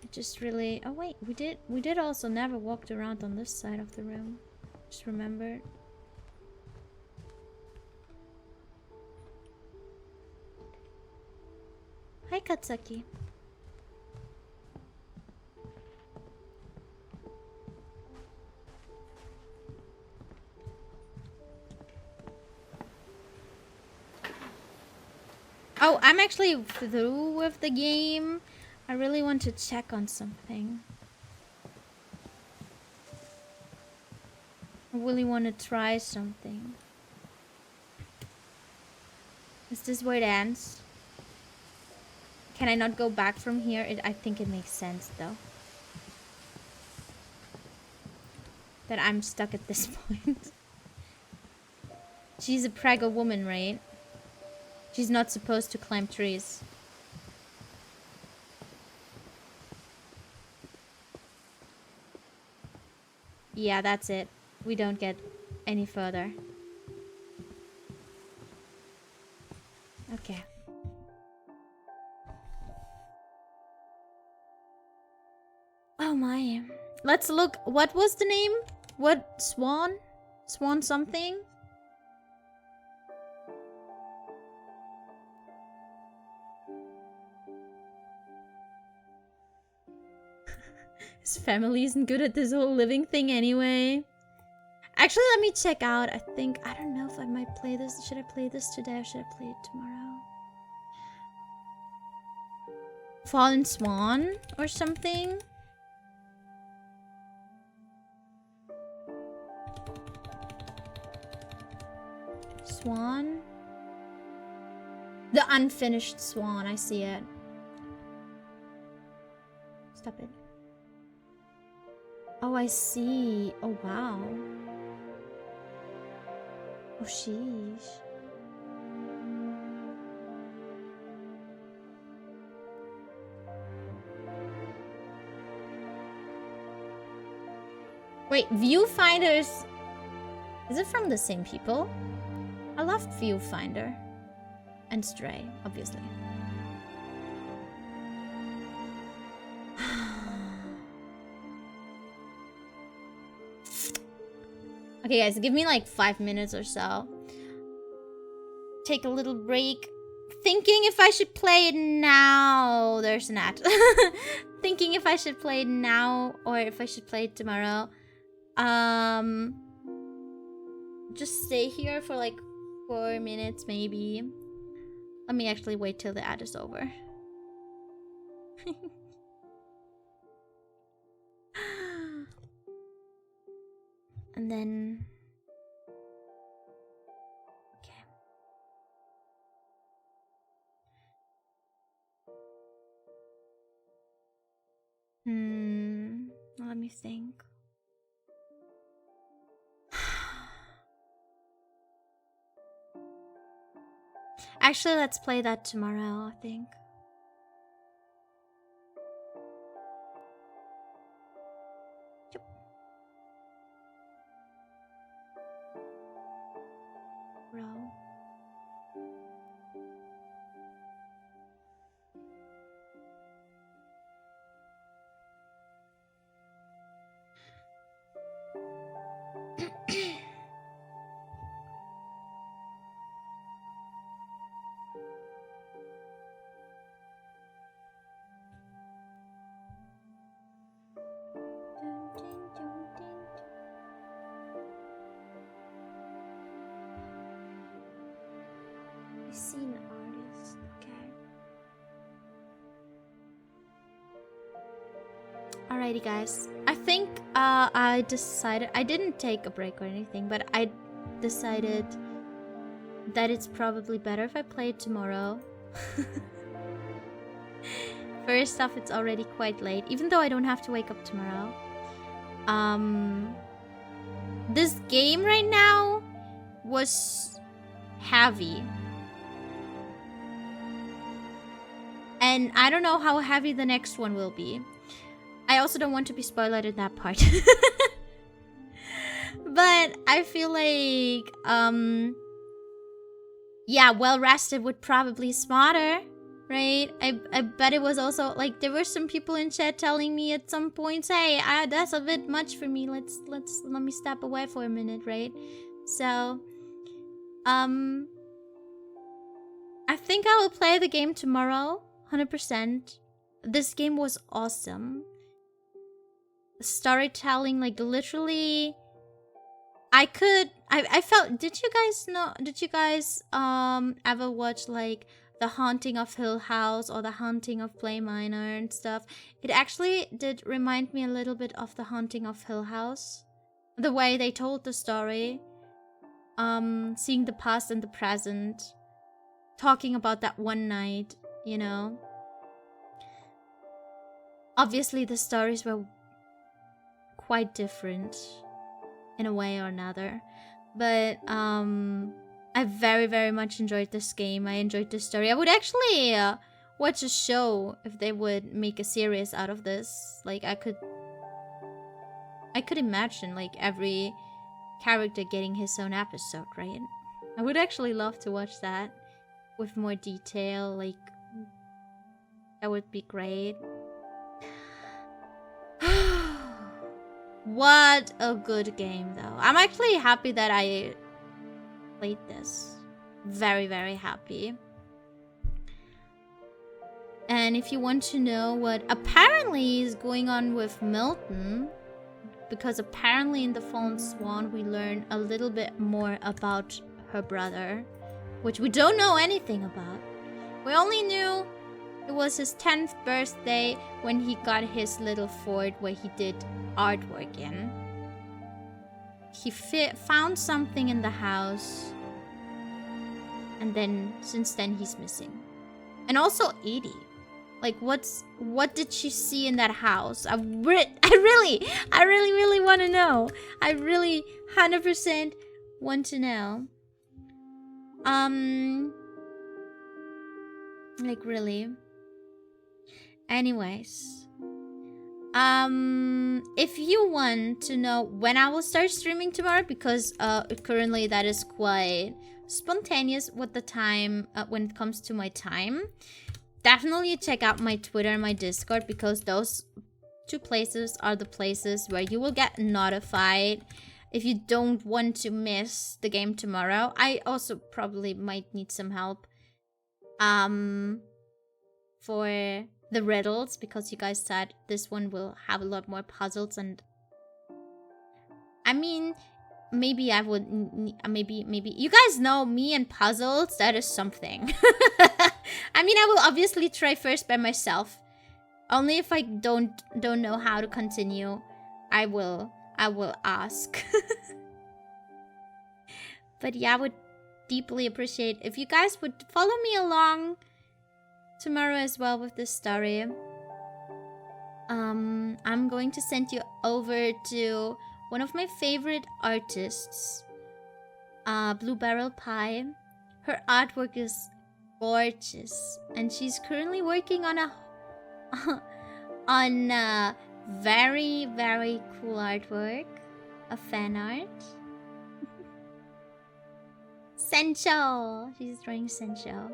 It just really... Oh wait, we did also never walked around on this side of the room. Just remembered. Hi, Katsaki. Oh, I'm actually through with the game. I really want to check on something. I really want to try something. Is this where it ends? Can I not go back from here? I think it makes sense, though. That I'm stuck at this point. She's a prego woman, right? She's not supposed to climb trees. Yeah, that's it. We don't get any further. Okay. Oh my. Let's look. What was the name? What? Swan? Swan something? His family isn't good at this whole living thing anyway. Actually, let me check out. I don't know if I might play this. Should I play this today or should I play it tomorrow? Fallen Swan or something? Swan? The Unfinished Swan, I see it. Stop it. Oh, I see. Oh, wow. Oh, sheesh. Wait, Viewfinders... Is it from the same people? I loved Viewfinder. And Stray, obviously. Okay, guys, give me like 5 minutes or so. Take a little break. Thinking if I should play it now. There's an ad. Thinking if I should play it now or if I should play it tomorrow. just stay here for like 4 minutes maybe. Let me actually wait till the ad is over. And then okay. Let me think. Actually, let's play that tomorrow, I think. Yep. Row. I've seen artist, okay. Alrighty guys. I think I decided, I didn't take a break or anything, but I decided that it's probably better if I play it tomorrow. First off, it's already quite late, even though I don't have to wake up tomorrow. This game right now was heavy. And I don't know how heavy the next one will be. I also don't want to be spoiled in that part. But I feel like, yeah, well rested would probably smarter, right? I bet it was also, like, there were some people in chat telling me at some points, hey, that's a bit much for me. Let me step away for a minute, right? So, I think I will play the game tomorrow. 100%. This game was awesome. Storytelling, like literally, I felt. Did you guys ever watch like The Haunting of Hill House or The Haunting of Play Minor and stuff? It actually did remind me a little bit of The Haunting of Hill House, the way they told the story, seeing the past and the present, talking about that one night. You know, obviously the stories were quite different in a way or another, but I very, very much enjoyed this game. I enjoyed the story. I would actually watch a show if they would make a series out of this. Like I could imagine like every character getting his own episode, right? I would actually love to watch that with more detail. Like, that would be great. What a good game, though. I'm actually happy that I played this. Very, very happy. And if you want to know what apparently is going on with Milton, because apparently in The Fallen Swan we learn a little bit more about her brother, which we don't know anything about. We only knew it was his 10th birthday when he got his little fort where he did artwork in. He found something in the house, and then since then he's missing. And also Edie. Like, what did she see in that house? I really want to know. I really 100% want to know. Like, really. Anyways, if you want to know when I will start streaming tomorrow, because currently that is quite spontaneous with the time when it comes to my time, definitely check out my Twitter and my Discord, because those two places are the places where you will get notified if you don't want to miss the game tomorrow. I also probably might need some help for the riddles, because you guys said this one will have a lot more puzzles, and I mean, maybe I would, maybe you guys know me and puzzles. That is something. I mean, I will obviously try first by myself. Only if I don't know how to continue, I will ask. But yeah, I would deeply appreciate if you guys would follow me along tomorrow as well with this story. I'm going to send you over to one of my favorite artists, Blue Barrel Pie. Her artwork is gorgeous, and she's currently working on a very, very cool artwork, a fan art. Sencho! She's drawing Sencho.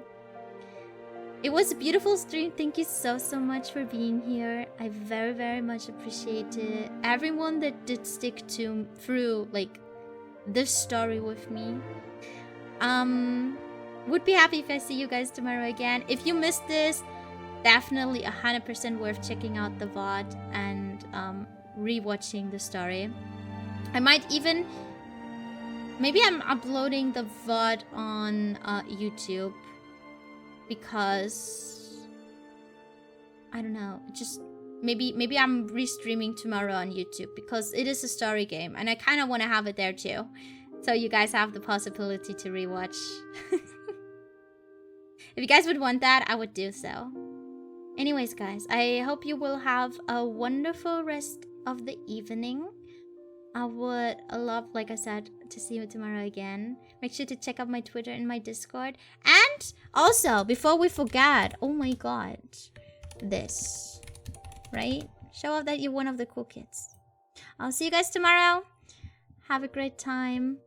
It was a beautiful stream. Thank you so much for being here. I very, very much appreciate it. Everyone that did stick through like this story with me. Would be happy if I see you guys tomorrow again. If you missed this, definitely 100% worth checking out the VOD and rewatching the story. I might even, maybe I'm uploading the VOD on YouTube, because I don't know, just maybe I'm restreaming tomorrow on YouTube, because it is a story game and I kind of want to have it there too, so you guys have the possibility to rewatch. If you guys would want that, I would do so. Anyways, guys, I hope you will have a wonderful rest of the evening. I would love, like I said, to see you tomorrow again. Make sure to check out my Twitter and my Discord. And also, before we forget, oh my god, this, right? Show off that you're one of the cool kids. I'll see you guys tomorrow. Have a great time.